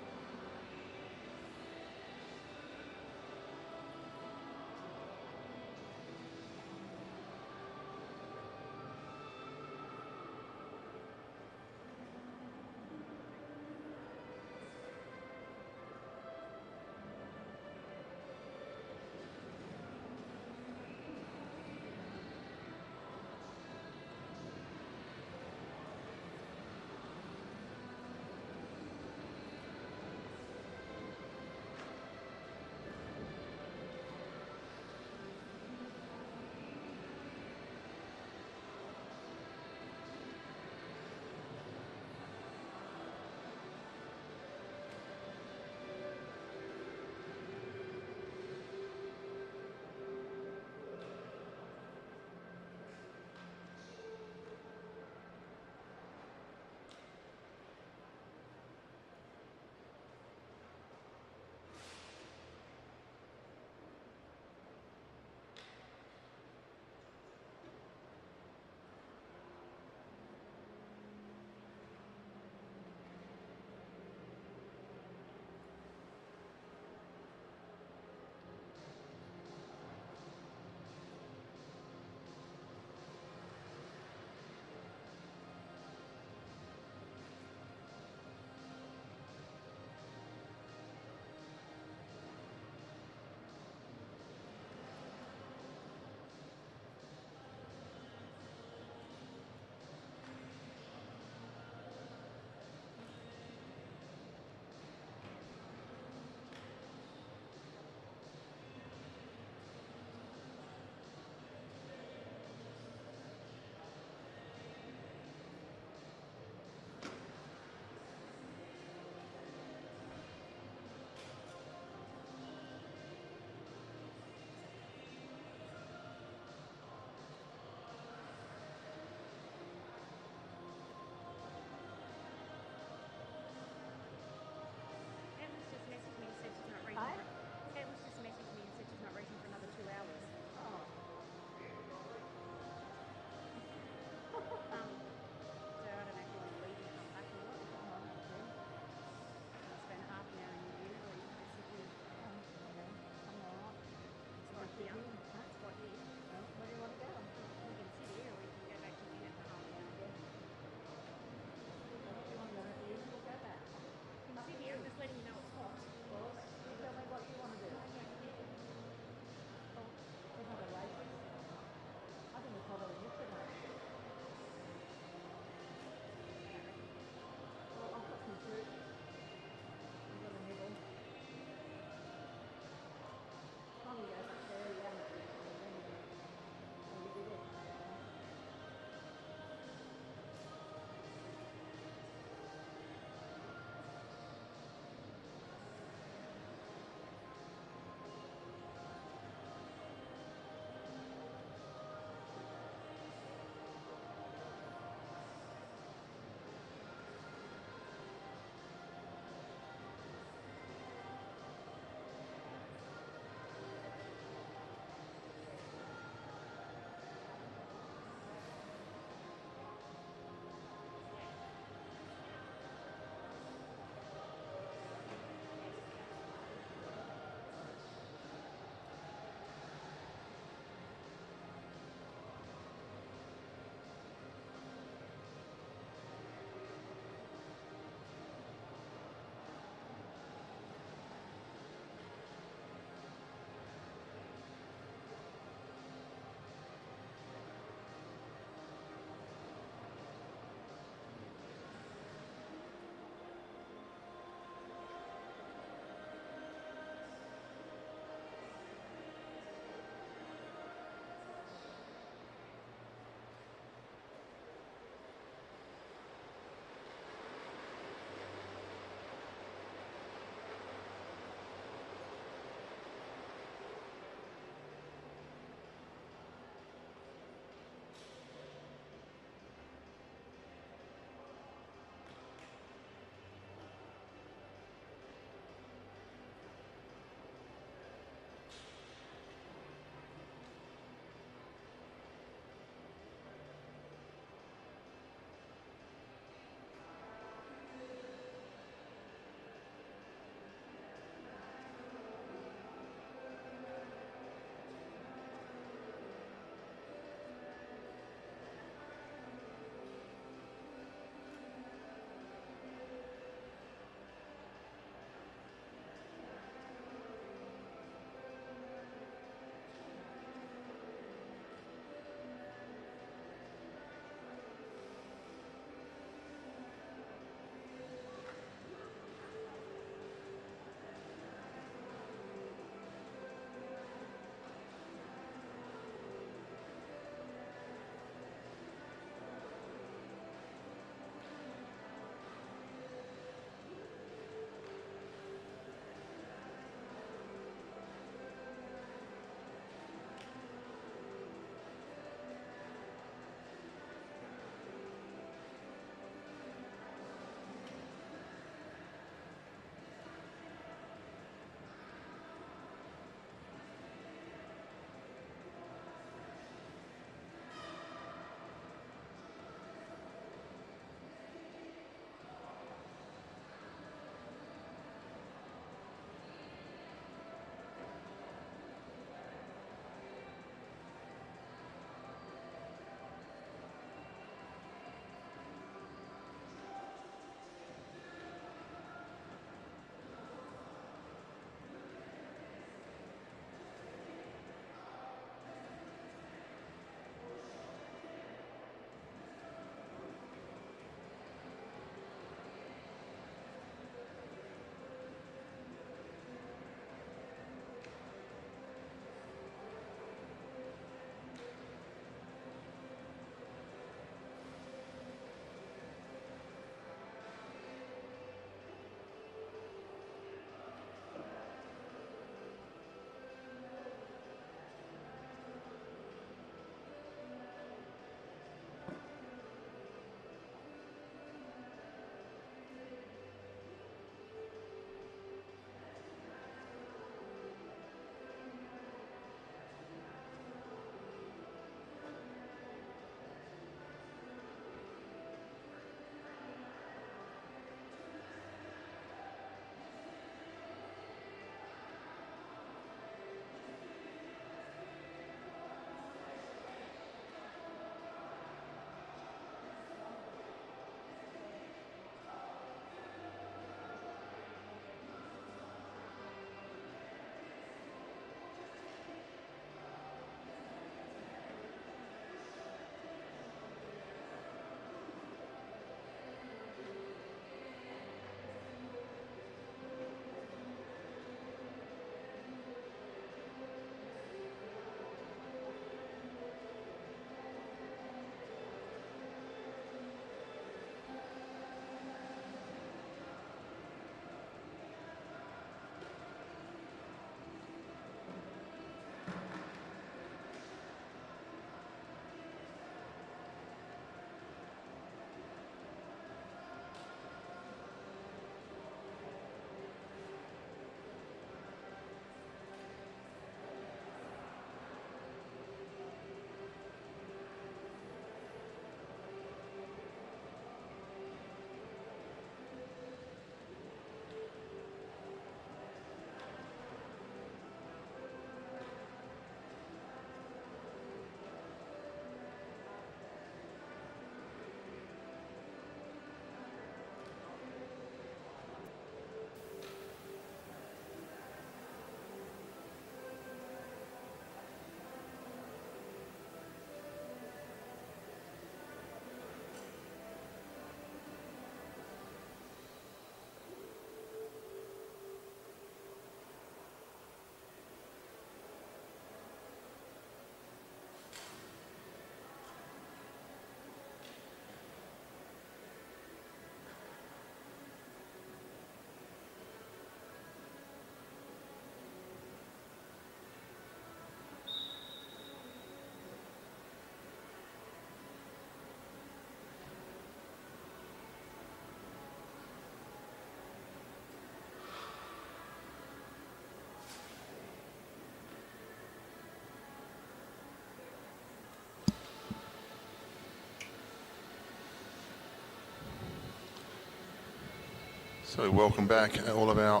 So welcome back all of our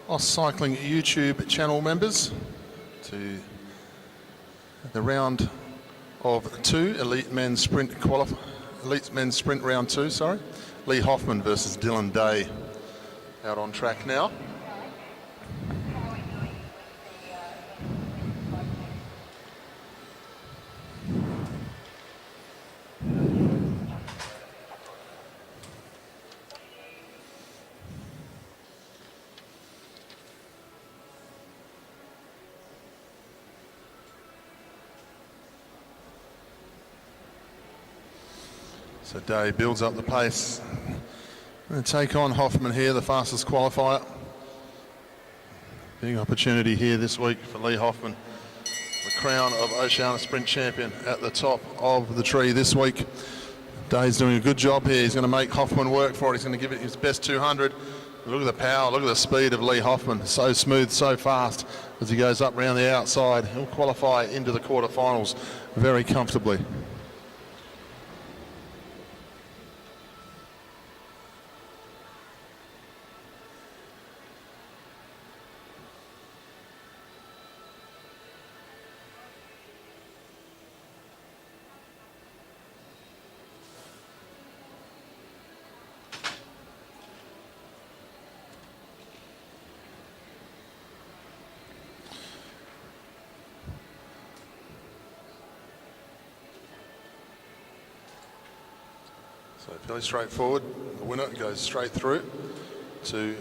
Oz Cycling YouTube channel members to the round of 2, Elite Men's Sprint Round 2, sorry. Lee Hoffman versus Dylan Day out on track now. So Day builds up the pace. Going to take on Hoffman here, the fastest qualifier. Big opportunity here this week for Lee Hoffman. The crown of Oceania Sprint Champion at the top of the tree this week. Day's doing a good job here. He's going to make Hoffman work for it. He's going to give it his best 200. Look at the power, look at the speed of Lee Hoffman. So smooth, so fast as he goes up around the outside. He'll qualify into the quarterfinals very comfortably. So fairly straightforward. The winner goes straight through to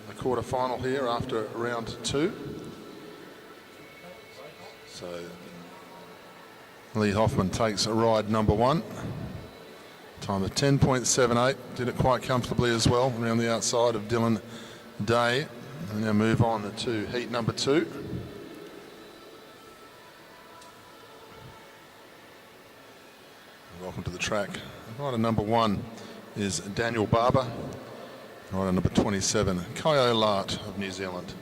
the quarterfinal here after round 2. So Lee Hoffman takes ride number 1. Time of 10.78. Did it quite comfortably as well around the outside of Dylan Day. And now move on to heat number 2. Welcome to the track. Rider number 1 is Daniel Barber. Rider number 27, Kyo Lart of New Zealand.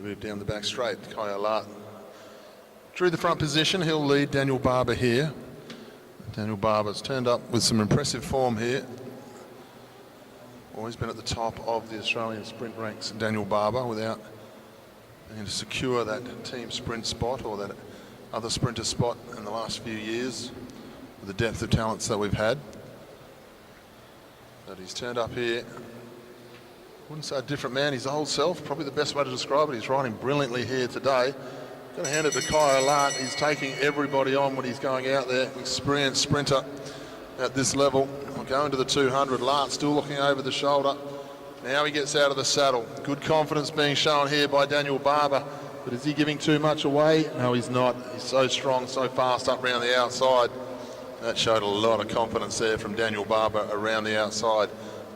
Move down the back straight. Kyo Lart drew the front position. He'll lead Daniel Barber here. Daniel Barber's turned up with some impressive form here. Always been at the top of the Australian sprint ranks, Daniel Barber, without being to secure that team sprint spot or that other sprinter spot in the last few years with the depth of talents that we've had. But he's turned up here. Wouldn't say a different man, his old self, probably the best way to describe it. He's riding brilliantly here today. Going to hand it to Kyo Lart. He's taking everybody on when he's going out there. Experienced sprinter at this level. Going to the 200. Lart still looking over the shoulder. Now he gets out of the saddle. Good confidence being shown here by Daniel Barber. But is he giving too much away? No, he's not. He's so strong, so fast up around the outside. That showed a lot of confidence there from Daniel Barber around the outside.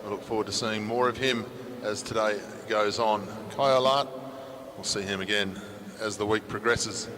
I look forward to seeing more of him as today goes on. Kyo Lart, we'll see him again as the week progresses.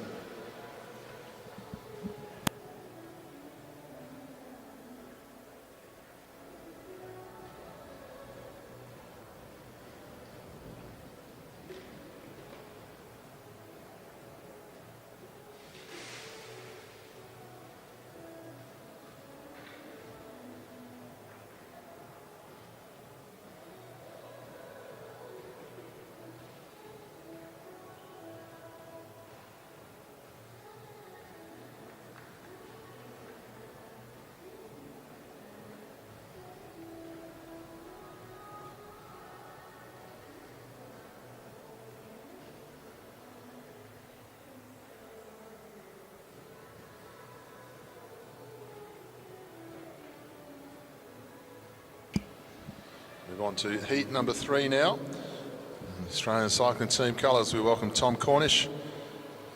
Move on to heat number 3 now. Australian cycling team colours, we welcome Tom Cornish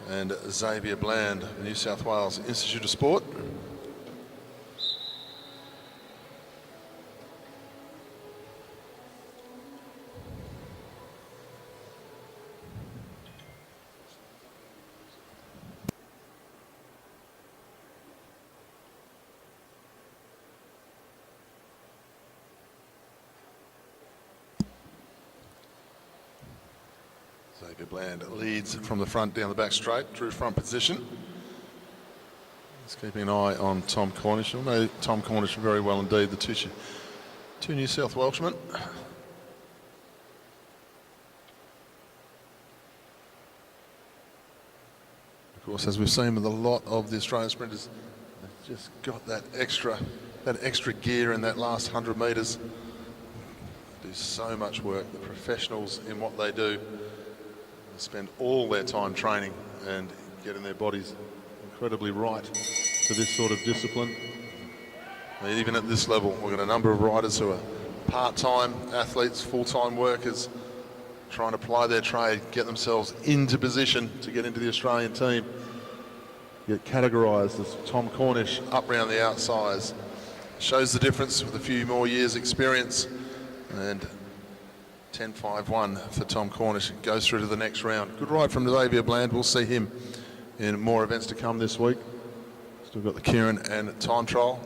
and Xavier Bland, New South Wales Institute of Sport. Xavier Bland leads from the front down the back straight, true front position. He's keeping an eye on Tom Cornish. You'll know Tom Cornish very well indeed, the two New South Welshmen. Of course, as we've seen with a lot of the Australian sprinters, they've just got that extra gear in that last 100 metres. Do so much work. The professionals in what they do, they spend all their time training and getting their bodies incredibly right for this sort of discipline. And even at this level, we've got a number of riders who are part-time athletes, full-time workers, trying to ply their trade, get themselves into position to get into the Australian team. Get categorised as Tom Cornish up round the outsides. Shows the difference with a few more years experience. And 10.51 for Tom Cornish, goes through to the next round. Good ride from Xavier Bland. We'll see him in more events to come this week. Still got the Kieran and time trial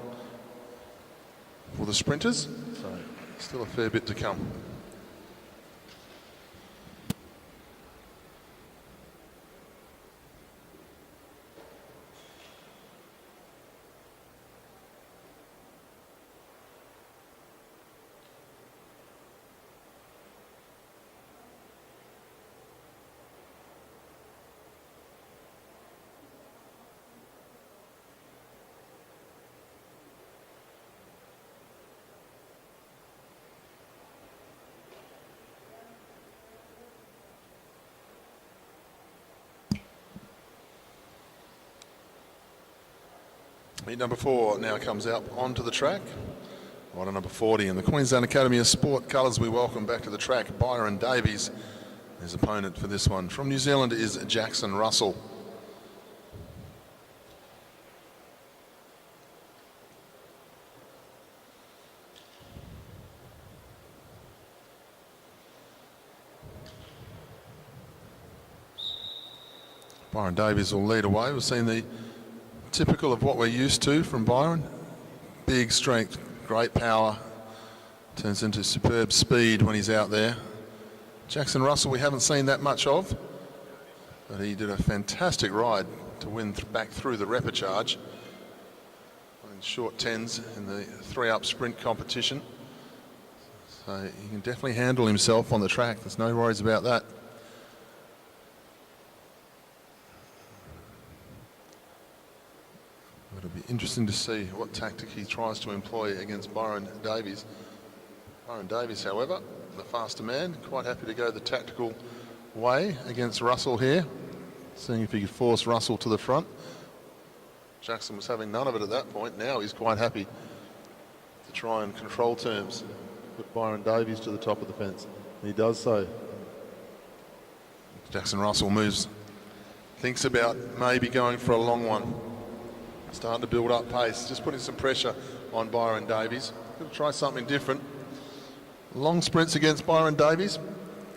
for the sprinters, so still a fair bit to come. Heat number 4 now comes out onto the track. Rider number 40 in the Queensland Academy of Sport colours. We welcome back to the track Byron Davies. His opponent for this one from New Zealand is Jackson Russell. Byron Davies will lead away. We've seen the typical of what we're used to from Byron. Big strength, great power, turns into superb speed when he's out there. Jackson Russell we haven't seen that much of, but he did a fantastic ride to win back through the repechage in short 10s in the 3-up sprint competition. So he can definitely handle himself on the track, there's no worries about that. It'll be interesting to see what tactic he tries to employ against Byron Davies. Byron Davies, however, the faster man, quite happy to go the tactical way against Russell here, seeing if he could force Russell to the front. Jackson was having none of it at that point. Now he's quite happy to try and control terms, put Byron Davies to the top of the fence. And he does so. Jackson Russell moves, thinks about maybe going for a long one. Starting to build up pace, just putting some pressure on Byron Davies. Going to try something different. Long sprints against Byron Davies,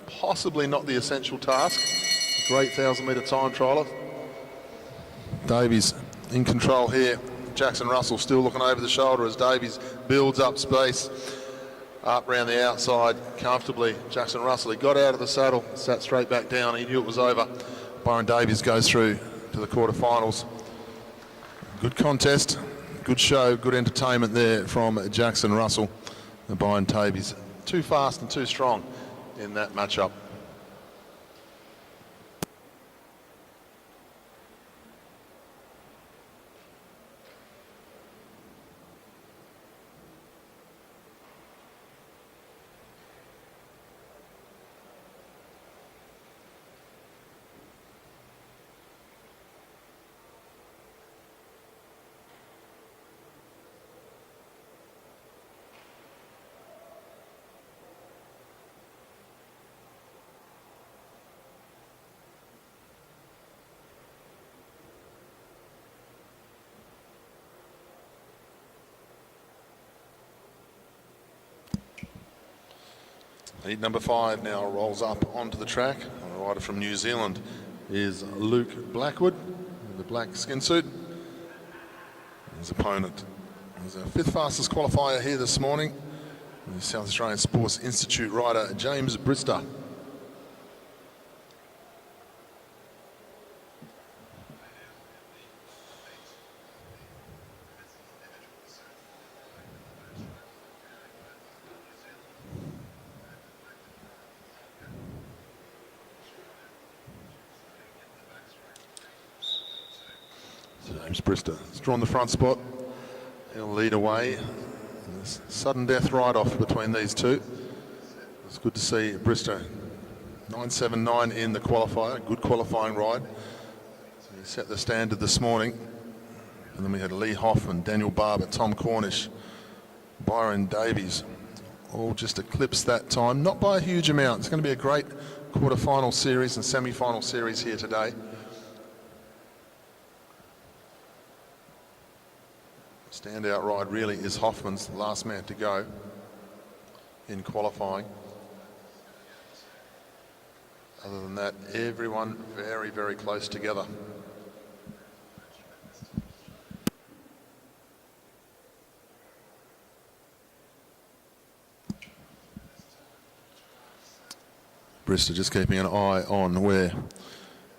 possibly not the essential task. A great 1,000-metre time trialer. Davies in control here. Jackson Russell still looking over the shoulder as Davies builds up space. Up round the outside comfortably. Jackson Russell, he got out of the saddle, sat straight back down. He knew it was over. Byron Davies goes through to the quarterfinals. Good contest, good show, good entertainment there from Jackson Russell and Byron Davies. Too fast and too strong in that matchup. Heat number 5 now rolls up onto the track. A rider from New Zealand is Luke Blackwood in the black skin suit. His opponent is our 5th fastest qualifier here this morning, the South Australian Sports Institute rider James Brister. James Brister has drawn the front spot. He'll lead away. Sudden death ride-off between these two. It's good to see Brister 9.79 in the qualifier. Good qualifying ride. He set the standard this morning. And then we had Lee Hoffman, Daniel Barber, Tom Cornish, Byron Davies, all just eclipsed that time. Not by a huge amount. It's going to be a great quarter-final series and semi-final series here today. Standout ride really is Hoffman's, the last man to go in qualifying. Other than that, everyone very, very close together. Brister just keeping an eye on where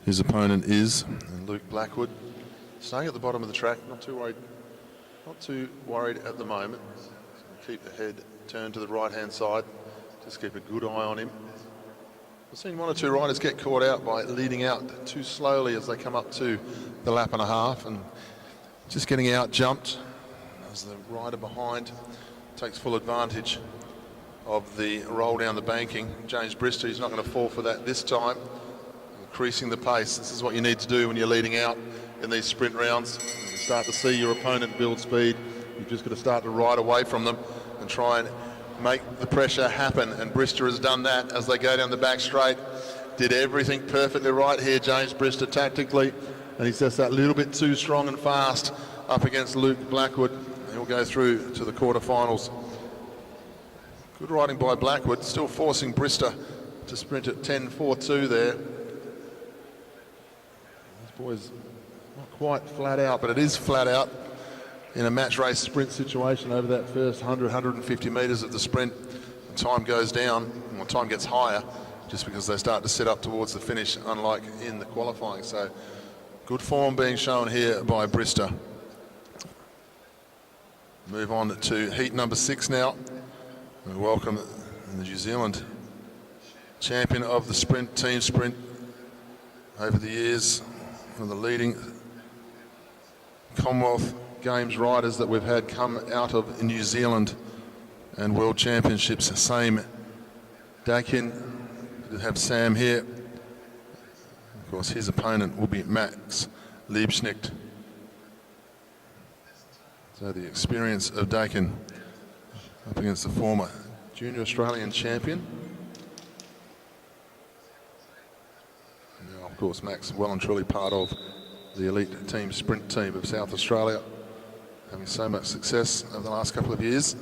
his opponent is. And Luke Blackwood staying at the bottom of the track, not too worried at the moment. So keep the head turned to the right-hand side. Just keep a good eye on him. I've seen one or two riders get caught out by leading out too slowly as they come up to the lap and a half and just getting out jumped as the rider behind takes full advantage of the roll down the banking. James Brister, he's not going to fall for that this time. Increasing the pace. This is what you need to do when you're leading out in these sprint rounds. You start to see your opponent build speed. You've just got to start to ride away from them and try and make the pressure happen. And Brister has done that as they go down the back straight. Did everything perfectly right here, James Brister, tactically. And he's just that little bit too strong and fast up against Luke Blackwood. He'll go through to the quarterfinals. Good riding by Blackwood, still forcing Brister to sprint at 10.42 there. This boy's not quite flat out, but it is flat out in a match race sprint situation over that first 100, 150 metres of the sprint. The time goes down, and the time gets higher just because they start to set up towards the finish, unlike in the qualifying. So good form being shown here by Brister. Move on to heat number 6 now. We welcome the New Zealand champion of the sprint, team sprint, over the years, one of the leading Commonwealth Games riders that we've had come out of New Zealand and World Championships. Same Dakin, to have Sam here. Of course, his opponent will be Max Liebschnicht. So the experience of Dakin up against the former junior Australian champion. Now, of course, Max well and truly part of the elite team sprint team of South Australia, having so much success over the last couple of years.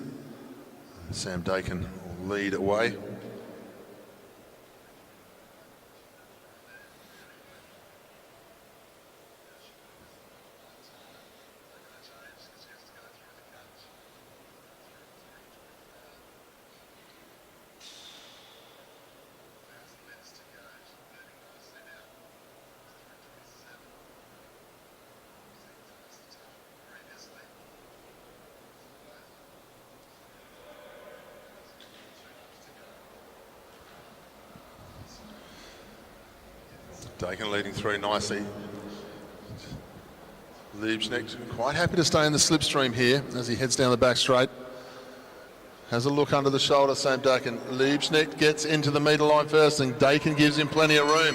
Sam Dakin will lead away. Dakin leading through nicely. Liebschnicht quite happy to stay in the slipstream here as he heads down the back straight. Has a look under the shoulder, Sam Dakin. Liebschnicht gets into the metre line first and Dakin gives him plenty of room.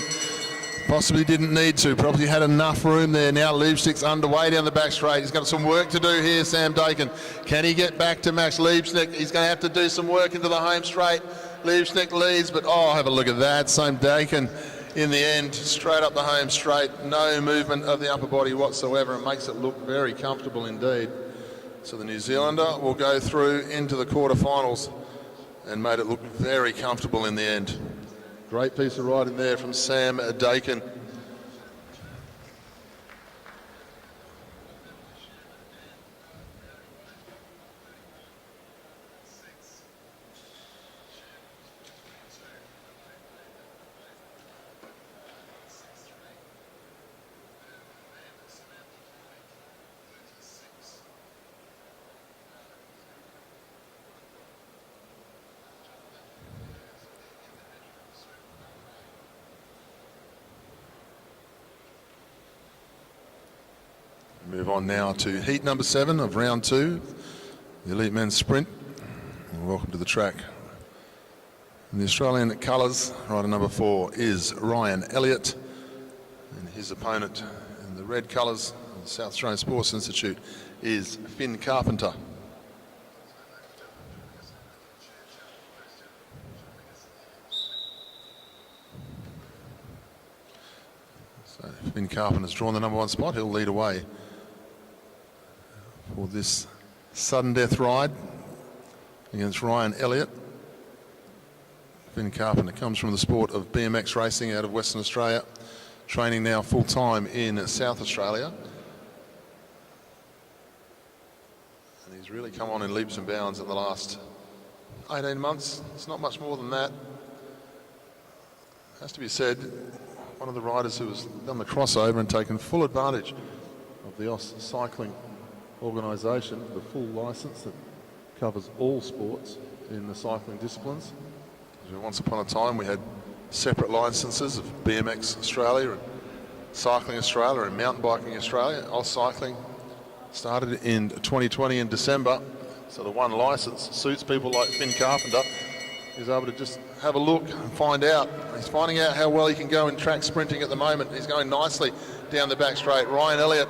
Possibly didn't need to, probably had enough room there. Now Liebschnicht's underway down the back straight. He's got some work to do here, Sam Dakin. Can he get back to Max Liebschnicht? He's going to have to do some work into the home straight. Liebschnicht leads, but oh, have a look at that. Sam Dakin in the end, straight up the home straight, no movement of the upper body whatsoever. It makes it look very comfortable indeed. So the New Zealander will go through into the quarterfinals and made it look very comfortable in the end. Great piece of riding there from Sam Dakin. Move on now to heat number 7 of round 2, the elite men's sprint. And welcome to the track. In the Australian colours, rider number 4 is Ryan Elliott, and his opponent in the red colours, the South Australian Sports Institute, is Finn Carpenter. So Finn Carpenter's drawn the number 1 spot. He'll lead away for this sudden death ride against Ryan Elliott. Finn Carpenter comes from the sport of BMX racing out of Western Australia, training now full-time in South Australia. And he's really come on in leaps and bounds in the last 18 months. It's not much more than that. Has to be said, one of the riders who has done the crossover and taken full advantage of the Aus Cycling organisation, the full licence that covers all sports in the cycling disciplines. Once upon a time we had separate licences of BMX Australia and Cycling Australia and Mountain Biking Australia. Aus Cycling started in 2020 in December, so the one licence suits people like Finn Carpenter. He's able to just have a look and find out. He's finding out how well he can go in track sprinting at the moment. He's going nicely down the back straight. Ryan Elliott,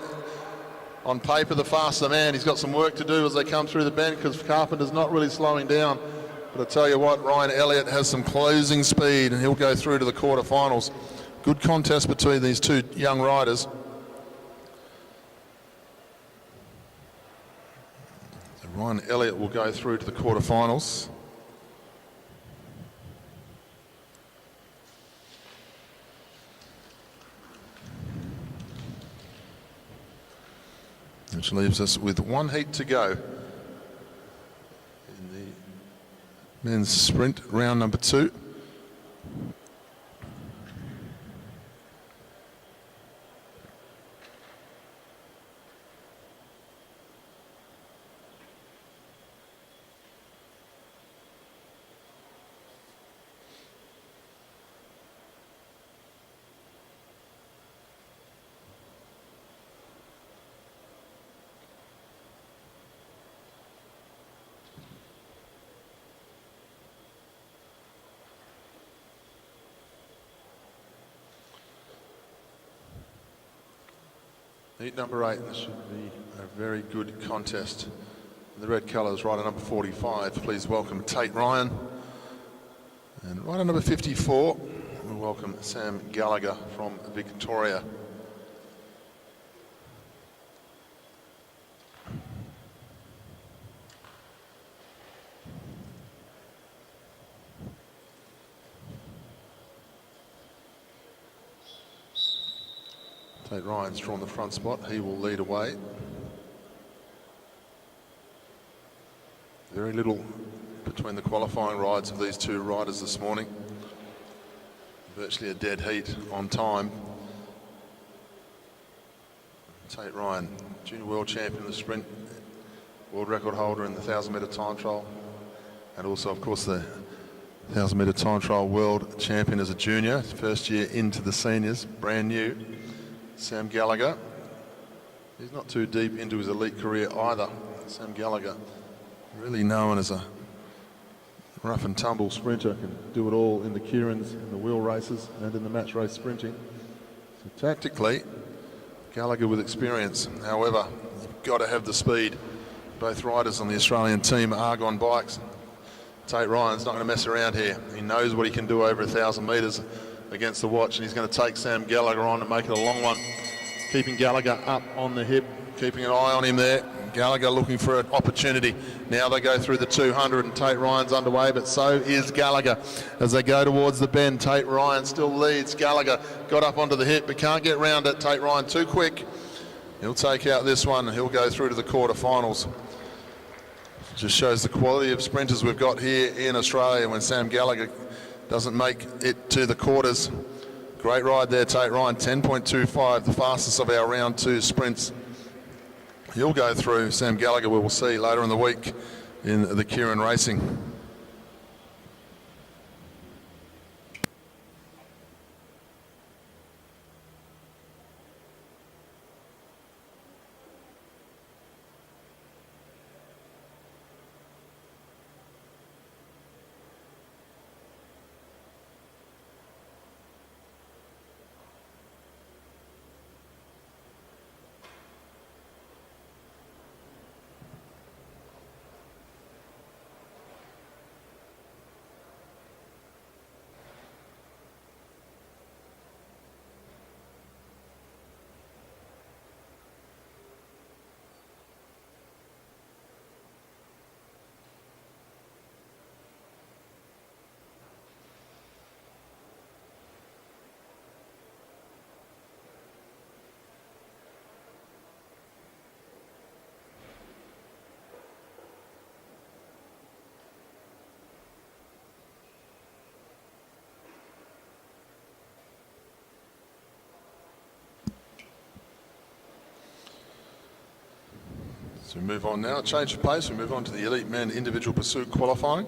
on paper, the faster man. He's got some work to do as they come through the bend because Carpenter's not really slowing down. But I tell you what, Ryan Elliott has some closing speed and he'll go through to the quarterfinals. Good contest between these two young riders. So Ryan Elliott will go through to the quarterfinals. Which leaves us with one heat to go. Men's sprint, round number 2. Heat number 8, this should be a very good contest. In the red colours, rider number 45, please welcome Tate Ryan. And rider number 54, we welcome Sam Gallagher from Victoria. Tate Ryan's drawn the front spot. He will lead away. Very little between the qualifying rides of these two riders this morning. Virtually a dead heat on time. Tate Ryan, junior world champion in the sprint, world record holder in the 1,000-metre time trial, and also, of course, the 1,000-metre time trial world champion as a junior, first year into the seniors, brand new. Sam Gallagher, he's not too deep into his elite career either. Sam Gallagher, really known as a rough and tumble sprinter, can do it all in the Keirans, in the wheel races and in the match race sprinting. So tactically, Gallagher with experience. However, you've got to have the speed. Both riders on the Australian team are Argon bikes. Tate Ryan's not going to mess around here. He knows what he can do over 1,000 metres against the watch, and he's going to take Sam Gallagher on and make it a long one. Keeping Gallagher up on the hip, keeping an eye on him there. Gallagher looking for an opportunity. Now they go through the 200 and Tate Ryan's underway, but so is Gallagher. As they go towards the bend, Tate Ryan still leads. Gallagher got up onto the hip, but can't get round it. Tate Ryan too quick. He'll take out this one and he'll go through to the quarterfinals. Just shows the quality of sprinters we've got here in Australia when Sam Gallagher doesn't make it to the quarters. Great ride there, Tate Ryan, 10.25, the fastest of our round 2 sprints. He'll go through. Sam Gallagher, we will see later in the week in the Keirin Racing. So we move on now, change of pace, we move on to the elite men individual pursuit qualifying.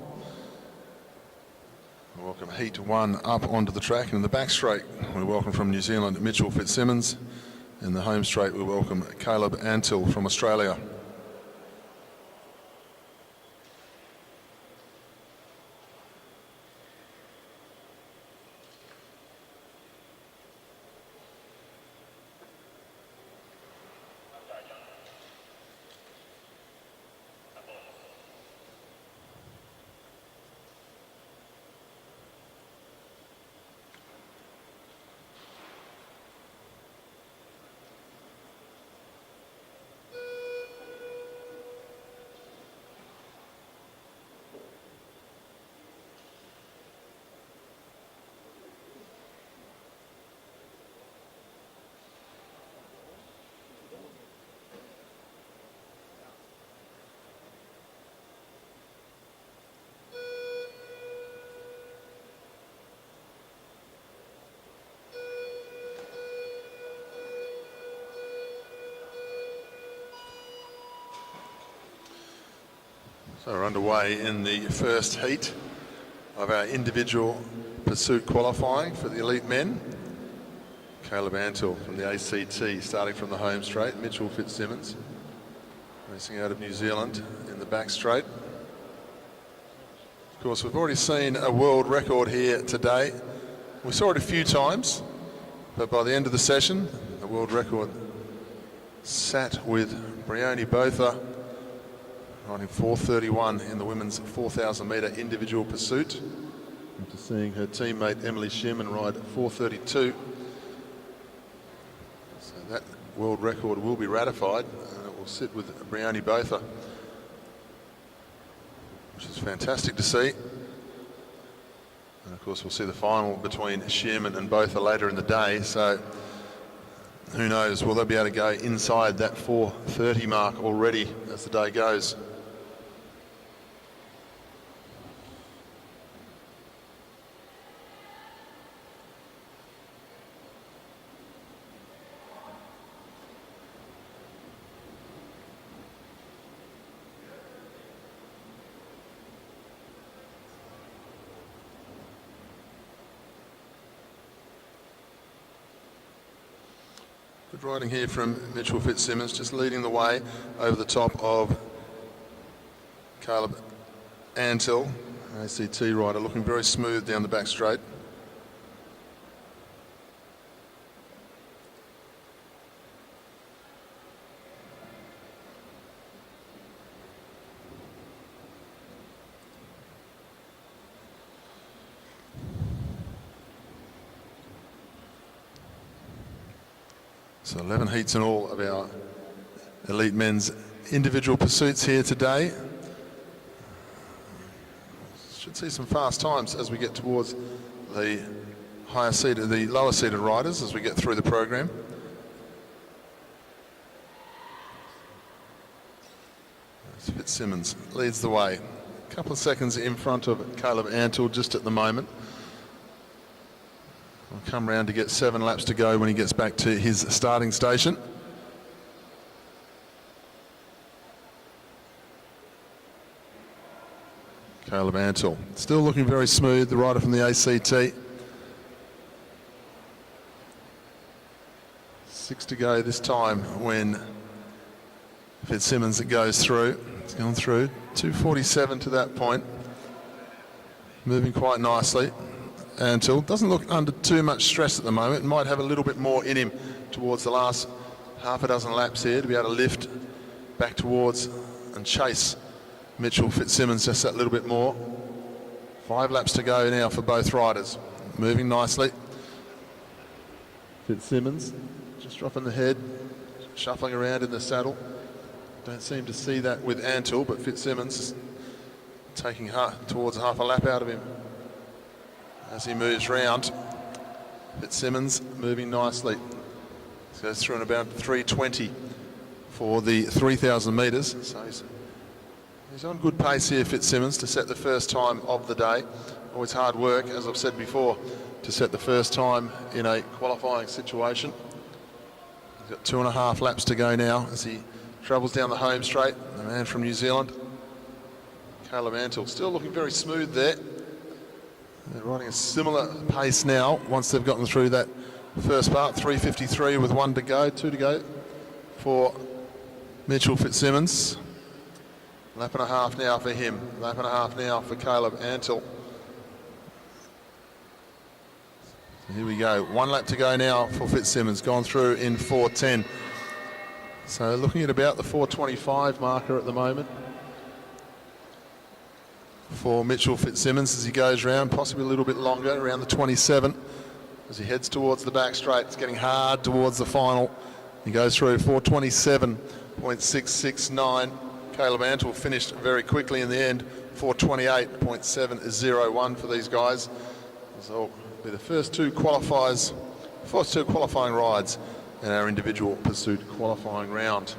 We welcome heat 1 up onto the track, and in the back straight we welcome from New Zealand Mitchell Fitzsimmons. In the home straight we welcome Caleb Antill from Australia. So we're underway in the first heat of our individual pursuit qualifying for the elite men. Caleb Antill from the ACT starting from the home straight. Mitchell Fitzsimmons racing out of New Zealand in the back straight. Of course, we've already seen a world record here today. We saw it a few times, but by the end of the session, the world record sat with Brioni Botha, riding 4:31 in the women's 4,000 metre individual pursuit, after seeing her teammate Emily Shearman ride 4:32. So that world record will be ratified, and it will sit with Brioni Botha, which is fantastic to see. And of course we'll see the final between Shearman and Botha later in the day, so who knows, will they be able to go inside that 4:30 mark already as the day goes. Good riding here from Mitchell Fitzsimmons, just leading the way over the top of Caleb Antill, ACT rider, looking very smooth down the back straight. So 11 heats in all of our elite men's individual pursuits here today. Should see some fast times as we get towards the lower seeded riders as we get through the program. Fitzsimmons leads the way. A couple of seconds in front of Caleb Antill just at the moment. Will come round to get 7 laps to go when he gets back to his starting station. Caleb Antill still looking very smooth, the rider from the ACT. 6 to go this time when Fitzsimmons goes through. He's gone through 2:47 to that point, moving quite nicely. Antill doesn't look under too much stress at the moment. Might have a little bit more in him towards the last half a dozen laps here to be able to lift back towards and chase Mitchell Fitzsimmons just that little bit more. 5 laps to go now for both riders. Moving nicely. Fitzsimmons just dropping the head, shuffling around in the saddle. Don't seem to see that with Antill, but Fitzsimmons taking towards half a lap out of him as he moves round. Fitzsimmons moving nicely. Goes through in about 3:20 for the 3,000 metres. So he's on good pace here, Fitzsimmons, to set the first time of the day. Always hard work, as I've said before, to set the first time in a qualifying situation. He's got 2.5 laps to go now as he travels down the home straight, the man from New Zealand. Caleb Antle still looking very smooth there. They're riding a similar pace now once they've gotten through that first part. 3:53 with 2 to go for Mitchell Fitzsimmons. Lap and a half now for him. Lap and a half now for Caleb Antle. Here we go. 1 lap to go now for Fitzsimmons. Gone through in 4:10. So looking at about the 4:25 marker at the moment for Mitchell Fitzsimmons as he goes round, possibly a little bit longer, around the 27 as he heads towards the back straight. It's getting hard towards the final. He goes through 4:27.669. Caleb Antle finished very quickly in the end, 4:28.701 for these guys. So it'll be the first two qualifiers, first two qualifying rides in our individual pursuit qualifying round.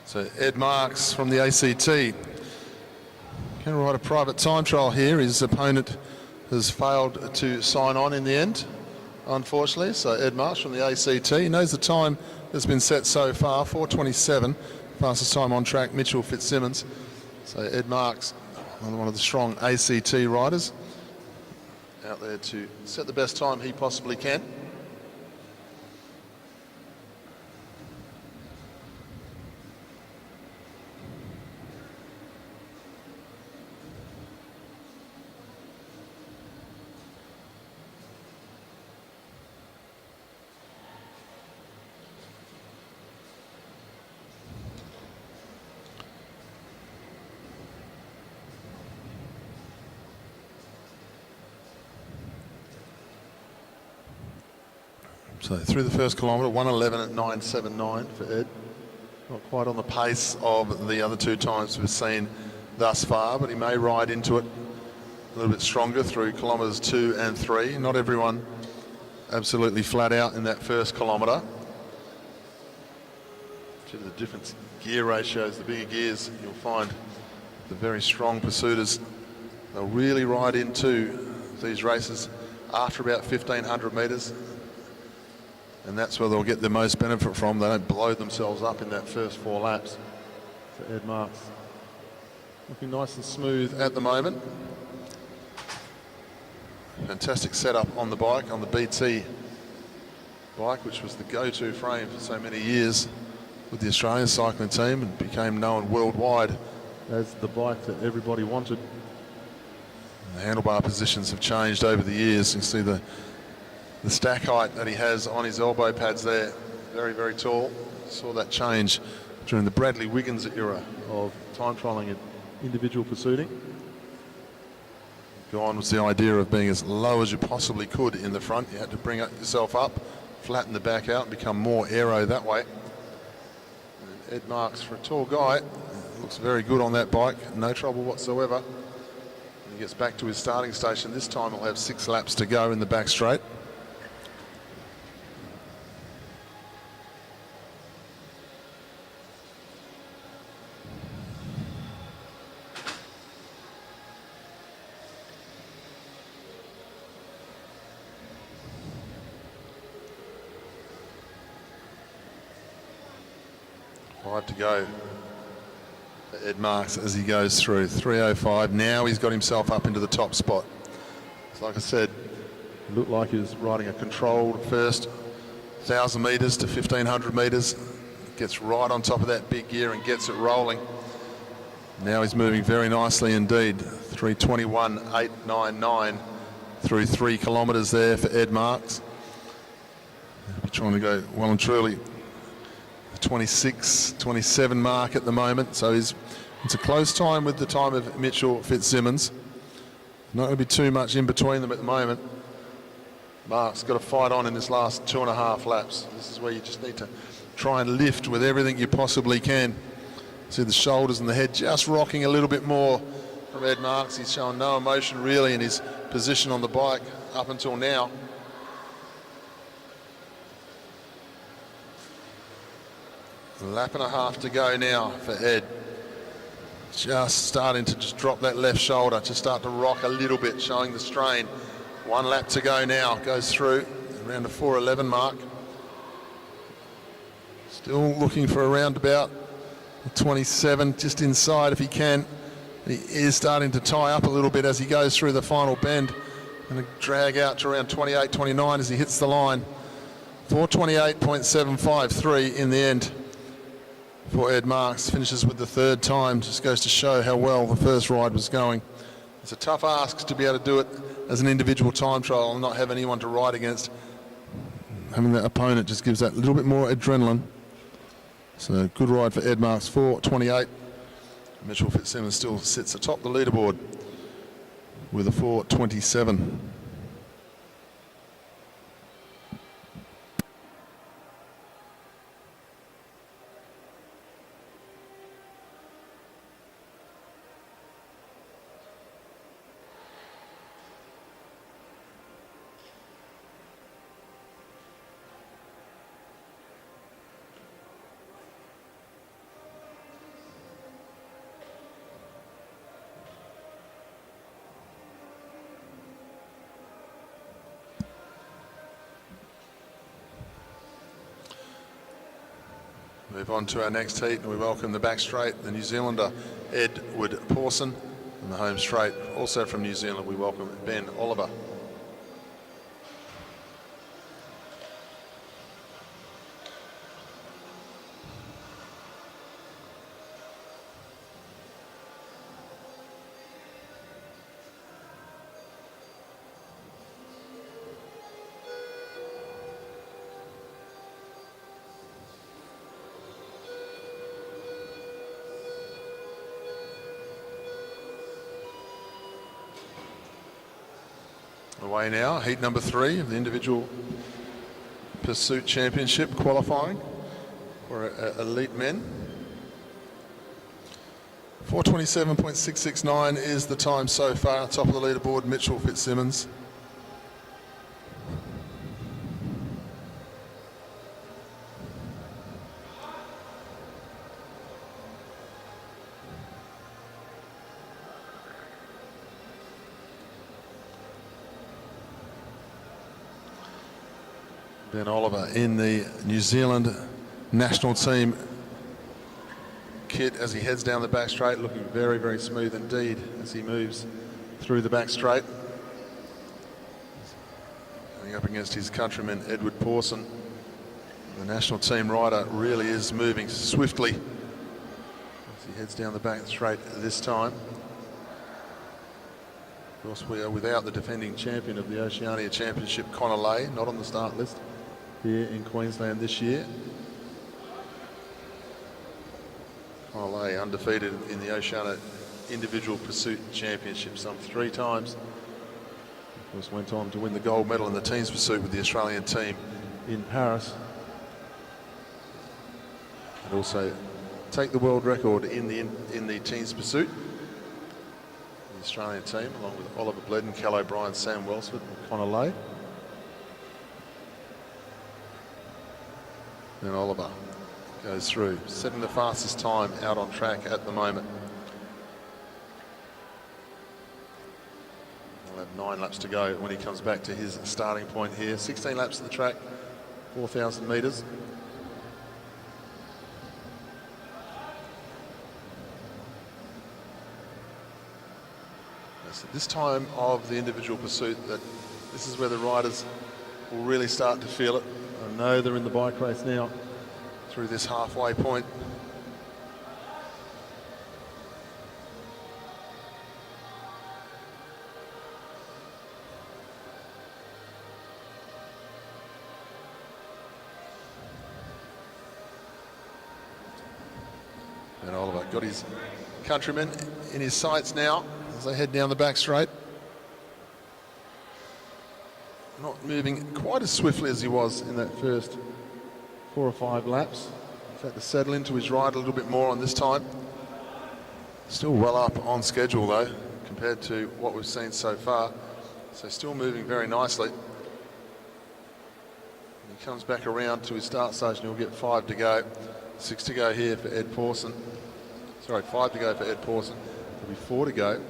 So Ed Marks from the ACT going to ride a private time trial here. His opponent has failed to sign on in the end, unfortunately. So Ed Marks from the ACT, he knows the time that's been set so far, 4:27, fastest time on track, Mitchell Fitzsimmons. So Ed Marks, one of the strong ACT riders, out there to set the best time he possibly can. So through the first kilometre, 1:11 at 9:79 for Ed. Not quite on the pace of the other two times we've seen thus far, but he may ride into it a little bit stronger through kilometres 2 and 3. Not everyone absolutely flat out in that first kilometre. Due to the different gear ratios, the bigger gears, you'll find the very strong pursuiters, they'll really ride into these races after about 1,500 metres. And that's where they'll get the most benefit from. They don't blow themselves up in that first 4 laps. So Ed Marks looking nice and smooth at the moment. Fantastic setup on the bike, on the BT bike, which was the go-to frame for so many years with the Australian cycling team and became known worldwide as the bike that everybody wanted. The handlebar positions have changed over the years. You can see the stack height that he has on his elbow pads there, very, very tall. Saw that change during the Bradley Wiggins era of time trialling and individual pursuiting. Gone was the idea of being as low as you possibly could in the front. You had to bring yourself up, flatten the back out, and become more aero that way. And Ed Marks, for a tall guy, looks very good on that bike. No trouble whatsoever. He gets back to his starting station. This time he'll have 6 laps to go in the back straight. To go for Ed Marks as he goes through 3:05. Now he's got himself up into the top spot. So like I said, it looked like he was riding a controlled first 1,000 metres to 1,500 metres. Gets right on top of that big gear and gets it rolling. Now he's moving very nicely indeed. 3:21.899 through 3 kilometres there for Ed Marks. He'll be trying to go well and truly 26, 27 mark at the moment, so it's a close time with the time of Mitchell Fitzsimmons. Not going to be too much in between them at the moment. Mark's got to fight on in this last 2.5 laps. This is where you just need to try and lift with everything you possibly can. See the shoulders and the head just rocking a little bit more from Ed Marks. He's showing no emotion really in his position on the bike up until now. A lap and a half to go now for Ed. Just starting to just drop that left shoulder, to start to rock a little bit, showing the strain. 1 lap to go now, goes through around the 4:11 mark. Still looking for around about 27, just inside if he can. He is starting to tie up a little bit as he goes through the final bend. Going to drag out to around 28, 29 as he hits the line. 4:28.753 in the end. For Ed Marks, finishes with the 3rd time. Just goes to show how well the first ride was going. It's a tough ask to be able to do it as an individual time trial and not have anyone to ride against. Having that opponent just gives that little bit more adrenaline. So good ride for Ed Marks, 4:28. Mitchell Fitzsimmons still sits atop the leaderboard with a 4:27. Move on to our next heat, and we welcome the back straight, the New Zealander Edward Pawson, and the home straight, also from New Zealand, we welcome Ben Oliver. Away now, heat number 3 of the individual pursuit championship qualifying for elite men. 4:27.669 is the time so far. Top of the leaderboard, Mitchell Fitzsimmons. Ben Oliver in the New Zealand national team kit as he heads down the back straight, looking very, very smooth indeed as he moves through the back straight. Going up against his countryman Edward Pawson. The national team rider really is moving swiftly as he heads down the back straight this time. Of course, we are without the defending champion of the Oceania Championship, Connor Lay, not on the start list here in Queensland this year. Connor Lay undefeated in the Oceania Individual Pursuit Championship some 3 times course, went on to win the gold medal in the teams pursuit with the Australian team in Paris. And also take the world record in the teams pursuit. The Australian team, along with Oliver Bledden, Cal O'Brien, Sam Welsford, and Connor Lay. And Oliver goes through, setting the fastest time out on track at the moment. He'll have 9 laps to go when he comes back to his starting point here. 16 laps of the track, 4,000 metres. So this time of the individual pursuit, that this is where the riders will really start to feel it. I know they're in the bike race now through this halfway point. And Oliver got his countrymen in his sights now as they head down the back straight. Not moving quite as swiftly as he was in that first 4 or 5 laps. He's had to settle into his ride a little bit more on this time. Still well up on schedule though, compared to what we've seen so far. So still moving very nicely. When he comes back around to his start station, he'll get 5 to go. 6 to go here for Ed Pawson. Sorry, 5 to go for Ed Pawson. There'll be 4 to go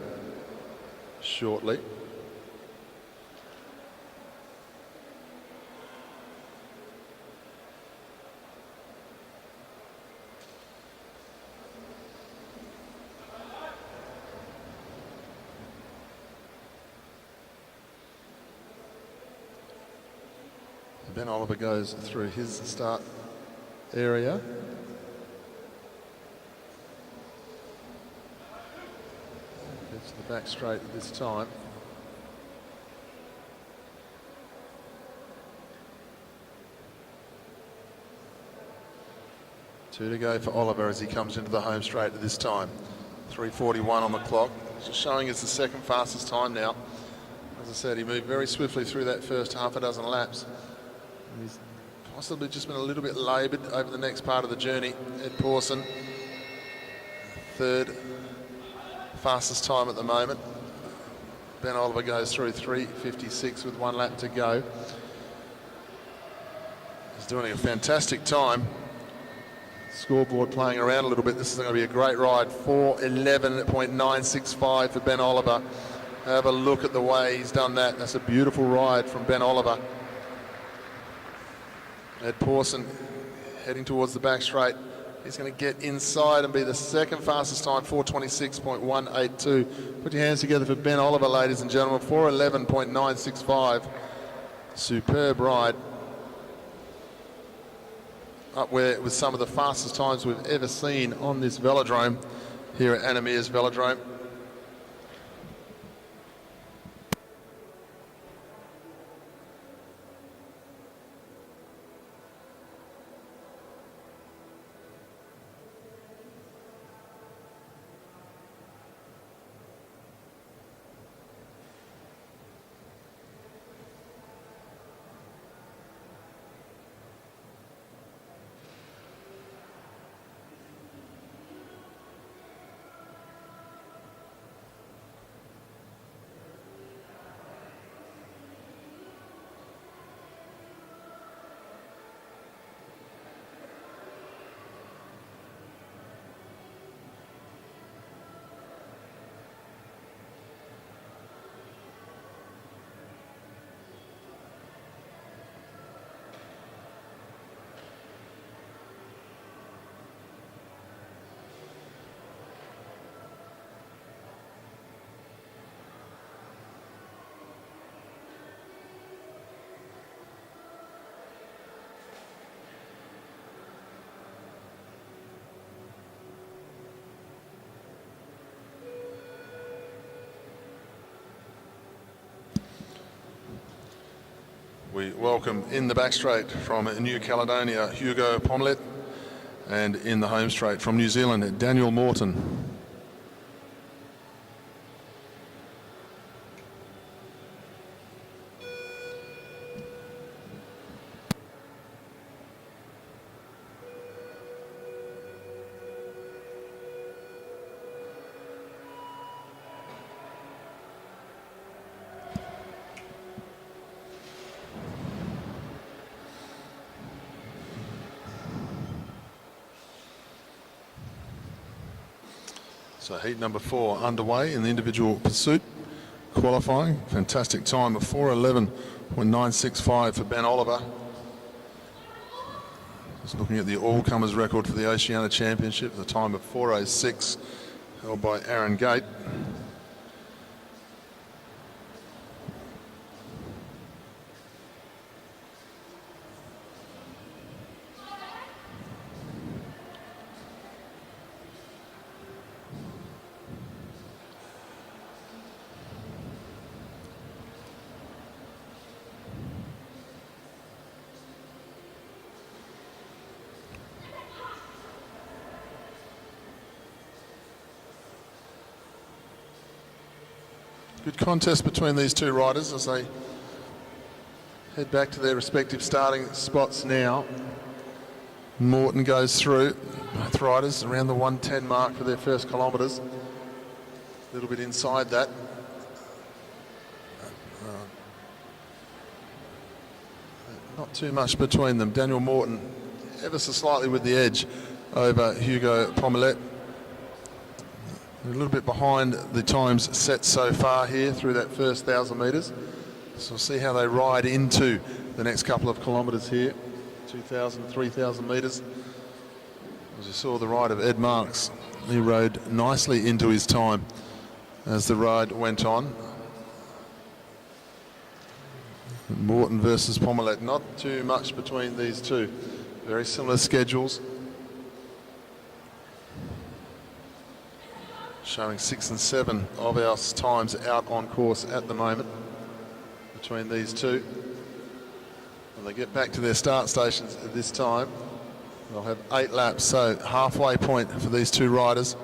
shortly. Ben Oliver goes through his start area. Gets to the back straight at this time. Two to go for Oliver as he comes into the home straight at this time. 3:41 on the clock. Just showing us the second fastest time now. As I said, he moved very swiftly through that first half a dozen laps. He's possibly just been a little bit laboured over the next part of the journey. Ed Pawson, third fastest time at the moment. Ben Oliver goes through 3:56 with 1 lap to go. He's doing a fantastic time. Scoreboard playing around a little bit. This is going to be a great ride. 4:11.965 for Ben Oliver. Have a look at the way he's done that. That's a beautiful ride from Ben Oliver. Ed Pawson heading towards the back straight. He's going to get inside and be the second fastest time, 4:26.182. Put your hands together for Ben Oliver, ladies and gentlemen. 4:11.965. Superb ride. Up where with some of the fastest times we've ever seen on this velodrome here at Anna Meares Velodrome. We welcome in the back straight from New Caledonia, Hugo Pomlet, and in the home straight from New Zealand, Daniel Morton. So heat number 4 underway in the individual pursuit. Qualifying, fantastic time of 4:11.965 for Ben Oliver. Just looking at the all-comers record for the Oceania Championship, the time of 4:06 held by Aaron Gate. Good contest between these two riders as they head back to their respective starting spots now. Morton goes through, both riders around the 1:10 mark for their first kilometres. A little bit inside that. Not too much between them. Daniel Morton ever so slightly with the edge over Hugo Pomelet. A little bit behind the times set so far here through that first 1,000 metres. So we'll see how they ride into the next couple of kilometres here. 2,000, 3,000 metres. As you saw the ride of Ed Marks, he rode nicely into his time as the ride went on. Morton versus Pomelet, not too much between these two. Very similar schedules. Showing 6 and 7 of our times out on course at the moment between these two. When they get back to their start stations at this time, they'll have 8 laps, so halfway point for these two riders.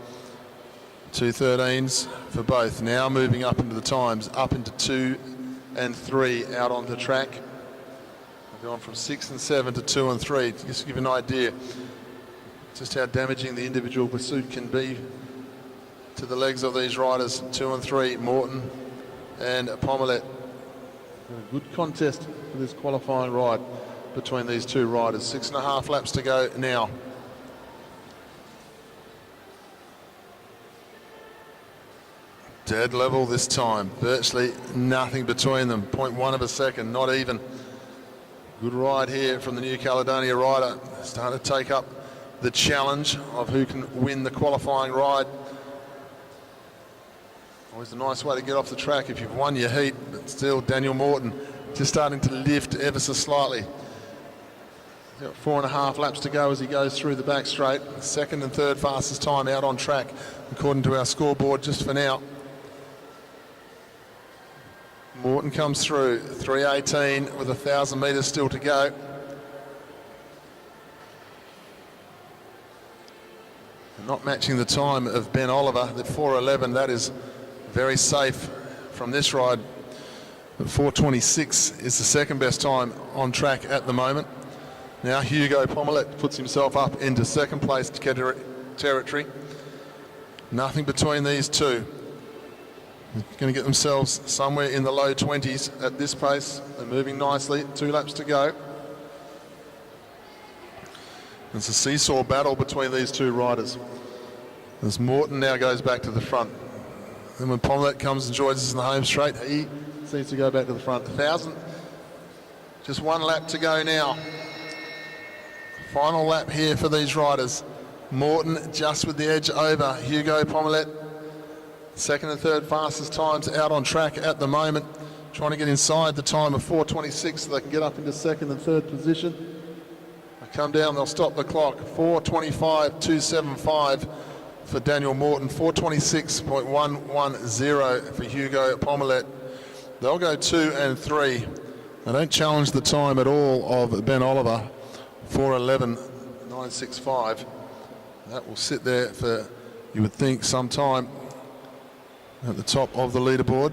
2:13s for both. Now moving up into the times, up into 2 and 3 out onto track. They've gone from 6 and 7 to 2 and 3. Just to give you an idea just how damaging the individual pursuit can be to the legs of these riders. 2 and 3, Morton and Pomelet. A good contest for this qualifying ride between these two riders. 6.5 laps to go now. Dead level this time, virtually nothing between them. 0.1 of a second, not even. Good ride here from the New Caledonia rider. Starting to take up the challenge of who can win the qualifying ride. Always a nice way to get off the track if you've won your heat, but still Daniel Morton just starting to lift ever so slightly. Got 4.5 laps to go as he goes through the back straight. Second and third fastest time out on track according to our scoreboard just for now. Morton comes through, 3:18 with 1,000 metres still to go. Not matching the time of Ben Oliver, the 4:11, that is very safe from this ride. But 4:26 is the second best time on track at the moment. Now Hugo Pomelet puts himself up into second place territory. Nothing between these two. They're going to get themselves somewhere in the low 20s at this pace. They're moving nicely, 2 laps to go. It's a seesaw battle between these two riders as Morton now goes back to the front. Then when Pomelet comes and joins us in the home straight, he seems to go back to the front. 1,000, just 1 lap to go now. Final lap here for these riders. Morton just with the edge over Hugo Pomelet. Second and third fastest times out on track at the moment. Trying to get inside the time of 4:26 so they can get up into second and third position. They come down, they'll stop the clock. 4:25.275 for Daniel Morton. 4:26.110 for Hugo Pomelet. They'll go 2 and 3. They don't challenge the time at all of Ben Oliver. 4:11.965. That will sit there for, you would think, some time at the top of the leaderboard.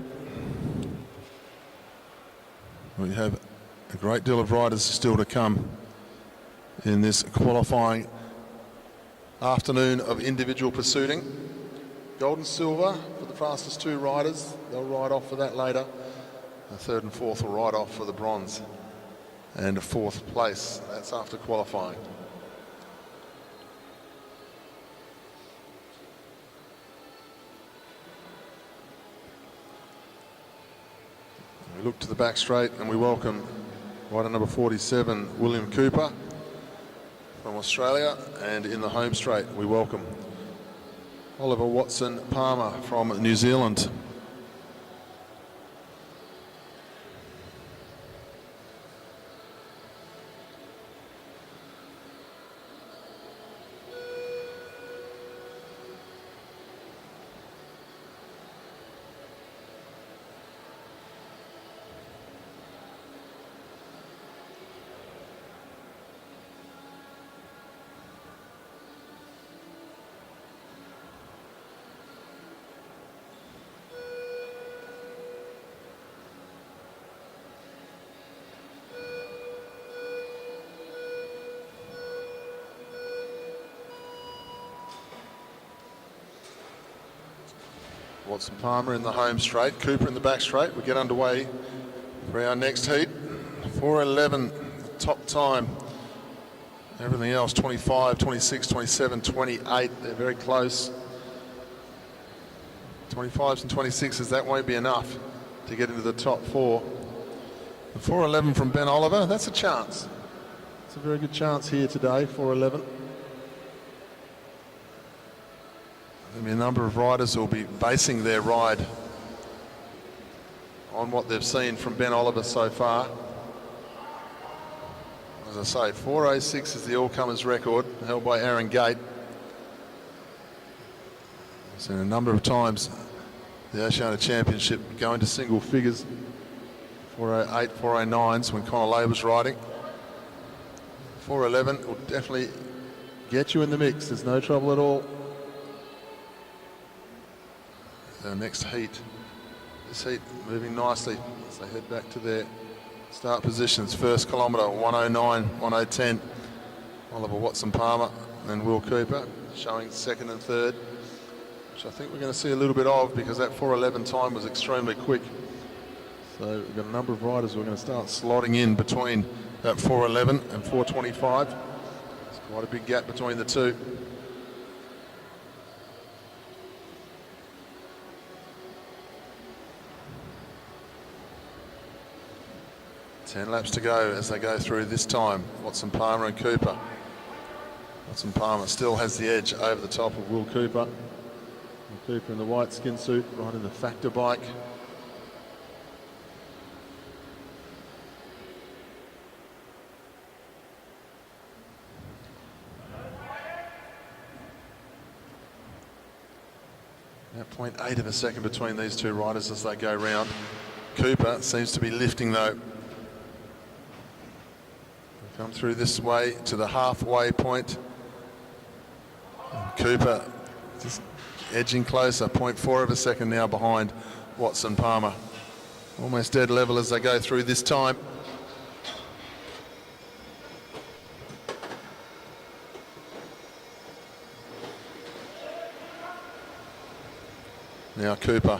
We have a great deal of riders still to come in this qualifying afternoon of individual pursuiting. Gold and silver for the fastest 2 riders. They'll ride off for that later. The third and fourth will ride off for the bronze and a 4th place. That's after qualifying. We look to the back straight and we welcome rider number 47, William Cooper from Australia, and in the home straight we welcome Oliver Watson Palmer from New Zealand. Watson Palmer in the home straight, Cooper in the back straight. We get underway for our next heat. 4:11, top time. Everything else 25, 26, 27, 28. They're very close. 25s and 26s, that won't be enough to get into the top four. The 4:11 from Ben Oliver, that's a chance. It's a very good chance here today, 4:11. There'll be a number of riders who will be basing their ride on what they've seen from Ben Oliver so far. As I say, 4:06 is the all-comers record held by Aaron Gate. I've seen a number of times the Oceania Championship go into single figures, 4:08, 4:09s when Conor Lay was riding. 4:11 will definitely get you in the mix. There's no trouble at all. The next heat. This heat moving nicely as they head back to their start positions. First kilometre, 1:09, 1:10. Oliver Watson Palmer and Will Cooper showing second and third, which I think we're going to see a little bit of because that 4:11 time was extremely quick. So we've got a number of riders who are going to start slotting in between that 4:11 and 4:25. There's quite a big gap between the two. 10 laps to go as they go through this time. Watson Palmer and Cooper. Watson Palmer still has the edge over the top of Will Cooper. Will Cooper in the white skin suit, riding the Factor bike. Now 0.8 of a second between these two riders as they go round. Cooper seems to be lifting though. Come through this way to the halfway point. Cooper just edging closer, 0.4 of a second now behind Watson Palmer. Almost dead level as they go through this time. Now Cooper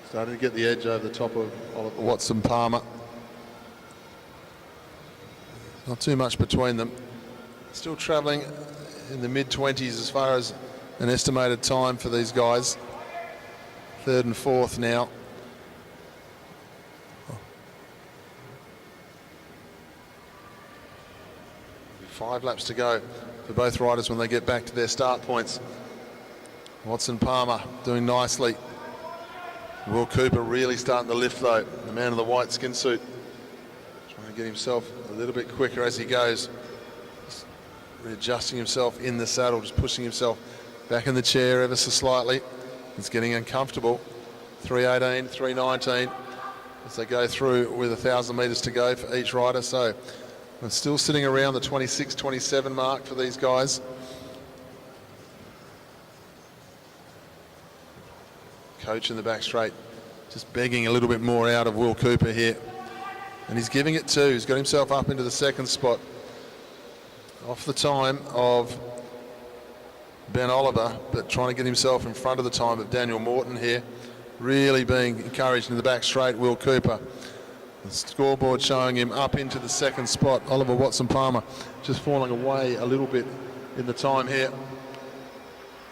starting to get the edge over the top of Watson Palmer. Not too much between them. Still travelling in the mid-20s as far as an estimated time for these guys. Third and fourth now. Five laps to go for both riders when they get back to their start points. Watson Palmer doing nicely. Will Cooper really starting to lift though, the man in the white skin suit. Trying to get himself a little bit quicker as he goes. Just readjusting himself in the saddle, just pushing himself back in the chair ever so slightly. It's getting uncomfortable. 3:18, 3:19 as they go through with 1,000 metres to go for each rider. So we're still sitting around the 26, 27 mark for these guys. Coach in the back straight, just begging a little bit more out of Will Cooper here. And he's giving it too. He's got himself up into the second spot. Off the time of Ben Oliver, but trying to get himself in front of the time of Daniel Morton here. Really being encouraged in the back straight, Will Cooper. The scoreboard showing him up into the second spot. Oliver Watson Palmer just falling away a little bit in the time here.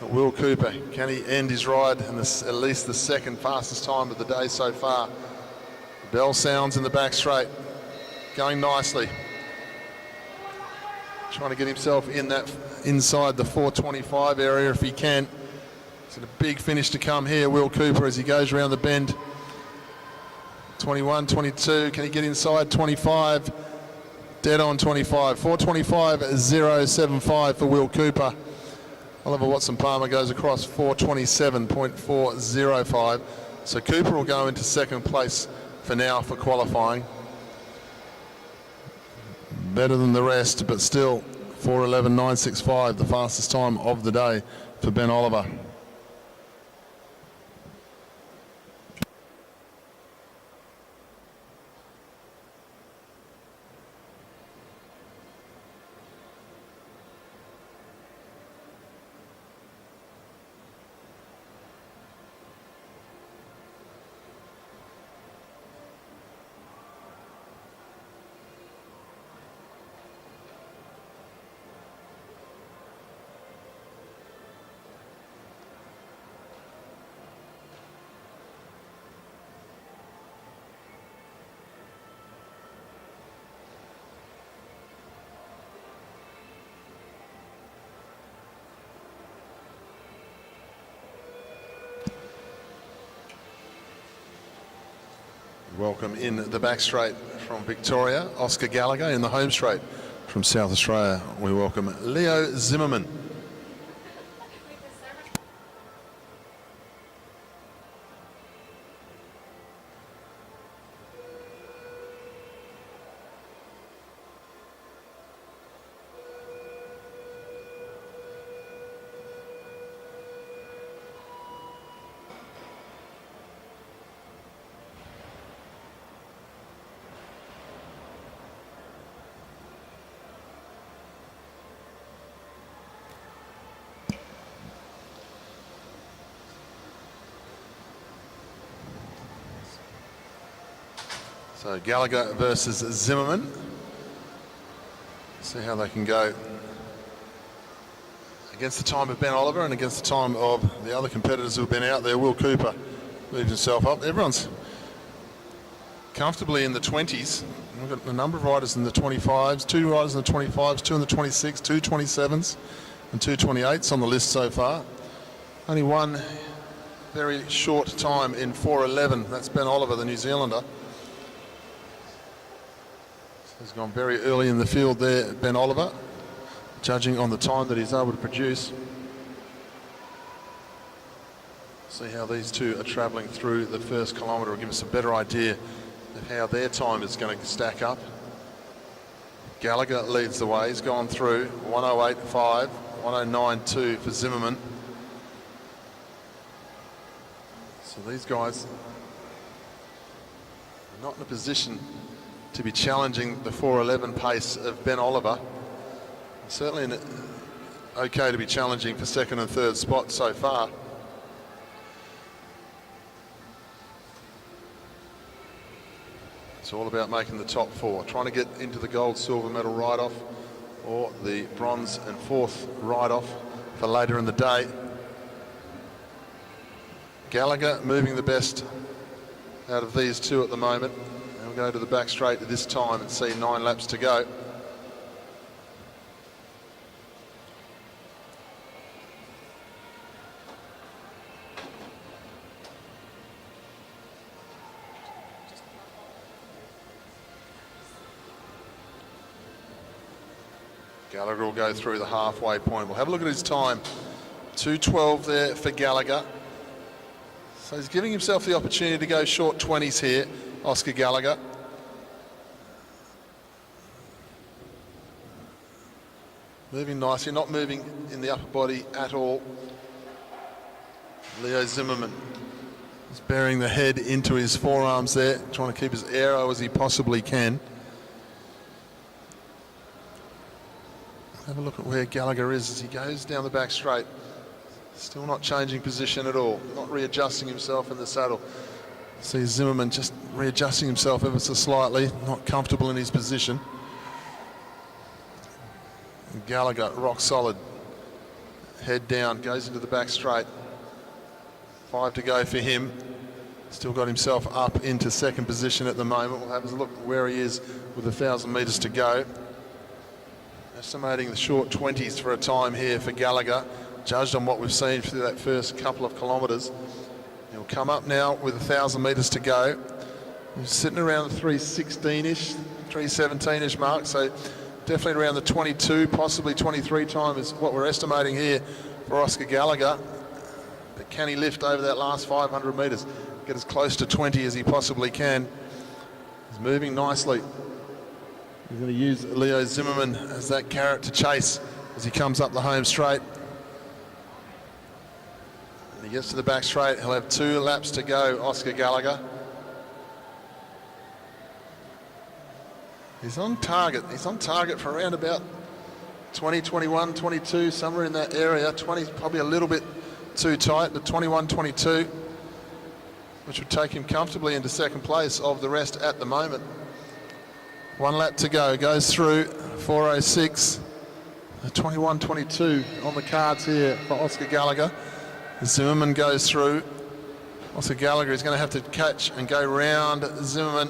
But Will Cooper, can he end his ride in at least the second fastest time of the day so far? Bell sounds in the back straight. Going nicely. Trying to get himself in that inside the 4:25 area if he can. It's a big finish to come here, Will Cooper, as he goes around the bend. 21, 22, can he get inside 25? Dead on 25, 4:25.075 for Will Cooper. Oliver Watson-Palmer goes across 4:27.405. So Cooper will go into second place for now for qualifying. Better than the rest, but still 4:11.965, the fastest time of the day for Ben Oliver. Welcome in the back straight from Victoria, Oscar Gallagher. In the home straight from South Australia, we welcome Leo Zimmerman. So Gallagher versus Zimmerman. See how they can go against the time of Ben Oliver and against the time of the other competitors who have been out there. Will Cooper moves himself up. Everyone's comfortably in the 20s. We've got a number of riders in the 25s, 2 riders in the 25s, 2 in the 26, 2 27s and 2 28s on the list so far. Only one very short time in 4:11. That's Ben Oliver, the New Zealander. He's gone very early in the field there, Ben Oliver, judging on the time that he's able to produce. See how these two are travelling through the first kilometre will give us a better idea of how their time is going to stack up. Gallagher leads the way. He's gone through 1:08.5, 1:09.2 for Zimmerman. So these guys are not in a position to be challenging the 4:11 pace of Ben Oliver. Certainly okay to be challenging for second and third spot so far. It's all about making the top 4, trying to get into the gold, silver medal ride-off or the bronze and fourth ride-off for later in the day. Gallagher moving the best out of these two at the moment. We'll go to the back straight at this time and see 9 laps to go. Gallagher will go through the halfway point. We'll have a look at his time. 2:12 there for Gallagher. So he's giving himself the opportunity to go short 20s here, Oscar Gallagher. Moving nicely, not moving in the upper body at all. Leo Zimmerman is burying the head into his forearms there, trying to keep as aero as he possibly can. Have a look at where Gallagher is as he goes down the back straight. Still not changing position at all, not readjusting himself in the saddle. See Zimmerman just readjusting himself ever so slightly, not comfortable in his position. Gallagher, rock solid. Head down, goes into the back straight. 5 to go for him. Still got himself up into second position at the moment. We'll have a look where he is with 1,000 metres to go. Estimating the short 20s for a time here for Gallagher, judged on what we've seen through that first couple of kilometres. He'll come up now with 1,000 metres to go. He's sitting around the 3:16-ish, 3:17-ish mark, so definitely around the 22, possibly 23 time is what we're estimating here for Oscar Gallagher. But can he lift over that last 500 metres? Get as close to 20 as he possibly can. He's moving nicely. He's going to use Leo Zimmerman as that carrot to chase as he comes up the home straight. When he gets to the back straight, he'll have 2 laps to go, Oscar Gallagher. He's on target. He's on target for around about 20, 21, 22, somewhere in that area. 20 is probably a little bit too tight, but 21, 22, which would take him comfortably into second place of the rest at the moment. 1 lap to go, goes through 4:06, 21, 22 on the cards here for Oscar Gallagher. Zimmerman goes through. Oscar Gallagher is going to have to catch and go round Zimmerman.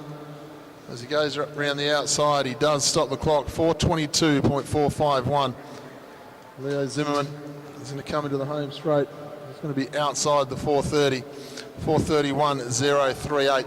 As he goes around the outside, he does stop the clock, 4:22.451. Leo Zimmerman is going to come into the home straight. He's going to be outside the 4:30, 4:31.038.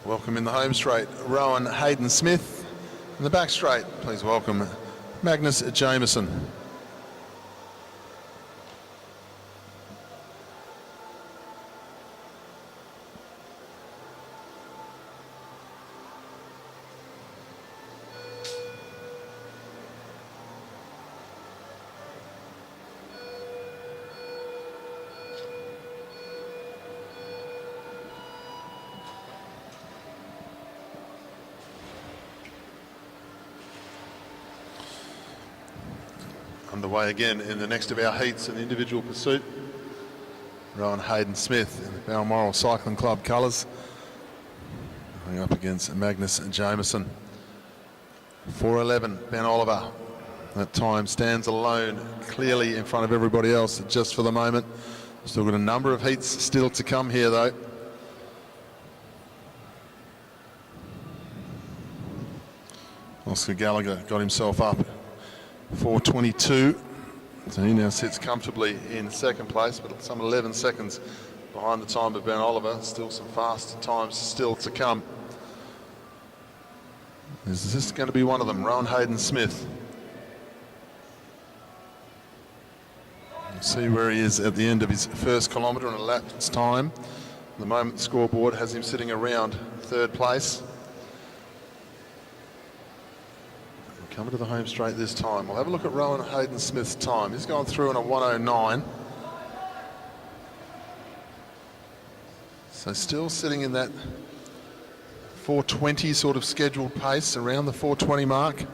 Welcome in the home straight, Rowan Hayden Smith. In the back straight, please welcome Magnus Jameson. Underway again in the next of our heats in individual pursuit. Rowan Hayden Smith in the Balmoral Cycling Club colours, going up against Magnus Jameson. 4:11, Ben Oliver. That time stands alone, clearly in front of everybody else just for the moment. Still got a number of heats still to come here though. Oscar Gallagher got himself up 4:22, so he now sits comfortably in second place, but some 11 seconds behind the time of Ben Oliver. Still some fast times still to come. Is this going to be one of them? Rowan Hayden Smith. We'll see where he is at the end of his first kilometre in a lap's time. At the moment, the scoreboard has him sitting around third place. Coming to the home straight this time. We'll have a look at Rowan Hayden Smith's time. He's gone through in a 1:09. So still sitting in that 4:20 sort of scheduled pace, around the 4:20 mark.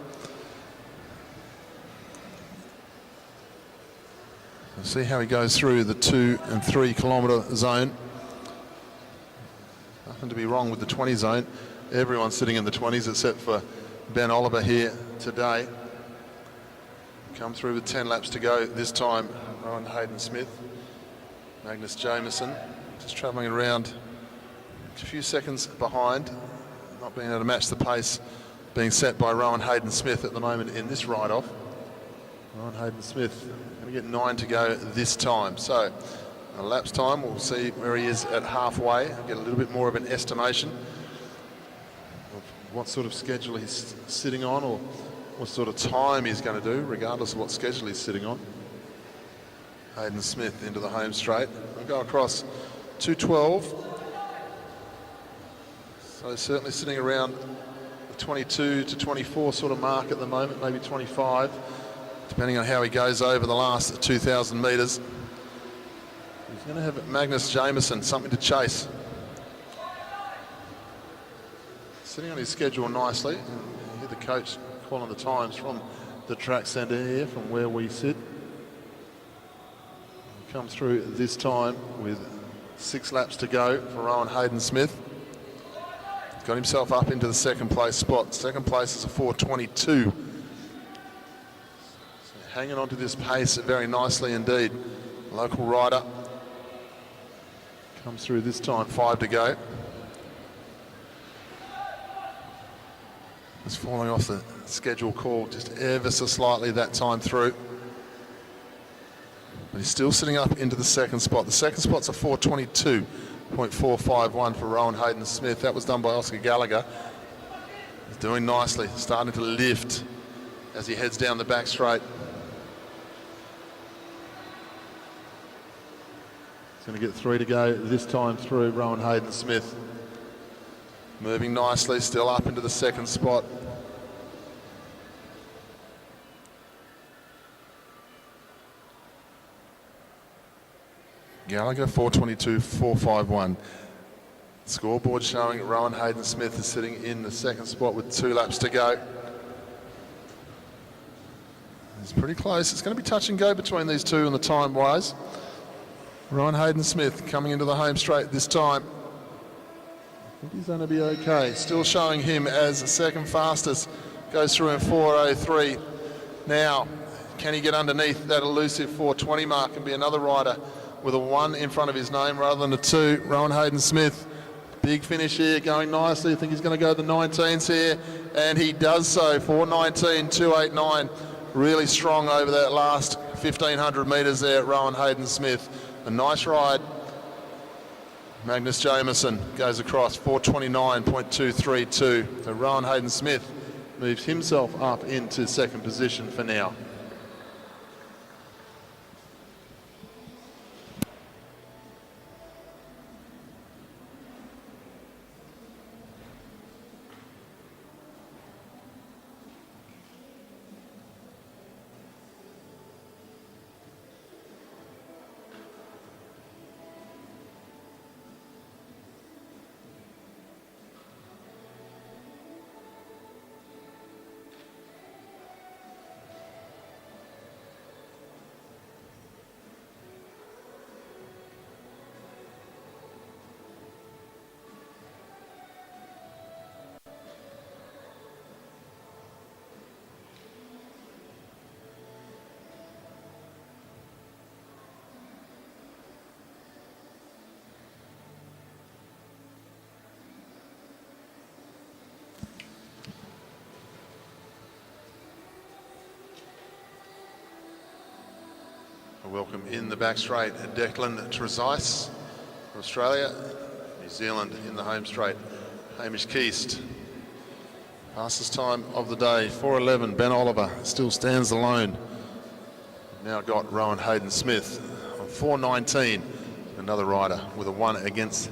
We'll see how he goes through the 2 and 3 kilometre zone. Nothing to be wrong with the 20 zone. Everyone's sitting in the 20s except for Ben Oliver here today. Come through with 10 laps to go this time. Rowan Hayden Smith, Magnus Jameson, just travelling around a few seconds behind, not being able to match the pace being set by Rowan Hayden Smith at the moment in this ride-off. Rowan Hayden Smith going to get 9 to go this time. So elapsed time. We'll see where he is at halfway, get a little bit more of an estimation of what sort of schedule he's sitting on, or what sort of time he's going to do, regardless of what schedule he's sitting on. Hayden Smith into the home straight. We'll go across 2:12. So certainly sitting around the 22 to 24 sort of mark at the moment, maybe 25, depending on how he goes over the last 2,000 metres. He's going to have Magnus Jameson, something to chase. Sitting on his schedule nicely. You hear the coach calling the times from the track centre here, from where we sit. He comes through this time with 6 laps to go for Rowan Hayden Smith. He's got himself up into the second place spot. Second place is a 4:22. So hanging on to this pace very nicely indeed. Local rider comes through this time, 5 to go. It's falling off the schedule call just ever so slightly that time through. But he's still sitting up into the second spot. The second spot's a 4:22.451 for Rowan Hayden Smith. That was done by Oscar Gallagher. He's doing nicely, starting to lift as he heads down the back straight. He's going to get 3 to go this time through, Rowan Hayden Smith. Moving nicely, still up into the second spot. Gallagher, 4:22.451. Scoreboard showing Rowan Hayden Smith is sitting in the second spot with 2 laps to go. It's pretty close. It's going to be touch and go between these two in the time-wise. Rowan Hayden Smith coming into the home straight this time. I think he's going to be okay. Still showing him as the second fastest. Goes through in 4:03. Now, can he get underneath that elusive 4:20 mark and be another rider with a 1 in front of his name rather than a 2? Rowan Hayden Smith, big finish here, going nicely. I think he's going to go the 19s here, and he does so. 4:19.289. Really strong over that last 1,500 metres there, Rowan Hayden Smith. A nice ride. Magnus Jameson goes across 4:29.232. So Rowan Hayden Smith moves himself up into second position for now. Welcome in the back straight, Declan Trezise from Australia. New Zealand in the home straight, Hamish Keast. Fastest time of the day, 4:11. Ben Oliver still stands alone. Now got Rowan Hayden Smith on 4:19. Another rider with a 1 against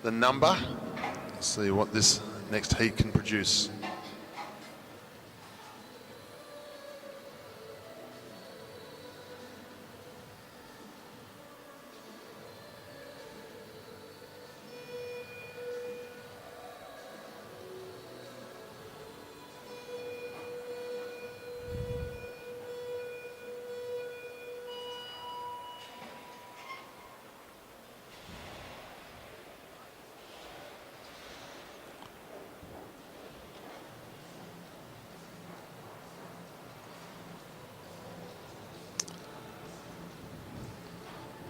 the number. Let's see what this next heat can produce.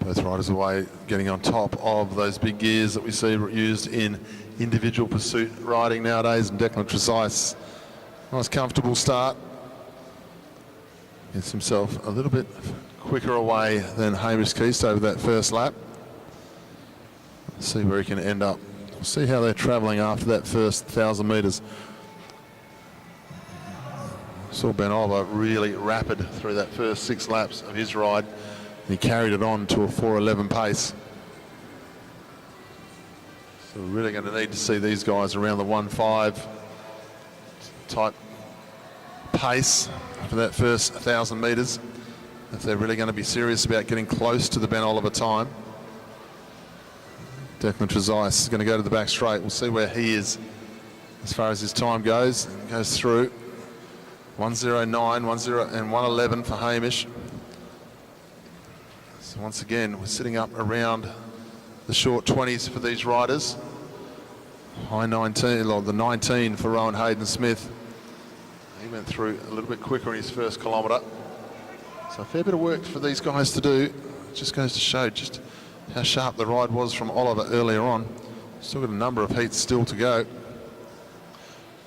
Both riders away, getting on top of those big gears that we see used in individual pursuit riding nowadays. And Declan Trezise, nice comfortable start. Gets himself a little bit quicker away than Hamish Keast over that first lap. See where he can end up. We'll see how they're travelling after that first 1,000 metres. Saw Ben Oliver really rapid through that first 6 laps of his ride. He carried it on to a 4:11 pace. So we're really going to need to see these guys around the 1:5 type pace for that first 1,000 metres if they're really going to be serious about getting close to the Ben Oliver time. Declan Trezise is going to go to the back straight. We'll see where he is as far as his time goes. It goes through 1:09, 10 and 1:11 for Hamish. So once again, we're sitting up around the short 20s for these riders. High 19, or the 19 for Rowan Hayden-Smith. He went through a little bit quicker in his first kilometre. So a fair bit of work for these guys to do. It just goes to show just how sharp the ride was from Oliver earlier on. Still got a number of heats still to go.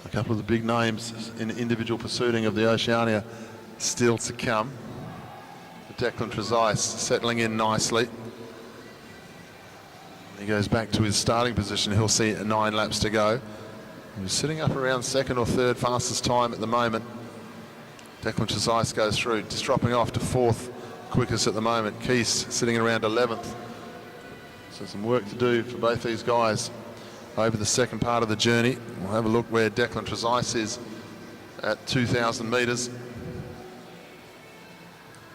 A couple of the big names in individual pursuing of the Oceania still to come. Declan Trezise settling in nicely. He goes back to his starting position. He'll see 9 laps to go. He's sitting up around second or third fastest time at the moment. Declan Trezise goes through, just dropping off to 4th quickest at the moment. Keast sitting around 11th. So some work to do for both these guys over the second part of the journey. We'll have a look where Declan Trezise is at 2,000 metres.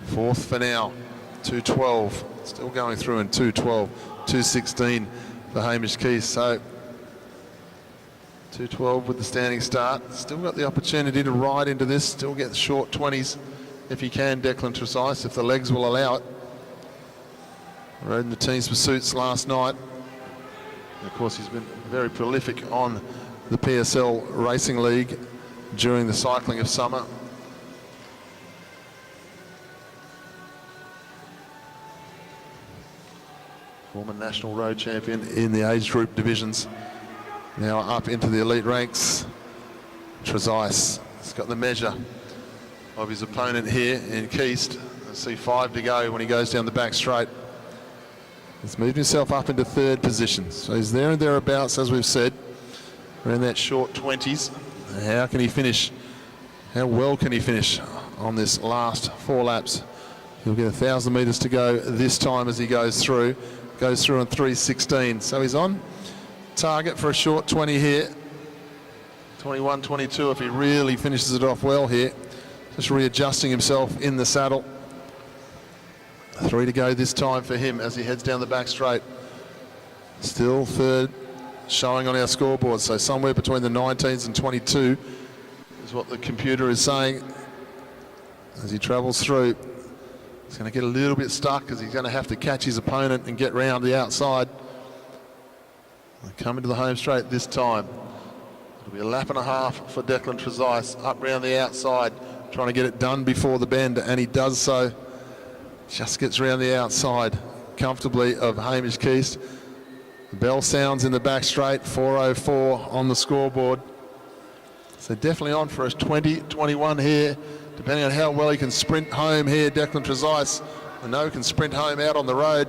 4th for now, 2:12. Still going through in 2:12. 2:16 for Hamish Keast. So 2:12 with the standing start. Still got the opportunity to ride into this. Still get the short 20s if he can, Declan Trezise, if the legs will allow it. Rode in the team's pursuits last night. And of course, he's been very prolific on the PSL Racing League during the cycling of summer. Former national road champion in the age group divisions. Now up into the elite ranks. Trezise has got the measure of his opponent here in Keast. I see 5 to go when he goes down the back straight. He's moved himself up into 3rd position. So he's there and thereabouts, as we've said, around that short 20s. How can he finish? How well can he finish on this last 4 laps? He'll get 1,000 metres to go this time as he goes through. Goes through in 3:16. So he's on target for a short 20 here. 21, 22 if he really finishes it off well here. Just readjusting himself in the saddle. 3 to go this time for him as he heads down the back straight. Still 3rd showing on our scoreboard. So somewhere between the 19s and 22 is what the computer is saying as he travels through. He's going to get a little bit stuck because he's going to have to catch his opponent and get round the outside. Coming to the home straight this time. It'll be a lap and a half for Declan Trezise up round the outside, trying to get it done before the bend, and he does so. Just gets round the outside comfortably of Hamish Keast. The bell sounds in the back straight, 4:04 on the scoreboard. So definitely on for a 20-21 here. Depending on how well he can sprint home here, Declan Trezise, I know he can sprint home out on the road.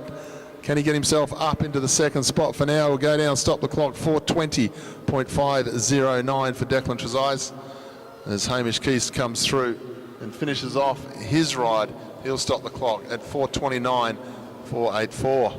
Can he get himself up into the 2nd spot for now? We'll go down, stop the clock, 4:20.509 for Declan Trezise. As Hamish Keast comes through and finishes off his ride, he'll stop the clock at 4:29.484.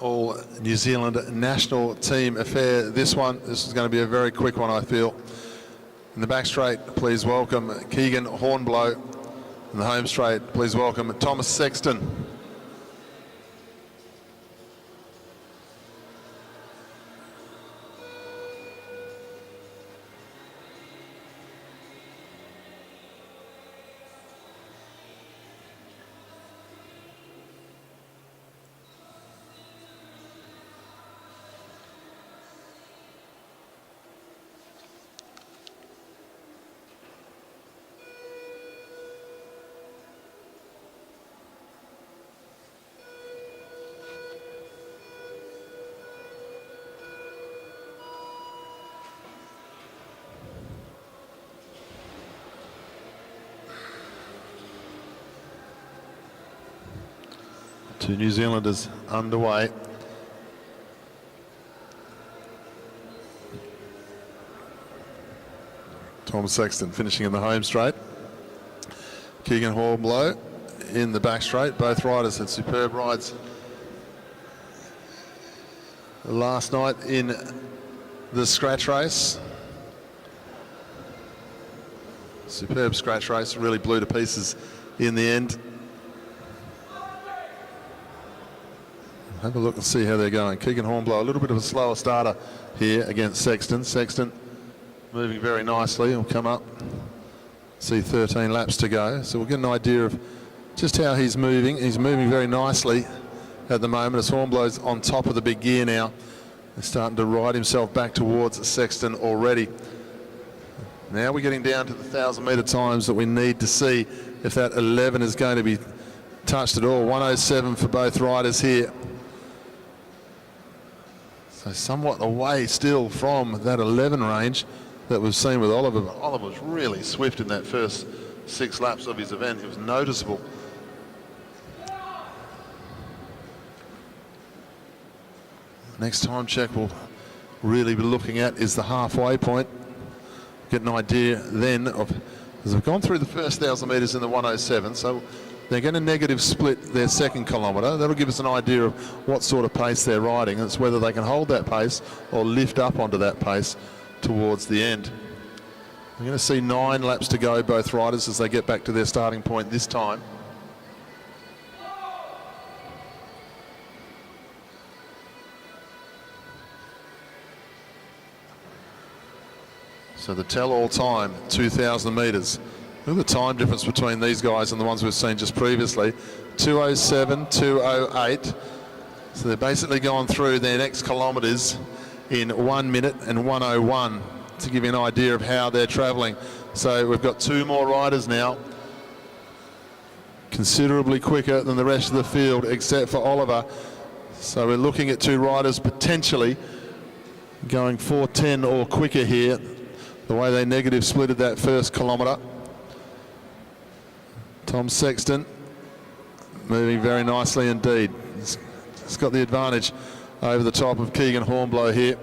all New Zealand national team affair. This is going to be a very quick one, I feel. In the back straight, please welcome Keegan Hornblow. In the home straight, please welcome Thomas Sexton. Two New Zealanders underway. Tom Sexton finishing in the home straight. Keegan Hornblow in the back straight. Both riders had superb rides last night in the scratch race. Superb scratch race, really blew to pieces in the end. Have a look and see how they're going. Keegan Hornblow, a little bit of a slower starter here against Sexton. Sexton moving very nicely. He'll come up. See 13 laps to go. So we'll get an idea of just how he's moving. He's moving very nicely at the moment as Hornblow's on top of the big gear now. He's starting to ride himself back towards Sexton already. Now we're getting down to the 1,000-metre times that we need to see if that 11 is going to be touched at all. 1:07 for both riders here. So somewhat away still from that 11 range that we've seen with Oliver. But Oliver was really swift in that first 6 laps of his event. It was noticeable. Next time check we'll really be looking at is the halfway point. Get an idea then of, as we've gone through the first 1,000 metres in the 1:07, so they're going to negative split their second kilometre. That'll give us an idea of what sort of pace they're riding. It's whether they can hold that pace or lift up onto that pace towards the end. We're going to see 9 laps to go, both riders, as they get back to their starting point this time. So the tell-all time, 2,000 metres. Look at the time difference between these guys and the ones we've seen just previously. 2:07, 2:08. So they're basically gone through their next kilometres in 1 minute and 1:01 to give you an idea of how they're travelling. So we've got 2 more riders now, considerably quicker than the rest of the field except for Oliver. So we're looking at 2 riders potentially going 4:10 or quicker here, the way they negative splitted that first kilometre. Tom Sexton moving very nicely indeed. He's got the advantage over the top of Keegan Hornblow here.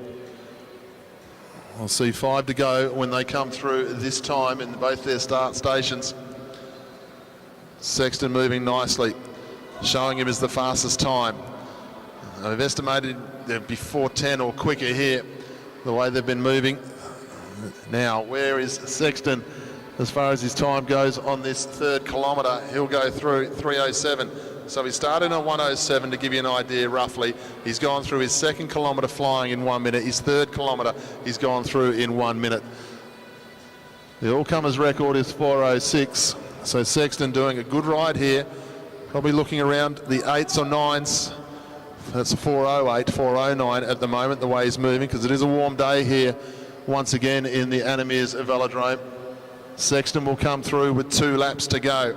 We'll see 5 to go when they come through this time in both their start stations. Sexton moving nicely, showing him as the fastest time. I've estimated they'd be 4:10 or quicker here, the way they've been moving. Now, where is Sexton as far as his time goes on this 3rd kilometre? He'll go through 3:07. So he started on 1:07 to give you an idea roughly. He's gone through his 2nd kilometre flying in 1 minute. His 3rd kilometre he's gone through in 1 minute. The all-comers record is 4:06. So Sexton doing a good ride here. Probably looking around the 8s or 9s. That's a 4:08, 4:09 at the moment, the way he's moving, because it is a warm day here once again in the Anna Meares Velodrome. Sexton will come through with 2 laps to go.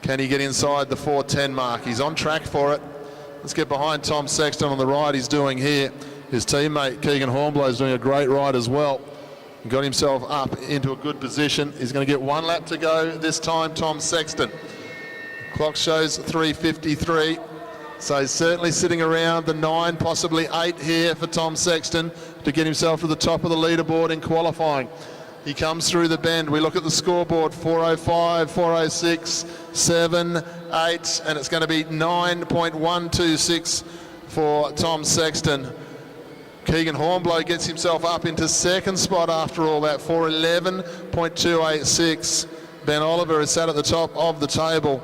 Can he get inside the 4:10 mark? He's on track for it. Let's get behind Tom Sexton on the ride he's doing here. His teammate Keegan Hornblow is doing a great ride as well. He got himself up into a good position. He's going to get 1 lap to go this time, Tom Sexton. Clock shows 3:53. So he's certainly sitting around the 9, possibly 8 here for Tom Sexton to get himself to the top of the leaderboard in qualifying. He comes through the bend. We look at the scoreboard, 4:05, 4:06, 7, 8, and it's going to be 9.126 for Tom Sexton. Keegan Hornblow gets himself up into second spot after all that, 4:11.286. Ben Oliver is sat at the top of the table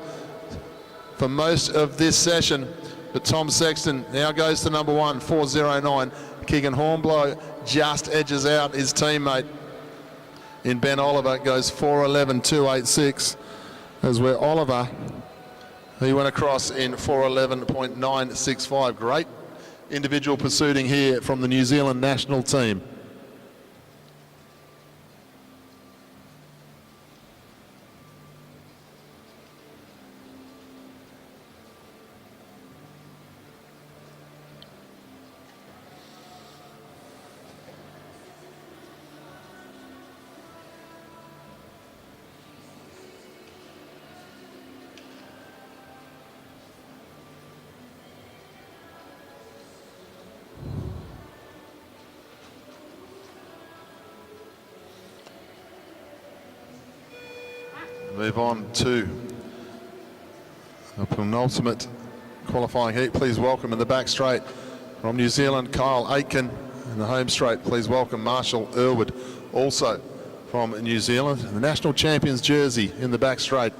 for most of this session, but Tom Sexton now goes to number 1, 4:09. Keegan Hornblow just edges out his teammate in Ben Oliver, goes 4:11.286, as where Oliver, he went across in 4:11.965. Great individual pursuing here from the New Zealand national team. Move on to a penultimate qualifying heat. Please welcome in the back straight from New Zealand, Kyle Aitken. In the home straight, please welcome Marshall Irwood, also from New Zealand. The national champions jersey in the back straight.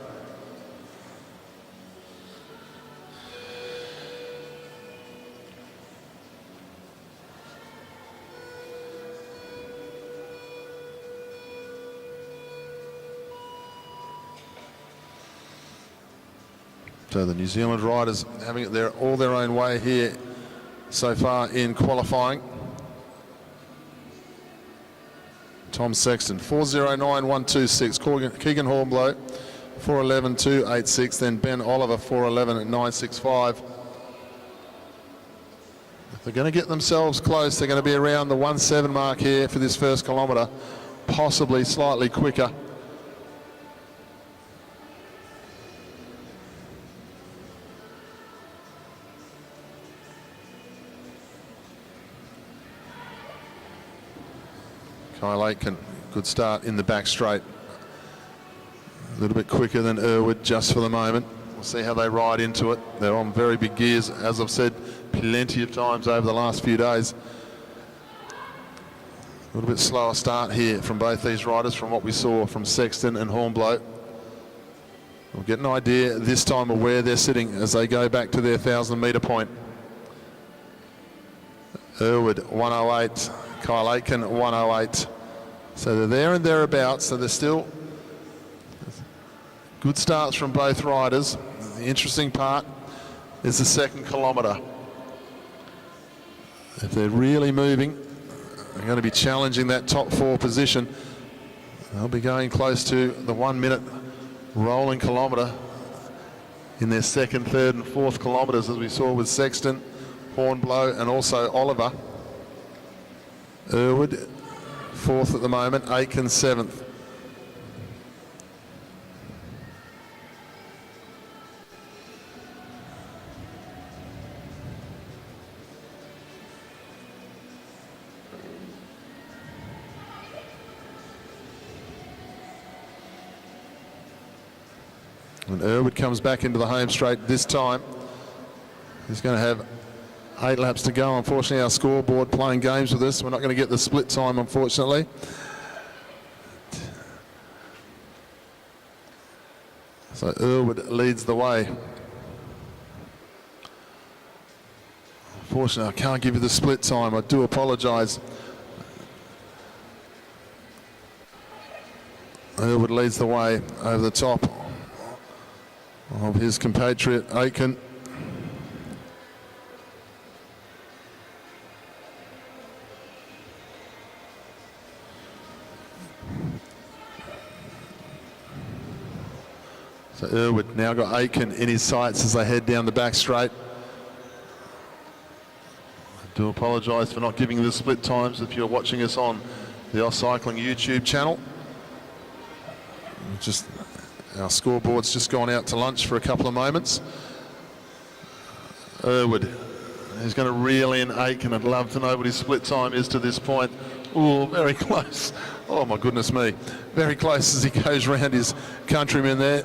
So the New Zealand riders having it all their own way here so far in qualifying. Tom Sexton, 4:09.126. Keegan Hornblow, 4:11.286. Then Ben Oliver, 4:11.965. If they're going to get themselves close, they're going to be around the 1:07 mark here for this first kilometre, possibly slightly quicker. Kyle Aitken, good start in the back straight. A little bit quicker than Irwood just for the moment. We'll see how they ride into it. They're on very big gears, as I've said plenty of times over the last few days. A little bit slower start here from both these riders from what we saw from Sexton and Hornblow. We'll get an idea this time of where they're sitting as they go back to their 1,000-metre point. Irwood, 1:08. Kyle Aitken, 1:08. So they're there and thereabouts. So they're still good starts from both riders. The interesting part is the second kilometre. If they're really moving, they're going to be challenging that top 4 position. They'll be going close to the 1 minute rolling kilometre in their second, third and fourth kilometres, as we saw with Sexton, Hornblow and also Oliver. Irwood, 4th at the moment, Aitken 7th. And Irwood comes back into the home straight this time. He's going to have 8 laps to go. Unfortunately, our scoreboard playing games with us. We're not going to get the split time, unfortunately. So Irwood leads the way. Unfortunately, I can't give you the split time. I do apologise. Irwood leads the way over the top of his compatriot Aitken. So Irwood now got Aitken in his sights as they head down the back straight. I do apologise for not giving you the split times if you're watching us on the Oz Cycling YouTube channel. Just our scoreboard's just gone out to lunch for a couple of moments. Irwood is going to reel in Aitken. I'd love to know what his split time is to this point. Oh, very close. Oh, my goodness me. Very close as he goes round his countryman there.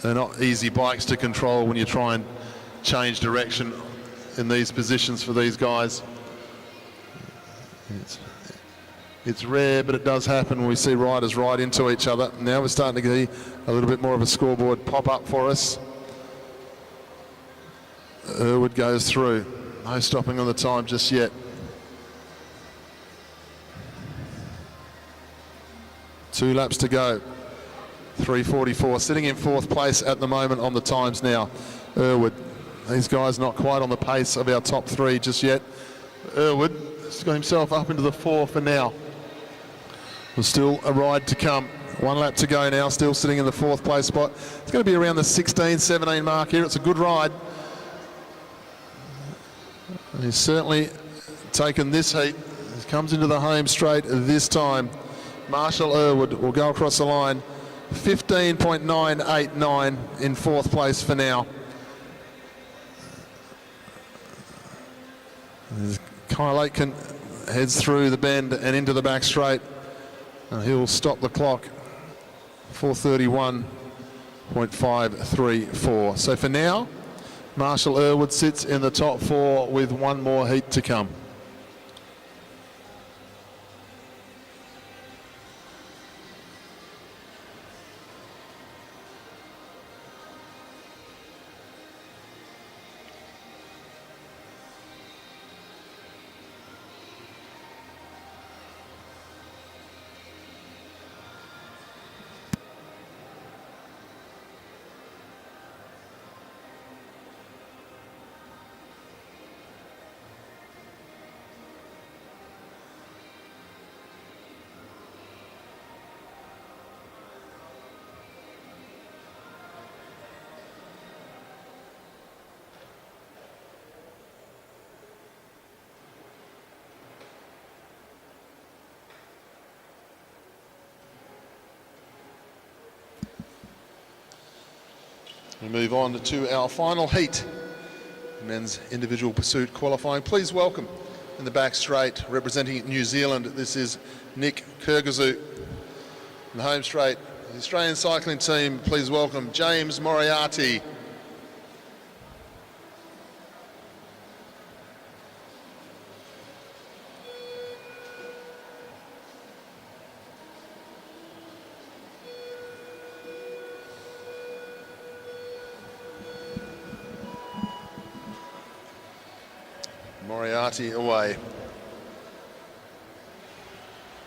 They're not easy bikes to control when you try and change direction in these positions for these guys. It's rare, but it does happen when we see riders ride into each other. Now we're starting to see a little bit more of a scoreboard pop up for us. Irwood goes through. No stopping on the time just yet. Two laps to go. 3:44, sitting in fourth place at the moment on the times now. Irwood, these guys not quite on the pace of our top three just yet. Irwood has got himself up into the four for now. There's still a ride to come. 1 lap to go now, still sitting in the fourth place spot. It's going to be around the 16, 17 mark here. It's a good ride. He's certainly taken this heat. He comes into the home straight this time. Marshall Irwood will go across the line. 15.989 in fourth place for now. As Kyle Aitken heads through the bend and into the back straight. He'll stop the clock. 4:31.534. So for now, Marshall Irwood sits in the top four with one more heat to come. We move on to our final heat, men's individual pursuit qualifying. Please welcome in the back straight, representing New Zealand, this is Nick Kyrgyzou. In the home straight, the Australian cycling team, please welcome James Moriarty. Moriarty away.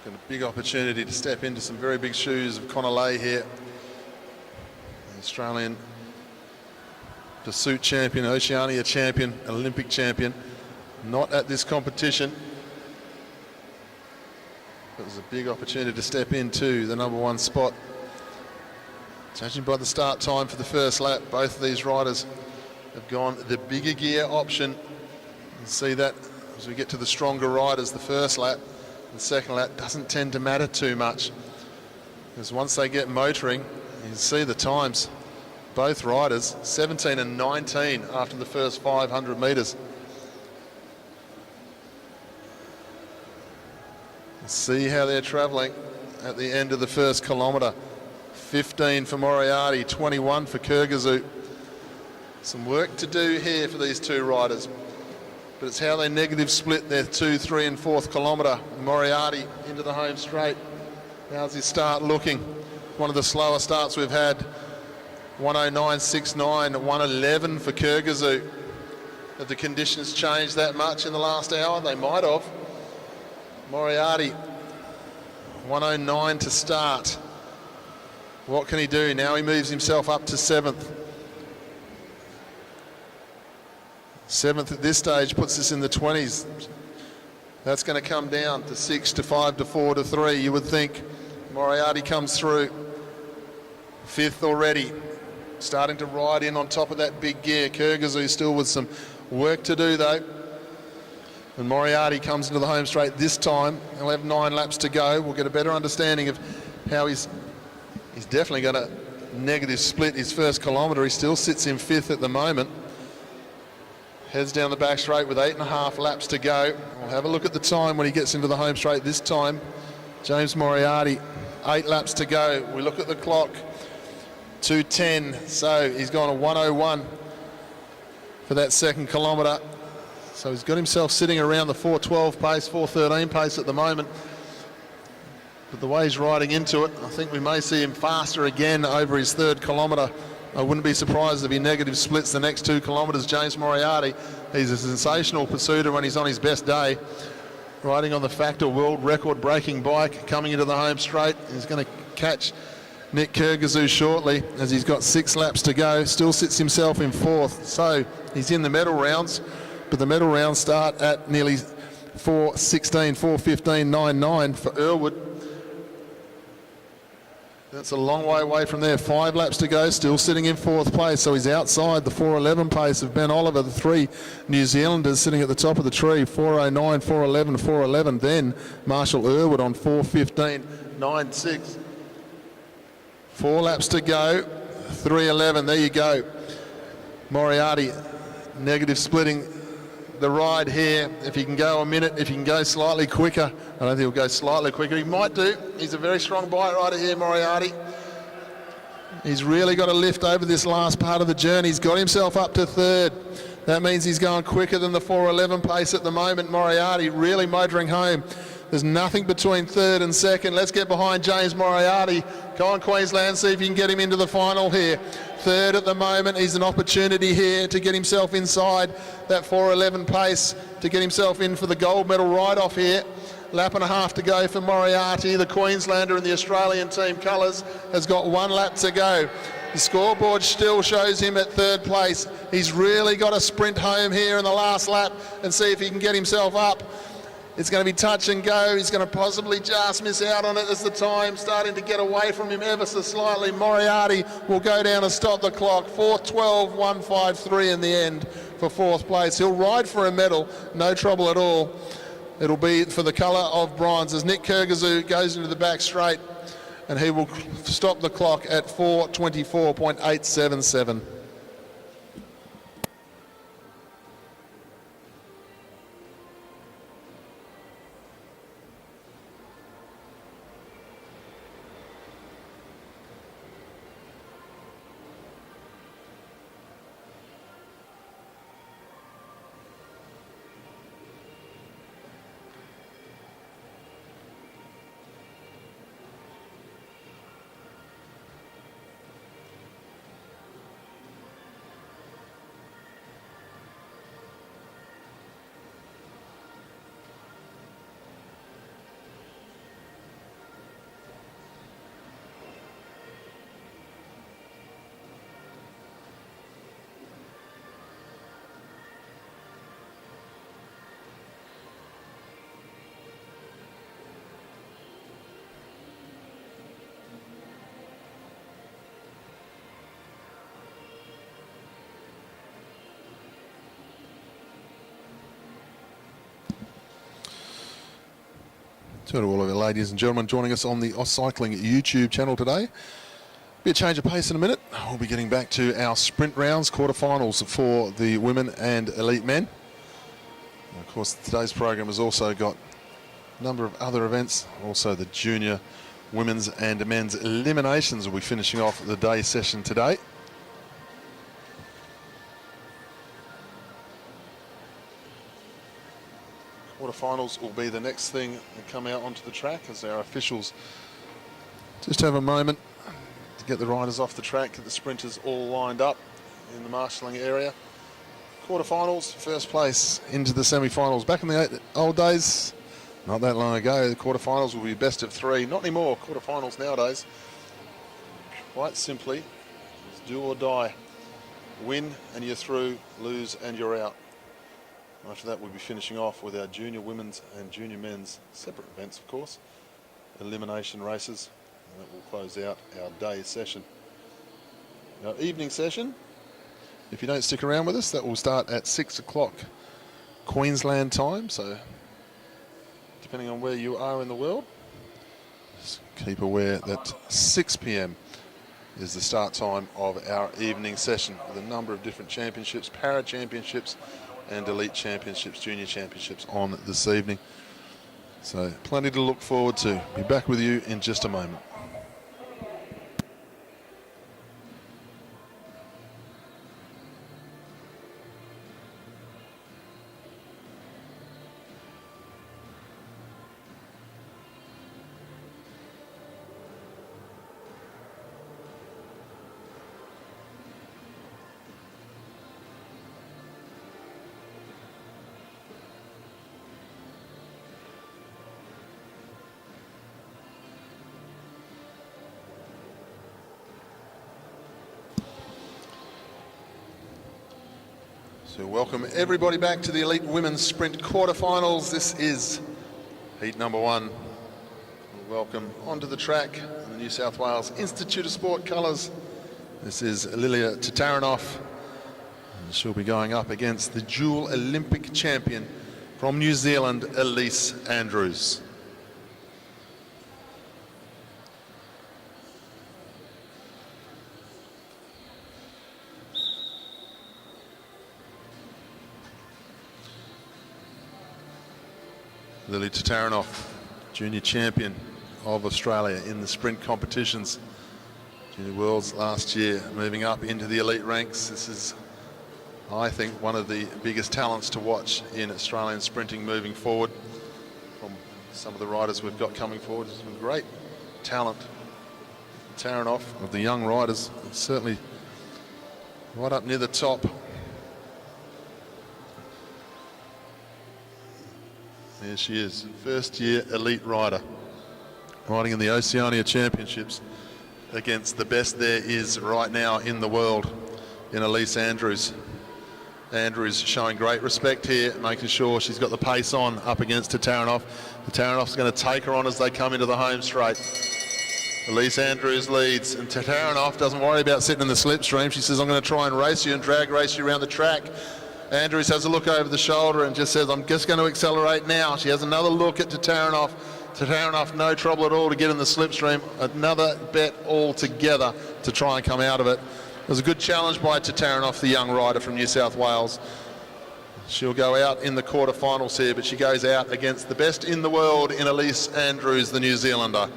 Got a big opportunity to step into some very big shoes of Connor Lay here. The Australian pursuit champion, Oceania champion, Olympic champion. Not at this competition. It was a big opportunity to step into the #1 spot. Judging by the start time for the first lap, both of these riders have gone the bigger gear option. See that as we get to the stronger riders, the first lap and the second lap doesn't tend to matter too much, because once they get motoring, you can see the times. Both riders 17 and 19 after the first 500 metres. See how they're travelling at the end of the first kilometre. 15 for Moriarty, 21 for Kyrgyzou. Some work to do here for these two riders. But it's how they negative split their 2, 3 and 4th kilometre. Moriarty into the home straight. How's his start looking? One of the slower starts we've had. 1:09.69, 1:11 for Kyrgyzou. Have the conditions changed that much in the last hour? They might have. Moriarty, 1:09 to start. What can he do? Now he moves himself up to 7th. 7th at this stage puts us in the 20s. That's going to come down to 6 to 5 to 4 to 3. You would think Moriarty comes through. 5th already. Starting to ride in on top of that big gear. Kyrgyzou still with some work to do though. And Moriarty comes into the home straight this time. He'll have 9 laps to go. We'll get a better understanding of how he's definitely going to negative split his first kilometre. He still sits in 5th at the moment. Heads down the back straight with 8.5 laps to go. We'll have a look at the time when he gets into the home straight this time. James Moriarty, 8 laps to go. We look at the clock, 2:10. So he's gone a 1:01 for that second kilometre. So he's got himself sitting around the 4:12 pace, 4:13 pace at the moment. But the way he's riding into it, I think we may see him faster again over his third kilometre. I wouldn't be surprised if he negative splits the next 2 kilometres. James Moriarty, he's a sensational pursuiter when he's on his best day. Riding on the Factor world record breaking bike, coming into the home straight. He's going to catch Nick Kyrgyzou shortly as he's got 6 laps to go. Still sits himself in 4th. So he's in the medal rounds, but the medal rounds start at nearly 4:16, 4:15.99 for Irwood. That's a long way away from there. 5 laps to go, still sitting in 4th place. So he's outside the 4:11 pace of Ben Oliver, the 3 New Zealanders sitting at the top of the tree. 4:09, 4:11, 4:11. Then Marshall Irwood on 4:15.96. 4 laps to go, 3:11. There you go. Moriarty negative splitting the ride here. If he can go a minute, if he can go slightly quicker, I don't think he'll go slightly quicker. He might do. He's a very strong bike rider here, Moriarty. He's really got to lift over this last part of the journey. He's got himself up to 3rd. That means he's going quicker than the 4:11 pace at the moment. Moriarty really motoring home. There's nothing between 3rd and 2nd. Let's get behind James Moriarty. Come on, Queensland, see if you can get him into the final here. 3rd at the moment. He's an opportunity here to get himself inside that 4:11 pace, to get himself in for the gold medal ride-off here. Lap and a half to go for Moriarty. The Queenslander in the Australian team colours has got 1 lap to go. The scoreboard still shows him at 3rd place. He's really got to sprint home here in the last lap and see if he can get himself up. It's going to be touch and go. He's going to possibly just miss out on it as the time starting to get away from him ever so slightly. Moriarty will go down and stop the clock. 4:12.153 in the end for 4th place. He'll ride for a medal, no trouble at all. It'll be for the colour of bronze as Nick Kyrgyzou goes into the back straight, and he will stop the clock at 4:24.877. To all of our ladies and gentlemen joining us on the Oz Cycling YouTube channel today. Be a change of pace in a minute. We'll be getting back to our sprint rounds, quarterfinals for the women and elite men. And of course, today's program has also got a number of other events. Also, the junior women's and men's eliminations will be finishing off the day session today. Quarterfinals will be the next thing to come out onto the track as our officials just have a moment to get the riders off the track, get the sprinters all lined up in the marshalling area. Quarterfinals, first place into the semi-finals. Back in the old days, not that long ago, the quarterfinals will be best of 3. Not anymore, quarterfinals nowadays. Quite simply, it's do or die. Win and you're through, lose and you're out. After that, we'll be finishing off with our junior women's and junior men's separate events, of course, elimination races, and that will close out our day session. Our evening session, if you don't stick around with us, that will start at 6 o'clock Queensland time, so depending on where you are in the world, just keep aware that 6 p.m. is the start time of our evening session with a number of different championships, para championships, and Elite Championships, Junior Championships on this evening. So plenty to look forward to. Be back with you in just a moment. So welcome everybody back to the Elite Women's Sprint quarterfinals. This is heat number 1. Welcome onto the track in the New South Wales Institute of Sport colours. This is Lilia Tatarinov. And she'll be going up against the dual Olympic champion from New Zealand, Elise Andrews. Lily Tatarinov, junior champion of Australia in the sprint competitions. Junior Worlds last year, moving up into the elite ranks. This is, I think, one of the biggest talents to watch in Australian sprinting moving forward. From some of the riders we've got coming forward, some great talent. Tatarinov, of the young riders, certainly right up near the top. There she is, first year elite rider, riding in the Oceania Championships against the best there is right now in the world in Elise Andrews. Andrews showing great respect here, making sure she's got the pace on up against Tatarinov. Tatarinov's going to take her on as they come into the home straight. Elise Andrews leads, and Tatarinov doesn't worry about sitting in the slipstream. She says, I'm going to try and race you and drag race you around the track. Andrews has a look over the shoulder and just says, I'm just going to accelerate now. She has another look at Tatarinov. Tatarinov, no trouble at all to get in the slipstream. Another bet altogether to try and come out of it. It was a good challenge by Tatarinov, the young rider from New South Wales. She'll go out in the quarterfinals here, but she goes out against the best in the world in Elise Andrews, the New Zealander.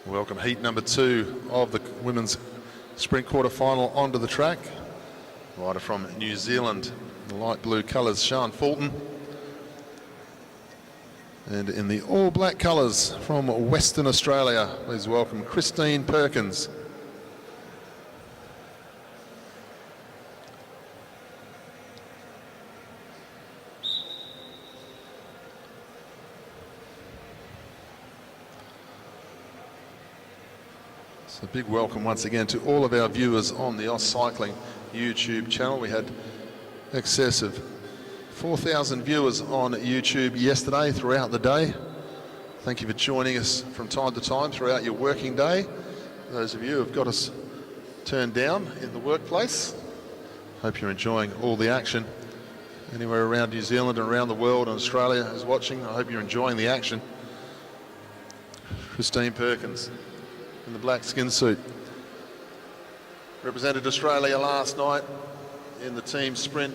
Welcome heat number 2 of the women's sprint quarterfinal onto the track. Rider from New Zealand, the light blue colours, Sian Fulton. And in the all black colours from Western Australia, please welcome Christine Perkins. A big welcome once again to all of our viewers on the Aus Cycling YouTube channel. We had excess of 4,000 viewers on YouTube yesterday throughout the day. Thank you for joining us from time to time throughout your working day. Those of you who have got us turned down in the workplace, hope you're enjoying all the action. Anywhere around New Zealand and around the world and Australia is watching, I hope you're enjoying the action. Christine Perkins in the black skin suit. Represented Australia last night in the team sprint.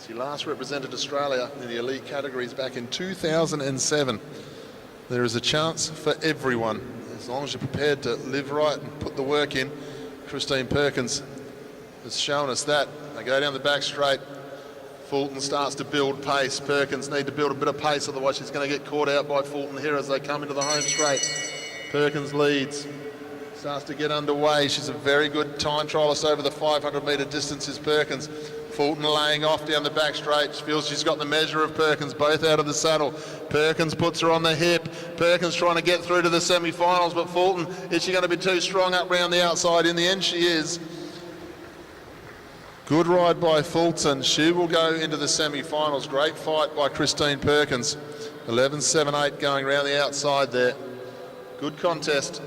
She last represented Australia in the elite categories back in 2007. There is a chance for everyone, as long as you're prepared to live right and put the work in. Christine Perkins has shown us that. They go down the back straight. Fulton starts to build pace. Perkins need to build a bit of pace, otherwise she's going to get caught out by Fulton here as they come into the home straight. Perkins leads, starts to get underway. She's a very good time trialist over the 500 metre distance is Perkins. Fulton laying off down the back straight. She feels she's got the measure of Perkins, both out of the saddle. Perkins puts her on the hip. Perkins trying to get through to the semi-finals, but Fulton, is she going to be too strong up round the outside? In the end, she is. Good ride by Fulton. She will go into the semi-finals. Great fight by Christine Perkins. 11.78 going round the outside there. Good contest.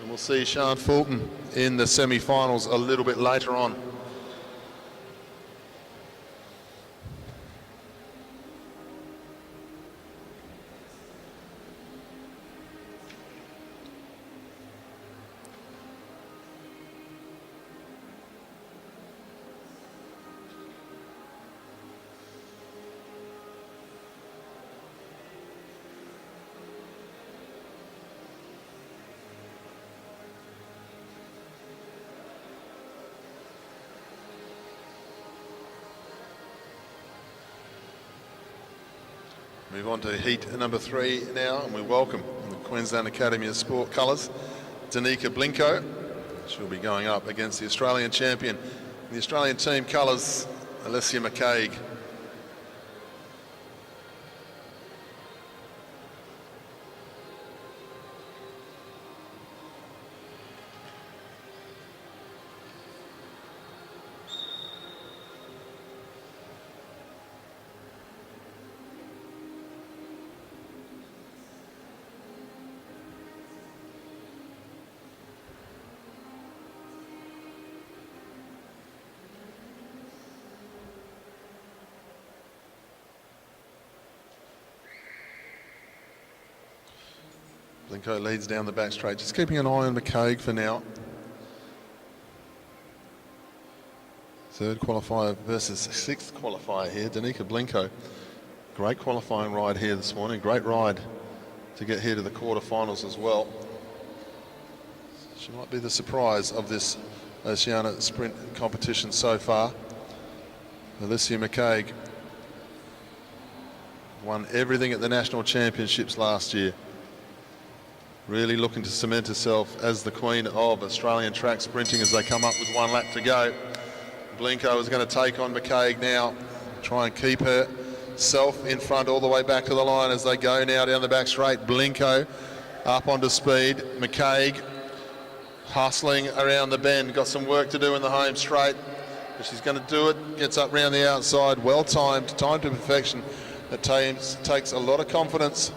And we'll see Sian Fulton in the semi-finals a little bit later on. Move on to heat number 3 now, and we welcome in the Queensland Academy of Sport colours, Danica Blinko. She'll be going up against the Australian champion. In the Australian team colours, Alessia McCaig. Blinko leads down the back straight, just keeping an eye on McCaig for now. Third qualifier versus sixth qualifier here, Danica Blinko. Great qualifying ride here this morning, great ride to get here to the quarterfinals as well. She might be the surprise of this Oceania sprint competition so far. Alessia McCaig won everything at the National Championships last year. Really looking to cement herself as the queen of Australian track sprinting as they come up with 1 lap to go. Blinko is going to take on McCaig now, try and keep herself in front all the way back to the line as they go now down the back straight. Blinko up onto speed. McCaig hustling around the bend, got some work to do in the home straight, but she's going to do it. Gets up round the outside, well timed, timed to perfection. That takes a lot of confidence.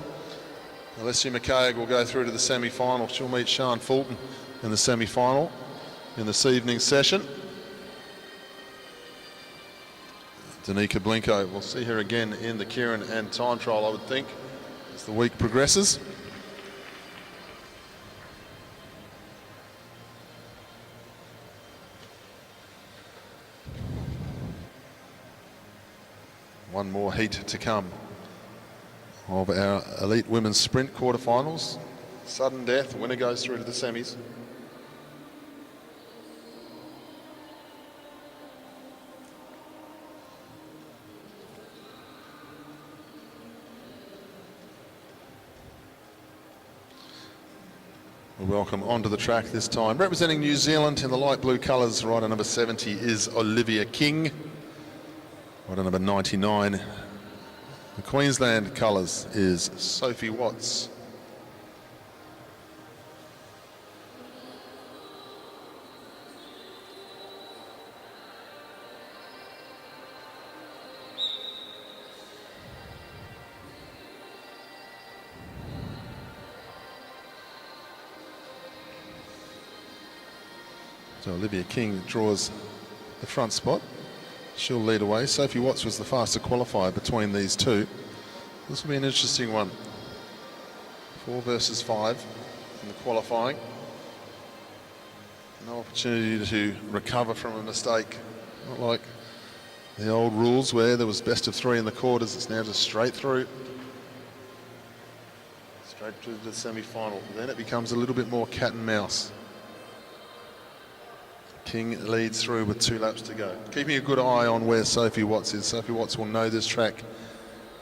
Alessia McCaig will go through to the semi-final. She'll meet Sian Fulton in the semi-final in this evening's session. Danica Blinko, we'll see her again in the Kieran and time trial, I would think, as the week progresses. One more heat to come of our elite women's sprint quarterfinals. Sudden death, winner goes through to the semis. We welcome onto the track this time, representing New Zealand in the light blue colours, rider number 70 is Olivia King. Rider number 99, the Queensland colours, is Sophie Watts. So Olivia King draws the front spot. She'll lead away. Sophie Watts was the faster qualifier between these two. This will be an interesting one. 4 versus 5 in the qualifying. No opportunity to recover from a mistake. Not like the old rules where there was best of 3 in the quarters. It's now just straight through. Straight through to the semi-final. Then it becomes a little bit more cat and mouse. King leads through with 2 laps to go. Keeping a good eye on where Sophie Watts is. Sophie Watts will know this track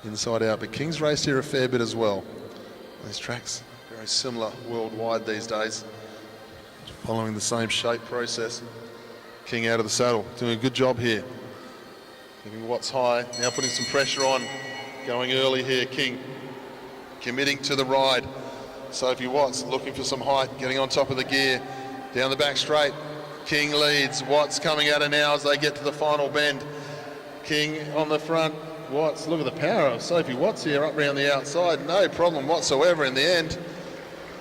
inside out, but King's raced here a fair bit as well. These tracks very similar worldwide these days, following the same shape process. King out of the saddle, doing a good job here. Giving Watts high, now putting some pressure on. Going early here, King. Committing to the ride. Sophie Watts looking for some height, getting on top of the gear. Down the back straight, King leads. Watts coming at her now as they get to the final bend. King on the front. Watts, look at the power of Sophie Watts here up around the outside. No problem whatsoever in the end.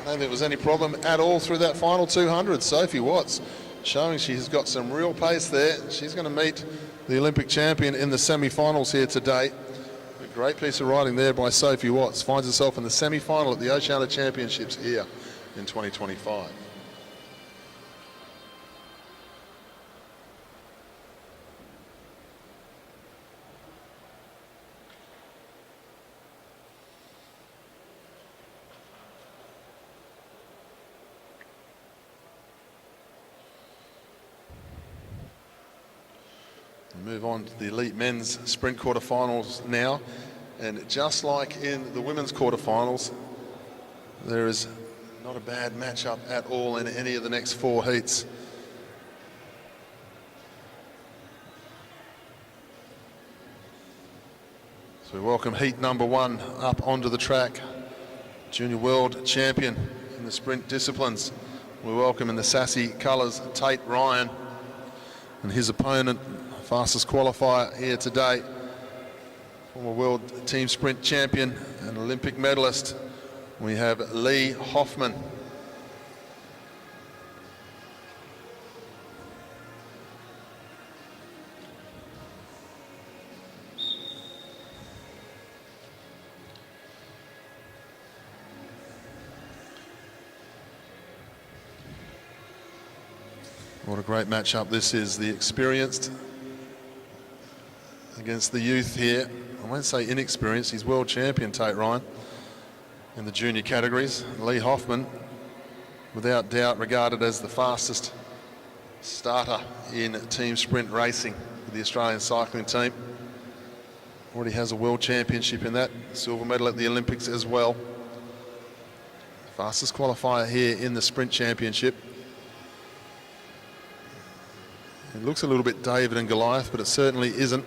I don't think there was any problem at all through that final 200. Sophie Watts showing she's got some real pace there. She's going to meet the Olympic champion in the semi-finals here today. A great piece of riding there by Sophie Watts. Finds herself in the semi-final at the Oceania Championships here in 2025. Move on to the elite men's sprint quarterfinals now, and just like in the women's quarterfinals, there is not a bad matchup at all in any of the next 4 heats. So we welcome heat number 1 up onto the track. Junior world champion in the sprint disciplines. We welcome in the sassy colours Tate Ryan and his opponent, fastest qualifier here today, former world team sprint champion and Olympic medalist. We have Lee Hoffman. What a great matchup this is. The experienced against the youth here. I won't say inexperienced, he's world champion, Tate Ryan, in the junior categories. Lee Hoffman, without doubt, regarded as the fastest starter in team sprint racing with the Australian cycling team. Already has a world championship in that, silver medal at the Olympics as well. Fastest qualifier here in the sprint championship. It looks a little bit David and Goliath, but it certainly isn't.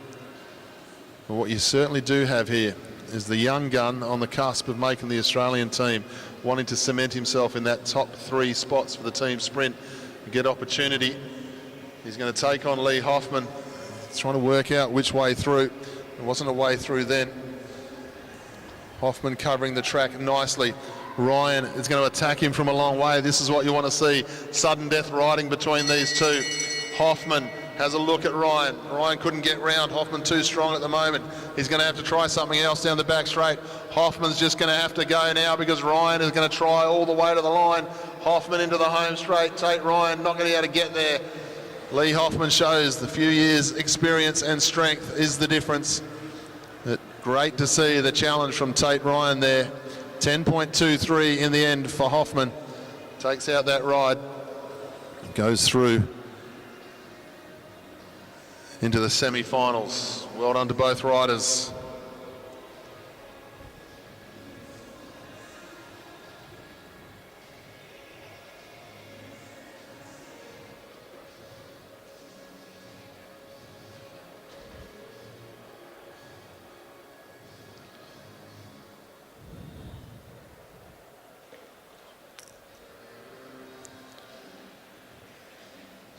But what you certainly do have here is the young gun on the cusp of making the Australian team, wanting to cement himself in that top 3 spots for the team sprint, get opportunity. He's going to take on Lee Hoffman. He's trying to work out which way through. There wasn't a way through then. Hoffman covering the track nicely. Ryan is going to attack him from a long way. This is what you want to see. Sudden death riding between these two. Hoffman has a look at Ryan. Ryan couldn't get round. Hoffman too strong at the moment. He's going to have to try something else down the back straight. Hoffman's just going to have to go now because Ryan is going to try all the way to the line. Hoffman into the home straight. Tate Ryan not going to be able to get there. Lee Hoffman shows the few years experience and strength is the difference. But great to see the challenge from Tate Ryan there. 10.23 in the end for Hoffman. Takes out that ride. Goes through into the semi-finals. Well done to both riders.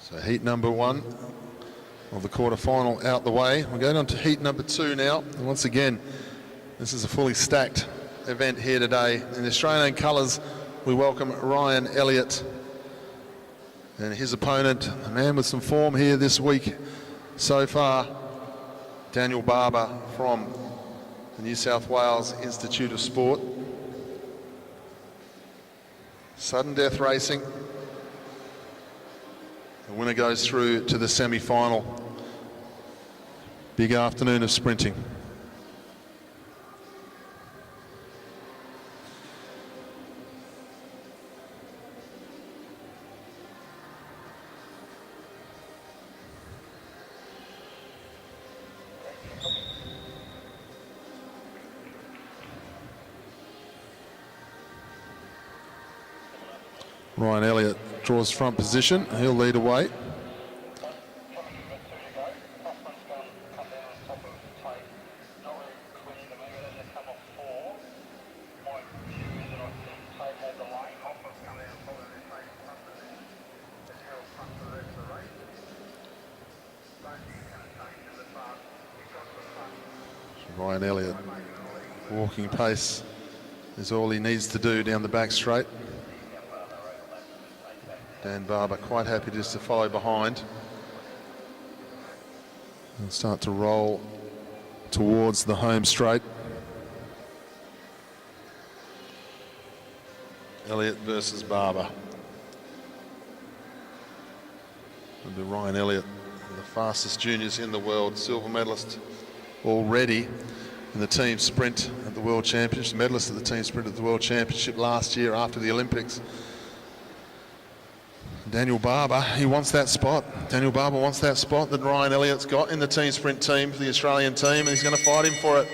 So heat number 1 of the quarterfinal out the way. We're going on to heat number 2 now. And once again, this is a fully stacked event here today. In the Australian colours, we welcome Ryan Elliott and his opponent, a man with some form here this week so far, Daniel Barber from the New South Wales Institute of Sport. Sudden death racing. The winner goes through to the semi-final. Big afternoon of sprinting. Ryan Elliott draws front position. He'll lead away. Ryan Elliott, walking pace is all he needs to do down the back straight. Dan Barber quite happy just to follow behind and start to roll towards the home straight. Elliott versus Barber. It'll be Ryan Elliott, the fastest juniors in the world, silver medalist already in the team sprint at the World Championships, medalist at the team sprint at the World Championship last year after the Olympics. Daniel Barber, he wants that spot. Daniel Barber wants that spot that Ryan Elliott's got in the team sprint team for the Australian team, and he's going to fight him for it.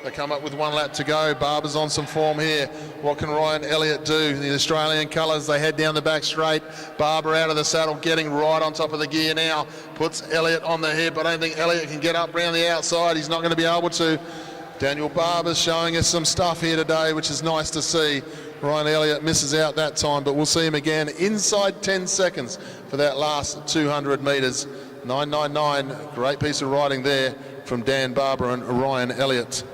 They come up with 1 lap to go. Barber's on some form here. What can Ryan Elliott do? The Australian colours, they head down the back straight. Barber out of the saddle, getting right on top of the gear now. Puts Elliott on the hip. I don't think Elliott can get up around the outside. He's not going to be able to. Daniel Barber's showing us some stuff here today, which is nice to see. Ryan Elliott misses out that time, but we'll see him again inside 10 seconds for that last 200 metres. 9.99, great piece of riding there from Dan Barber and Ryan Elliott.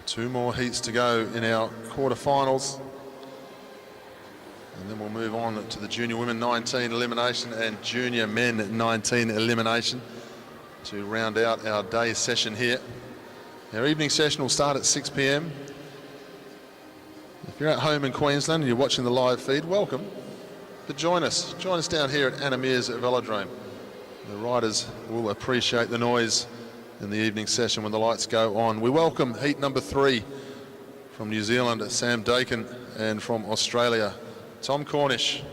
Two more heats to go in our quarterfinals. And then we'll move on to the junior women 19 elimination and junior men 19 elimination to round out our day session here. Our evening session will start at 6 p.m. If you're at home in Queensland and you're watching the live feed, welcome. But join us down here at Anna Meares Velodrome. The riders will appreciate the noise in the evening session when the lights go on. We welcome heat number 3 from New Zealand, Sam Dakin, and from Australia, Tom Cornish.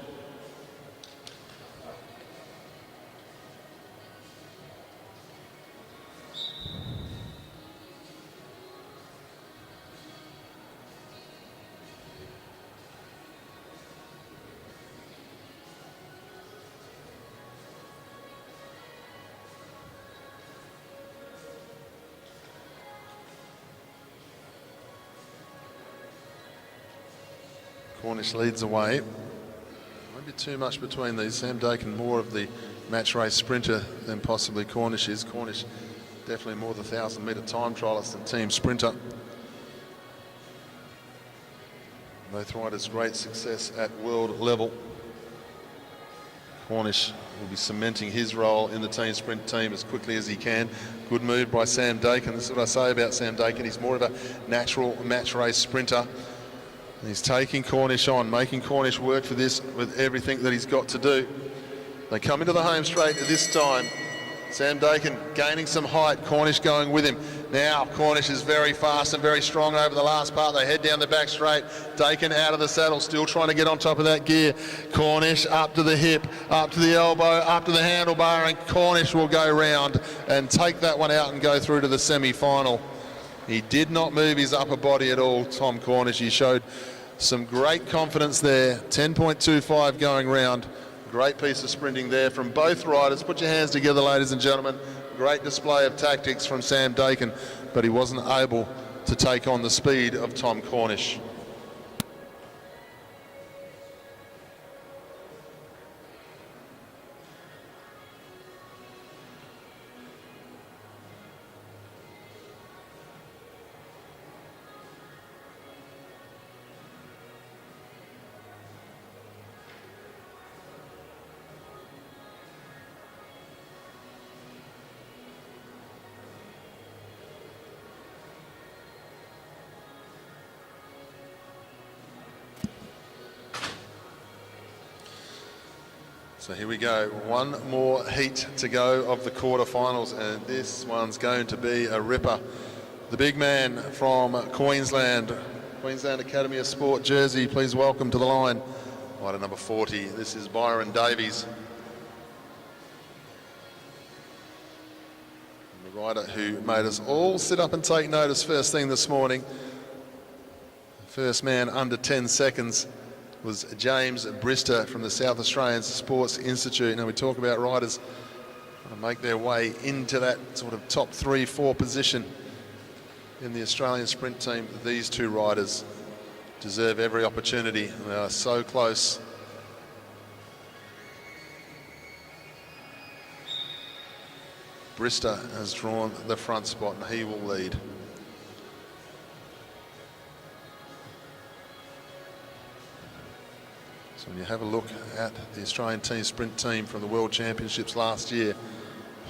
Cornish leads away. Won't be too much between these. Sam Dakin more of the match race sprinter than possibly Cornish is. Cornish definitely more the 1,000-metre time trialist than team sprinter. Both riders great success at world level. Cornish will be cementing his role in the team sprint team as quickly as he can. Good move by Sam Dakin. This is what I say about Sam Dakin. He's more of a natural match race sprinter. He's taking Cornish on, making Cornish work for this with everything that he's got to do. They come into the home straight at this time. Sam Dakin gaining some height, Cornish going with him. Now Cornish is very fast and very strong over the last part. They head down the back straight. Dakin out of the saddle, still trying to get on top of that gear. Cornish up to the hip, up to the elbow, up to the handlebar, and Cornish will go round and take that one out and go through to the semi-final. He did not move his upper body at all, Tom Cornish. He showed some great confidence there. 10.25 going round. Great piece of sprinting there from both riders. Put your hands together, ladies and gentlemen. Great display of tactics from Sam Dakin, but he wasn't able to take on the speed of Tom Cornish. So here we go, one more heat to go of the quarterfinals, and this one's going to be a ripper. The big man from Queensland Academy of Sport jersey, please welcome to the line, rider number 40. This is Byron Davies. The rider who made us all sit up and take notice first thing this morning. First man under 10 seconds was James Brister from the South Australian Sports Institute. Now we talk about riders trying to make their way into that sort of top 3-4 position in the Australian sprint team. These two riders deserve every opportunity. They are so close. Brister has drawn the front spot and he will lead. So when you have a look at the Australian team sprint team from the World Championships last year,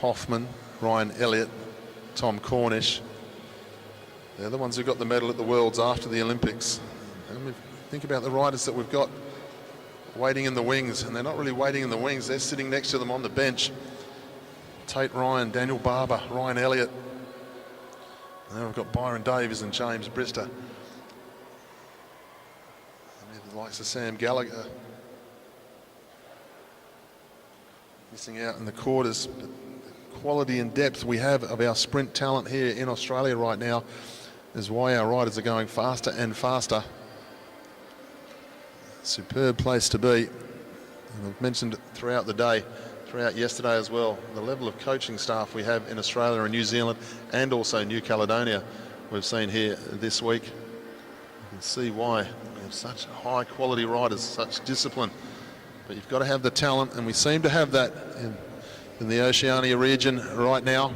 Hoffman, Ryan Elliott, Tom Cornish, they're the ones who got the medal at the Worlds after the Olympics. And we think about the riders that we've got waiting in the wings, and they're not really waiting in the wings, they're sitting next to them on the bench. Tate Ryan, Daniel Barber, Ryan Elliott. And then we've got Byron Davies and James Brister. And the likes of Sam Gallagher missing out in the quarters. But the quality and depth we have of our sprint talent here in Australia right now is why our riders are going faster and faster. Superb place to be. And I've mentioned it throughout the day, throughout yesterday as well, the level of coaching staff we have in Australia and New Zealand and also New Caledonia we've seen here this week. You can see why we have such high quality riders, such discipline. But you've got to have the talent, and we seem to have that in the Oceania region right now.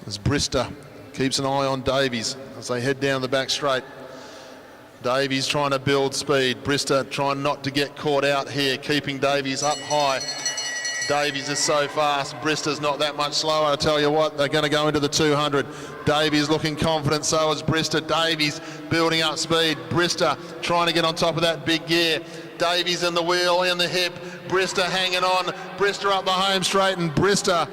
As Brister keeps an eye on Davies as they head down the back straight. Davies trying to build speed. Brister trying not to get caught out here, keeping Davies up high. Davies is so fast. Brister's not that much slower. I tell you what, they're going to go into the 200. Davies looking confident, so is Brister. Davies building up speed. Brister trying to get on top of that big gear. Davies in the wheel, in the hip. Brister hanging on. Brister up the home straight, and Brister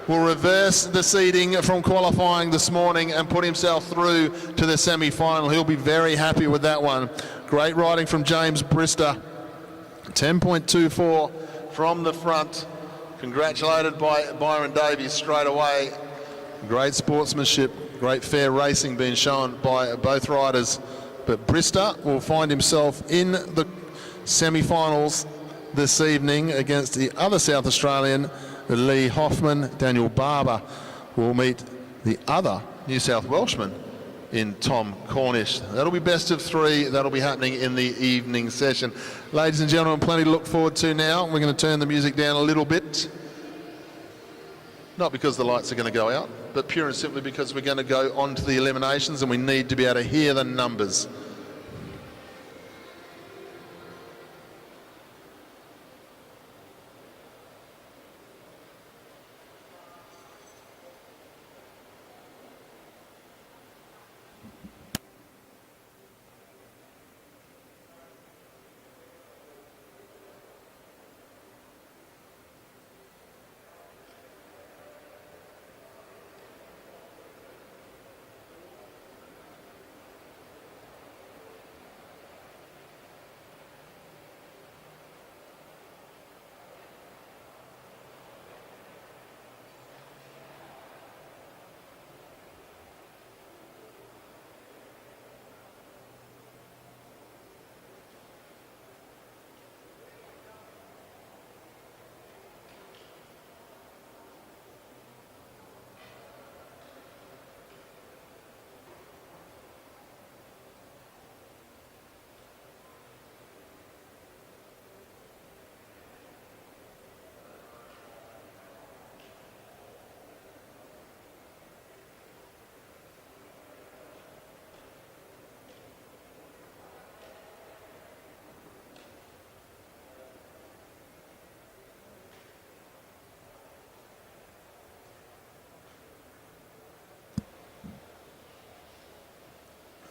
will reverse the seeding from qualifying this morning and put himself through to the semi-final. He'll be very happy with that one. Great riding from James Brister. 10.24 from the front. Congratulated by Byron Davies straight away. Great sportsmanship, great fair racing being shown by both riders. But Brister will find himself in the semi-finals this evening against the other South Australian, Lee Hoffman. Daniel Barber will meet the other New South Welshman in Tom Cornish. That'll be best of three. That'll be happening in the evening session. Ladies and gentlemen, plenty to look forward to now. We're going to turn the music down a little bit. Not because the lights are going to go out, but pure and simply because we're going to go on to the eliminations and we need to be able to hear the numbers.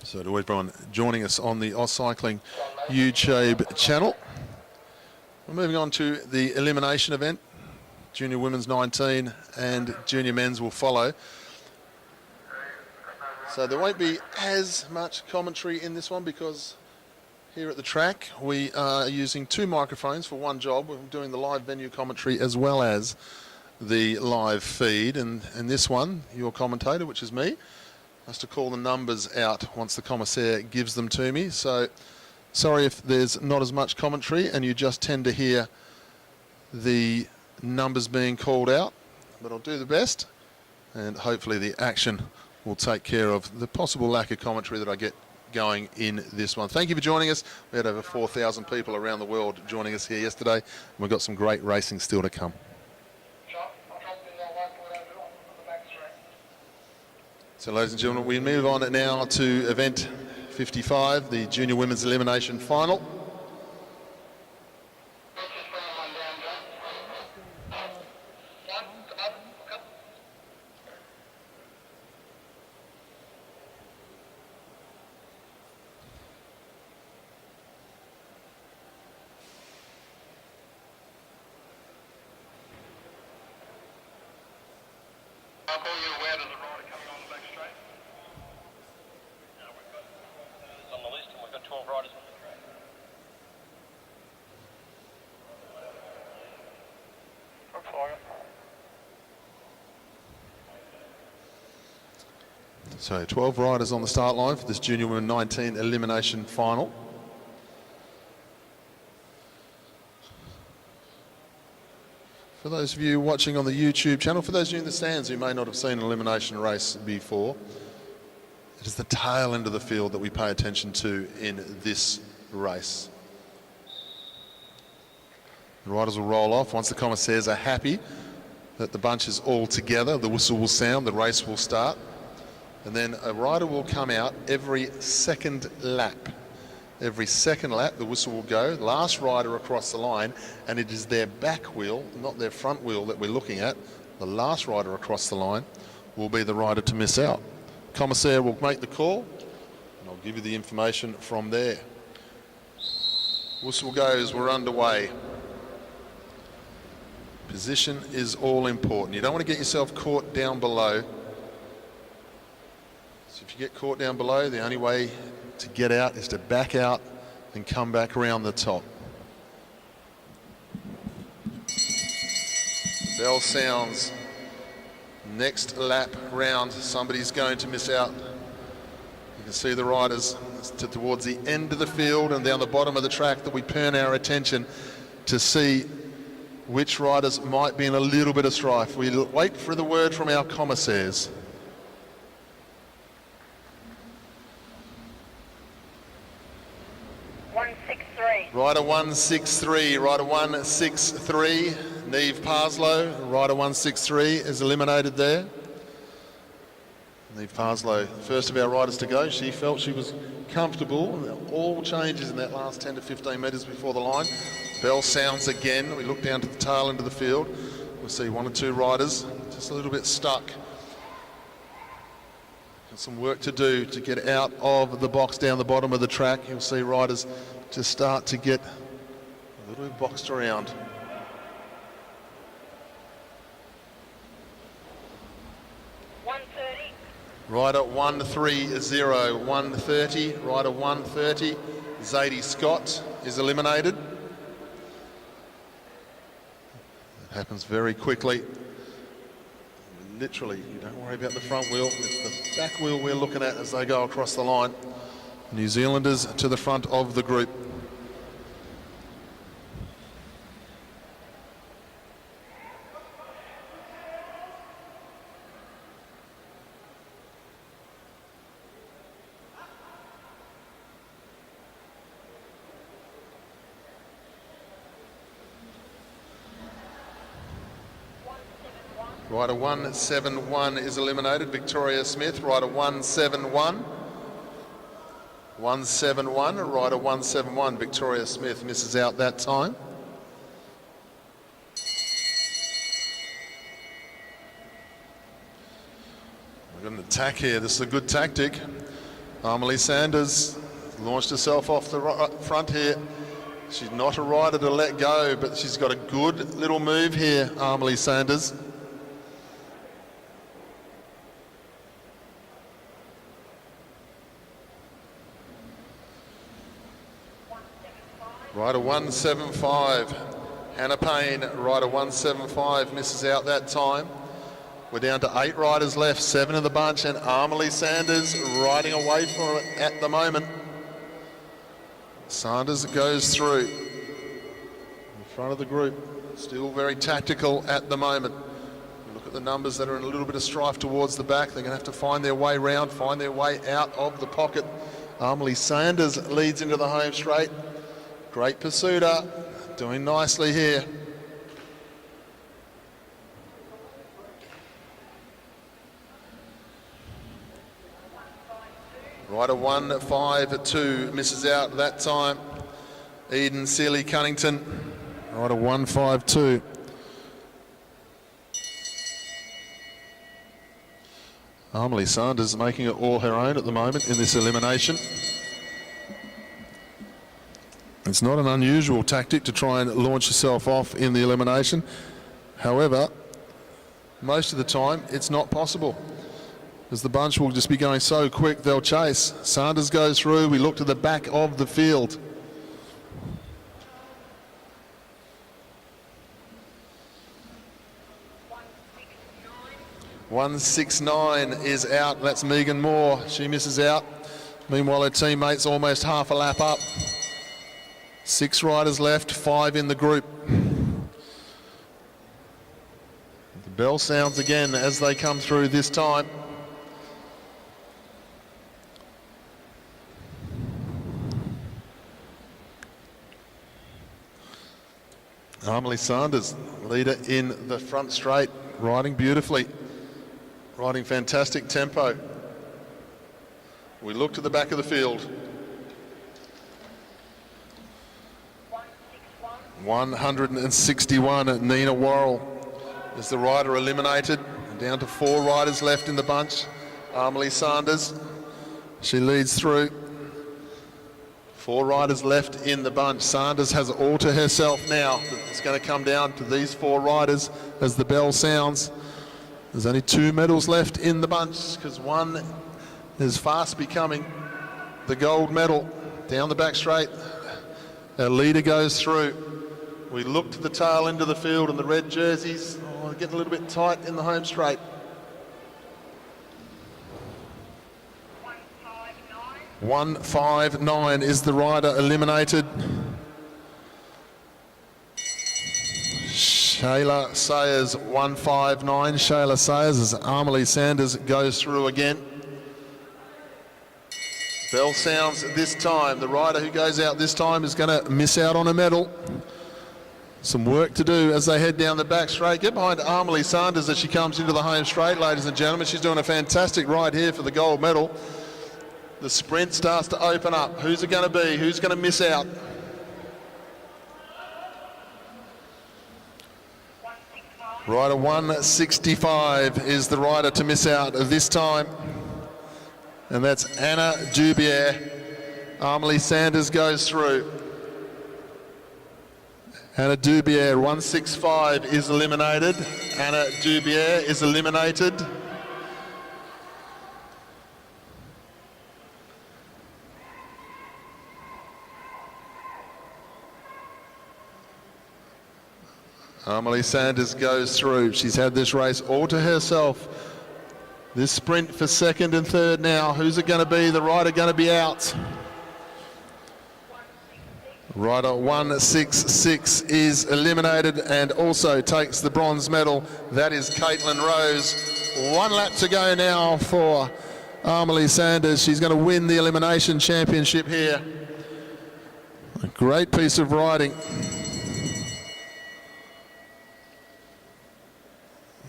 So to everyone joining us on the Oz Cycling YouTube channel, we're moving on to the elimination event. Junior women's 19 and junior men's will follow. So there won't be as much commentary in this one because here at the track we are using two microphones for one job. We're doing the live venue commentary as well as the live feed, and this one, your commentator, which is me, has to call the numbers out once the commissaire gives them to me. So Sorry if there's not as much commentary and you just tend to hear the numbers being called out, but I'll do the best, and hopefully the action will take care of the possible lack of commentary that I get going in this one. Thank you for joining us. We had over 4,000 people around the world joining us here yesterday, and we've got some great racing still to come. So ladies and gentlemen, we move on now to event 55, the Junior Women's Elimination Final. So 12 riders on the start line for this Junior Women 19 elimination final. For those of you watching on the YouTube channel, for those of you in the stands who may not have seen an elimination race before, it is the tail end of the field that we pay attention to in this race. The riders will roll off once the commissaires are happy that the bunch is all together. The whistle will sound, the race will start. And then a rider will come out every second lap. Every second lap, the whistle will go. Last rider across the line, and it is their back wheel, not their front wheel that we're looking at. The last rider across the line will be the rider to miss out. Commissaire will make the call, and I'll give you the information from there. Whistle goes, we're underway. Position is all important. You don't want to get yourself caught down below. So if you get caught down below, the only way to get out is to back out and come back around the top. Bell sounds. Next lap round, somebody's going to miss out. You can see the riders towards the end of the field and down the bottom of the track that we turn our attention to see which riders might be in a little bit of strife. We wait for the word from our commissaires. Rider 163, rider 163, Neve Parslow, rider 163 is eliminated there. Neve Parslow, first of our riders to go. She felt she was comfortable. All changes in that last 10 to 15 metres before the line. Bell sounds again. We look down to the tail end of the field. We'll see one or two riders just a little bit stuck. Got some work to do to get out of the box down the bottom of the track. You'll see riders just start to get a little bit boxed around. Rider 130, 130, rider 130, Zadie Scott is eliminated. It happens very quickly. Literally, you don't worry about the front wheel, it's the back wheel we're looking at as they go across the line. New Zealanders to the front of the group. Rider 171 is eliminated, Victoria Smith. Rider 171. 171, rider 171, Victoria Smith misses out that time. We've got an attack here. This is a good tactic. Amelie Sanders launched herself off the front here. She's not a rider to let go, but she's got a good little move here, Amelie Sanders. Rider 175, Hannah Payne, rider 175 misses out that time. We're down to 8 riders left, 7 in the bunch, and Amelie Sanders riding away for it at the moment. Sanders goes through in front of the group, still very tactical at the moment. Look at the numbers that are in a little bit of strife towards the back. They're going to have to find their way round, find their way out of the pocket. Amelie Sanders leads into the home straight. Great pursuiter, doing nicely here. Rider 152 misses out that time. Eden Seeley Cunnington. Rider 152. Amelie Sanders making it all her own at the moment in this elimination. It's not an unusual tactic to try and launch yourself off in the elimination. However, most of the time it's not possible, as the bunch will just be going so quick they'll chase. Sanders goes through. We look to the back of the field. .169 is out. That's Megan Moore. She misses out. Meanwhile, her teammates almost half a lap up. 6 riders left, 5 in the group. The bell sounds again as they come through this time. Amelie Sanders, leader in the front straight, riding beautifully, riding fantastic tempo. We look to the back of the field. 161, Nina Worrell is the rider eliminated. Down to 4 riders left in the bunch. Amelie Sanders, she leads through. 4 riders left in the bunch. Sanders has it all to herself now. It's going to come down to these 4 riders as the bell sounds. There's only 2 medals left in the bunch, because one is fast becoming the gold medal. Down the back straight, our leader goes through. We look to the tail end of the field, and the red jerseys getting a little bit tight in the home straight. 159 is the rider eliminated. Shayla Sayers, 159. Shayla Sayers as Amelie Sanders goes through again. Bell sounds this time. The rider who goes out this time is going to miss out on a medal. Some work to do as they head down the back straight. Get behind Amelie Sanders as she comes into the home straight, ladies and gentlemen. She's doing a fantastic ride here for the gold medal. The sprint starts to open up. Who's it going to be? Who's going to miss out? Rider 165 is the rider to miss out this time. And that's Anna Dubier. Amelie Sanders goes through. Anna Dubier, 165 is eliminated. Anna Dubier is eliminated. Amelie Sanders goes through. She's had this race all to herself. This sprint for second and third now. Who's it going to be? The rider going to be out. Rider 166 is eliminated and also takes the bronze medal. That is Caitlin Rose. 1 lap to go now for Amelie Sanders. She's going to win the elimination championship here. A great piece of riding.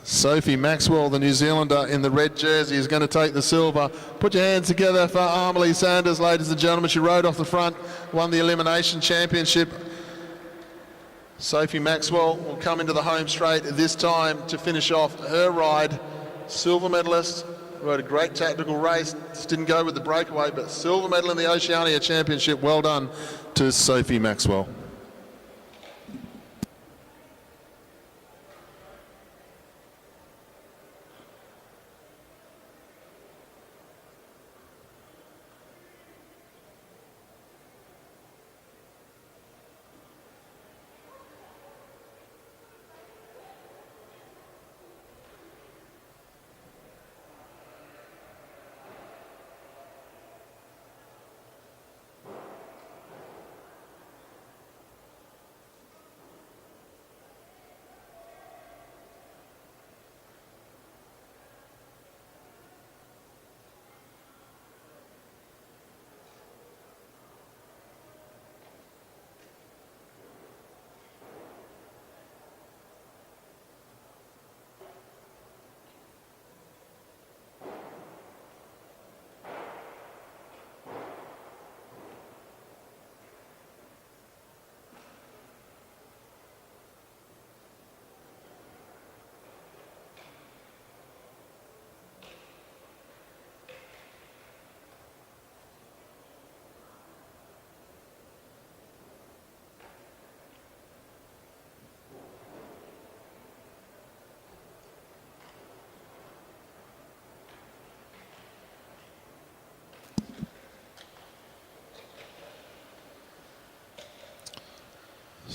Sophie Maxwell, the New Zealander in the red jersey, is going to take the silver. Put your hands together for Amelie Sanders, ladies and gentlemen. She rode off the front, won the elimination championship. Sophie Maxwell will come into the home straight this time to finish off her ride. Silver medalist, rode a great tactical race. Just didn't go with the breakaway, but silver medal in the Oceania Championship. Well done to Sophie Maxwell.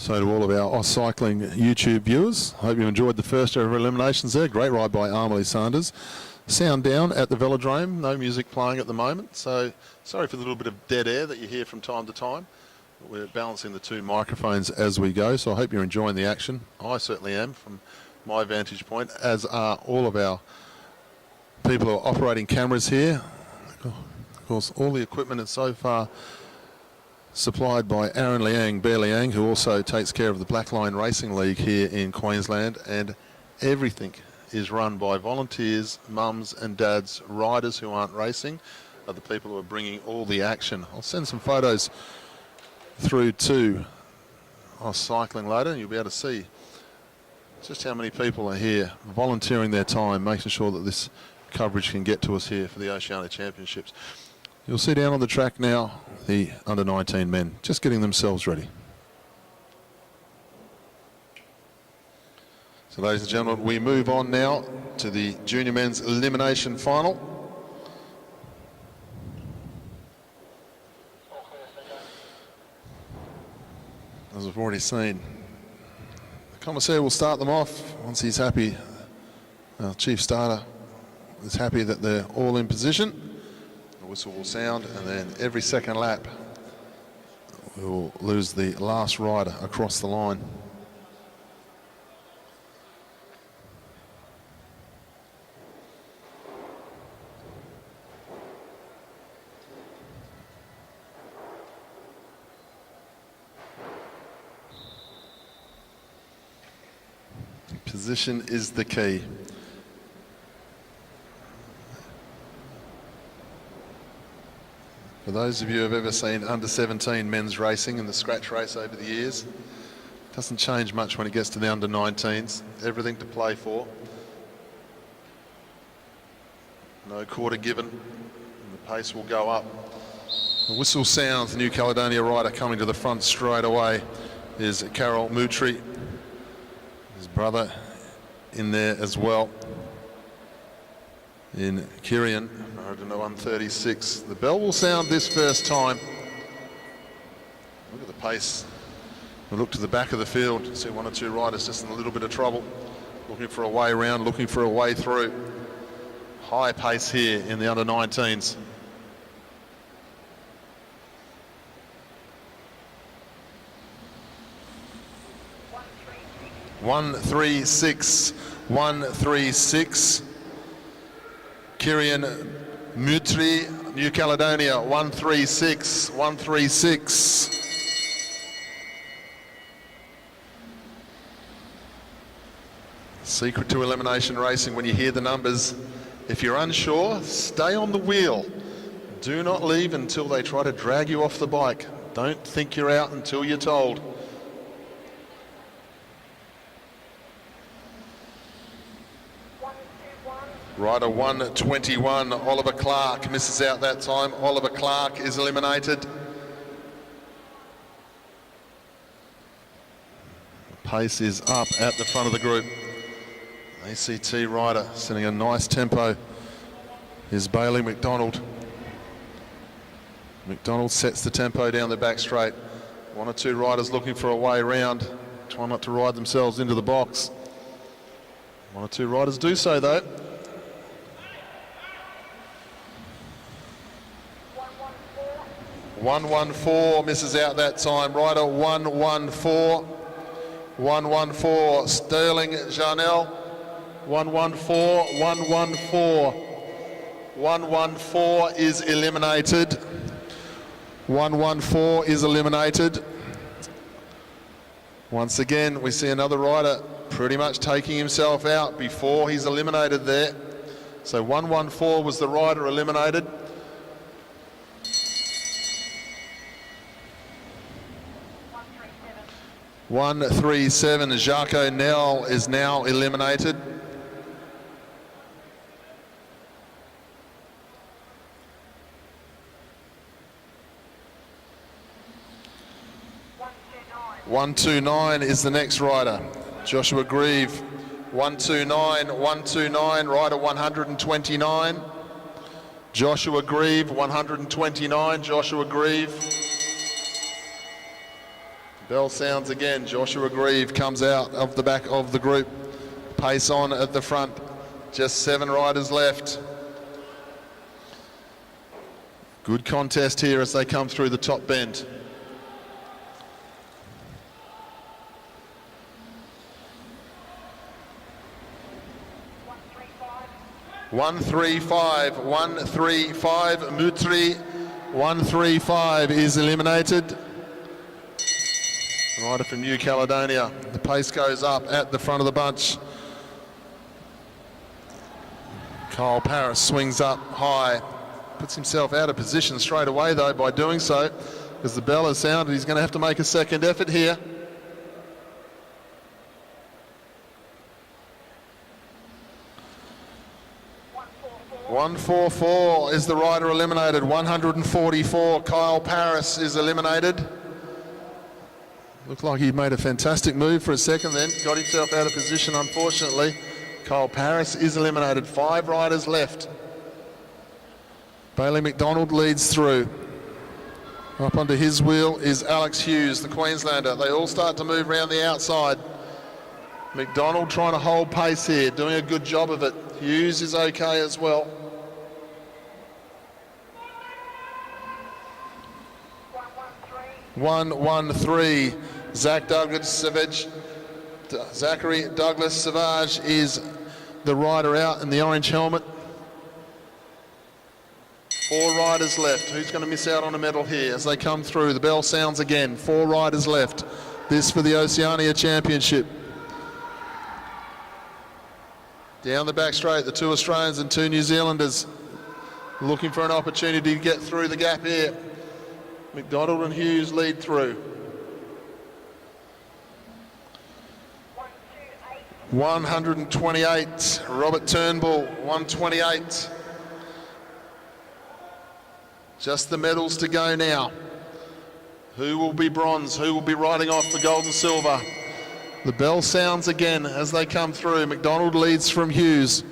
So to all of our Cycling YouTube viewers, hope you enjoyed the first ever eliminations there. Great ride by Amelie Sanders. Sound down at the Velodrome, no music playing at the moment, so sorry for the little bit of dead air that you hear from time to time. We're balancing the two microphones as we go, so I hope you're enjoying the action. I certainly am from my vantage point, as are all of our people who are operating cameras here. Of course, all the equipment is so far supplied by Aaron Liang, Bear Liang, who also takes care of the Blackline Racing League here in Queensland, and everything is run by volunteers, mums and dads. Riders who aren't racing are the people who are bringing all the action. I'll send some photos through to our cycling later, and you'll be able to see just how many people are here volunteering their time, making sure that this coverage can get to us here for the Oceania Championships. You'll see down on the track now the under-19 men just getting themselves ready. So ladies and gentlemen, we move on now to the junior men's elimination final. As we've already seen, the commissaire will start them off once he's happy. Our chief starter is happy that they're all in position. The whistle will sound, and then every second lap we will lose the last rider across the line. Position is the key. For those of you who have ever seen under-17 men's racing in the scratch race over the years, it doesn't change much when it gets to the under-19s. Everything to play for. No quarter given, and the pace will go up. The whistle sounds, the New Caledonia rider coming to the front straight away is Carol Moutry. His brother in there as well, in Kirian, I don't know, 136. The bell will sound this first time. Look at the pace. We look to the back of the field, see one or two riders just in a little bit of trouble, looking for a way round, looking for a way through. High pace here in the under-19s. One, 3-6, 1-3-6. Kirian Moutry, New Caledonia, 1-3-6, 1-3-6. Secret to elimination racing, when you hear the numbers, if you're unsure, stay on the wheel. Do not leave until they try to drag you off the bike. Don't think you're out until you're told. Rider 121, Oliver Clark, misses out that time. Oliver Clark is eliminated. Pace is up at the front of the group. ACT rider setting a nice tempo is Bailey McDonald. McDonald sets the tempo down the back straight. One or two riders looking for a way round. Try not to ride themselves into the box. One or two riders do so though. 114 misses out that time. Rider 114. 114. Sterling Jarnell. 114. 114. 114 is eliminated. 114 is eliminated. Once again, we see another rider pretty much taking himself out before he's eliminated there. So 114 was the rider eliminated. One, 3-7, Jacques O'Neill is now eliminated. One, 2-9 is the next rider, Joshua Grieve. 129, 129, rider 129. Joshua Grieve, 129, Joshua Grieve. Bell sounds again. Joshua Grieve comes out of the back of the group. Pace on at the front. Just 7 riders left. Good contest here as they come through the top bend. One, 135 Mutri. 135 is eliminated. Rider from New Caledonia. The pace goes up at the front of the bunch. Kyle Paris swings up high. Puts himself out of position straight away though by doing so, because the bell has sounded. He's going to have to make a second effort here. .144 is the rider eliminated. 144, Kyle Paris is eliminated. Looked like he made a fantastic move for a second then. Got himself out of position, unfortunately. Kyle Paris is eliminated. 5 riders left. Bailey McDonald leads through. Up under his wheel is Alex Hughes, the Queenslander. They all start to move around the outside. McDonald trying to hold pace here, doing a good job of it. Hughes is okay as well. .113, Zachary Douglas Savage is the rider out in the orange helmet. 4 riders left. Who's going to miss out on a medal here as they come through? The bell sounds again. 4 riders left. This for the Oceania Championship. Down the back straight, the 2 Australians and 2 New Zealanders looking for an opportunity to get through the gap here. McDonald and Hughes lead through. 128, Robert Turnbull, 128. Just the medals to go now. Who will be bronze? Who will be riding off for gold and silver? The bell sounds again as they come through. McDonald leads from Hughes.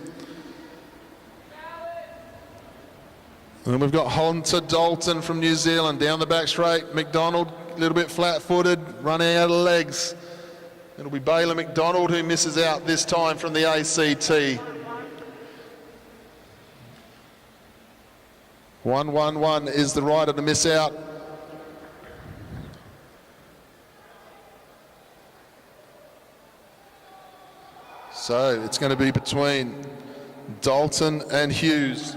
And we've got Hunter Dalton from New Zealand down the back straight. McDonald a little bit flat-footed, running out of legs. It'll be Bailey McDonald who misses out this time from the ACT. 111 is the rider to miss out. So it's going to be between Dalton and Hughes.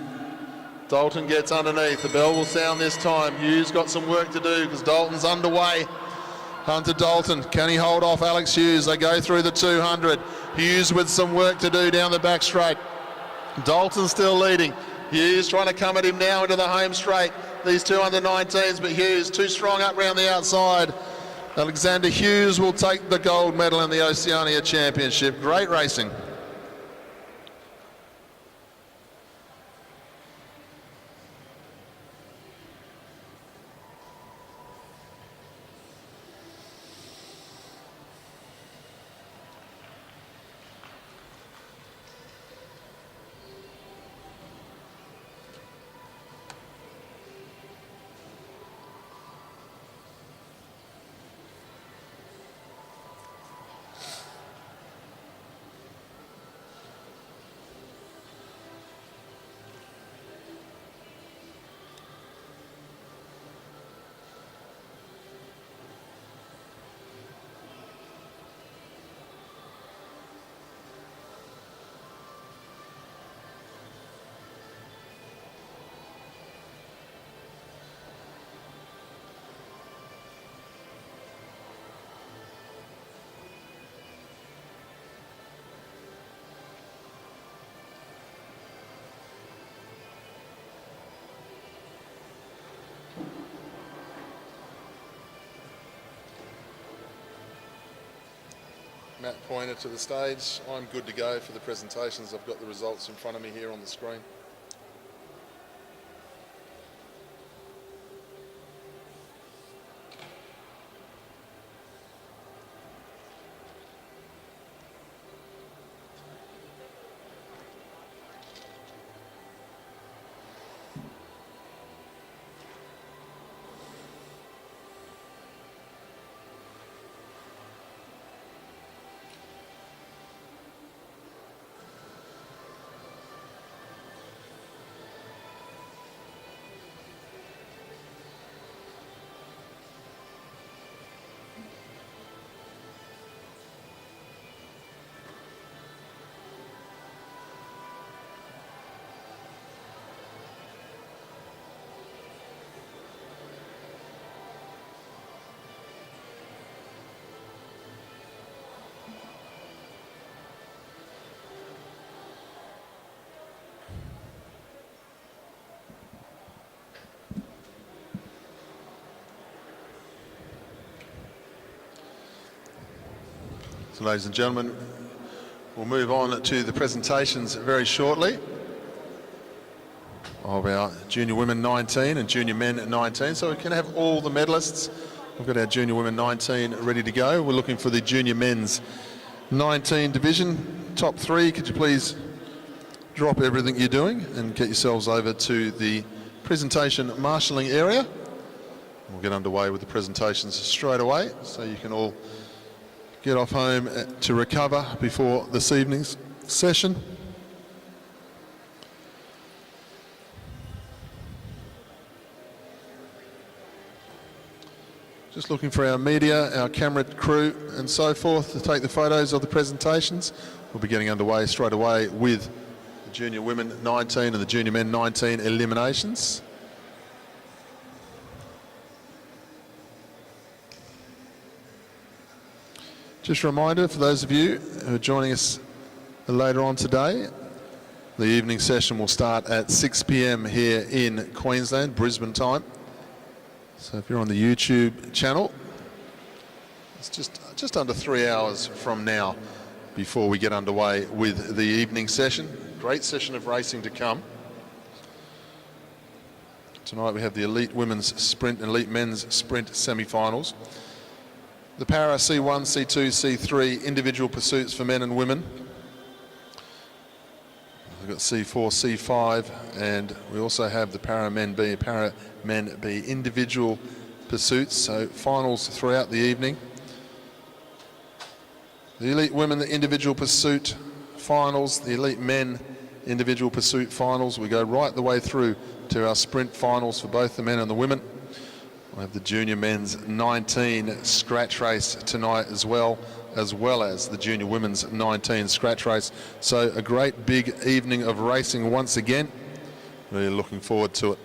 Dalton gets underneath. The bell will sound this time. Hughes got some work to do because Dalton's underway. Hunter Dalton, can he hold off Alex Hughes? They go through the 200. Hughes with some work to do down the back straight. Dalton still leading. Hughes trying to come at him now into the home straight. These 2 under-19s, but Hughes too strong up round the outside. Alexander Hughes will take the gold medal in the Oceania Championship. Great racing. Matt Pointer to the stage. I'm good to go for the presentations. I've got the results in front of me here on the screen. So, ladies and gentlemen, we'll move on to the presentations very shortly of our junior women 19 and junior men 19. So we can have all the medalists. We've got our junior women 19 ready to go. We're looking for the junior men's 19 division. Top three, could you please drop everything you're doing and get yourselves over to the presentation marshalling area. We'll get underway with the presentations straight away, so you can all get off home to recover before this evening's session. Just looking for our media, our camera crew and so forth to take the photos of the presentations. We'll be getting underway straight away with the junior women 19 and the junior men 19 eliminations. Just a reminder for those of you who are joining us later on today, the evening session will start at 6 p.m. here in Queensland, Brisbane time. So if you're on the YouTube channel, it's just under 3 hours from now before we get underway with the evening session. Great session of racing to come. Tonight we have the elite women's sprint and elite men's sprint semi-finals. The para C1, C2, C3 individual pursuits for men and women. We've got C4, C5, and we also have the para men B individual pursuits, so finals throughout the evening. The elite women, the individual pursuit finals, the elite men individual pursuit finals. We go right the way through to our sprint finals for both the men and the women. We have the junior men's 19 scratch race tonight as well as the junior women's 19 scratch race. So a great big evening of racing once again. Really looking forward to it.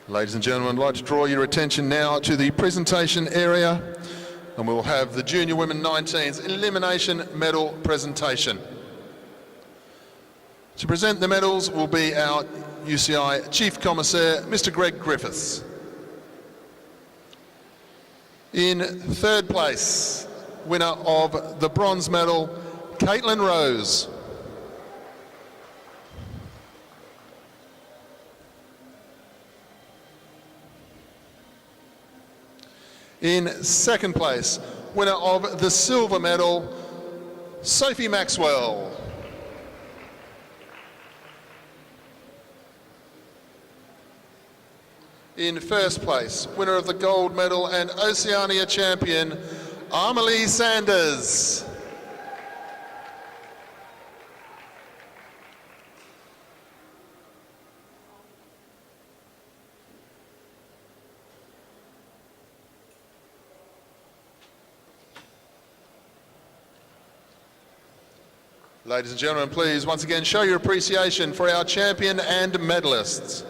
Ladies and gentlemen, I'd like to draw your attention now to the presentation area, and we'll have the junior women 19's elimination medal presentation. To present the medals will be our UCI Chief Commissaire, Mr. Greg Griffiths. In third place, winner of the bronze medal, Caitlin Rose. In second place, winner of the silver medal, Sophie Maxwell. In first place, winner of the gold medal and Oceania champion, Amelie Sanders. Ladies and gentlemen, please once again show your appreciation for our champion and medalists.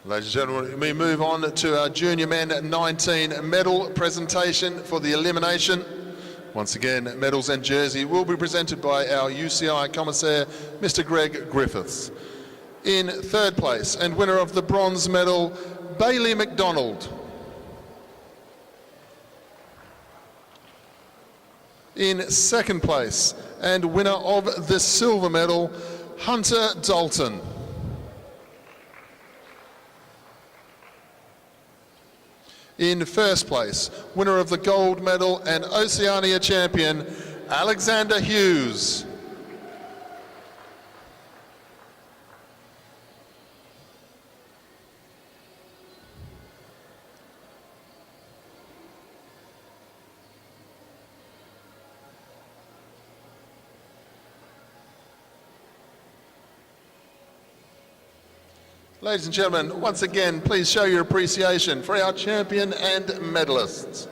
Ladies and gentlemen, we move on to our junior men 19 medal presentation for the elimination. Once again, medals and jersey will be presented by our UCI Commissaire, Mr. Greg Griffiths. In third place, and winner of the bronze medal, Bailey McDonald. In second place, and winner of the silver medal, Hunter Dalton. In first place, winner of the gold medal and Oceania champion, Alexander Hughes. Ladies and gentlemen, once again, please show your appreciation for our champion and medalists.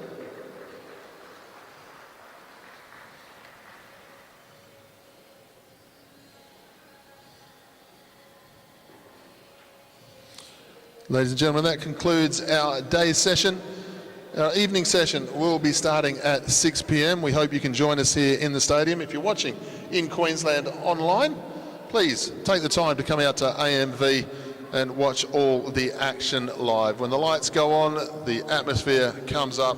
Ladies and gentlemen, that concludes our day session. Our evening session will be starting at 6 p.m. We hope you can join us here in the stadium. If you're watching in Queensland online, please take the time to come out to AMV and watch all the action live. When the lights go on, the atmosphere comes up,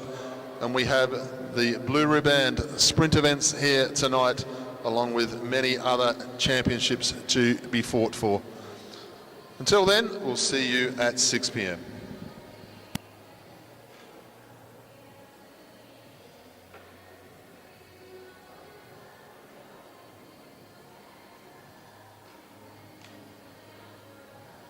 and we have the Blue Riband sprint events here tonight, along with many other championships to be fought for. Until then, we'll see you at 6 p.m.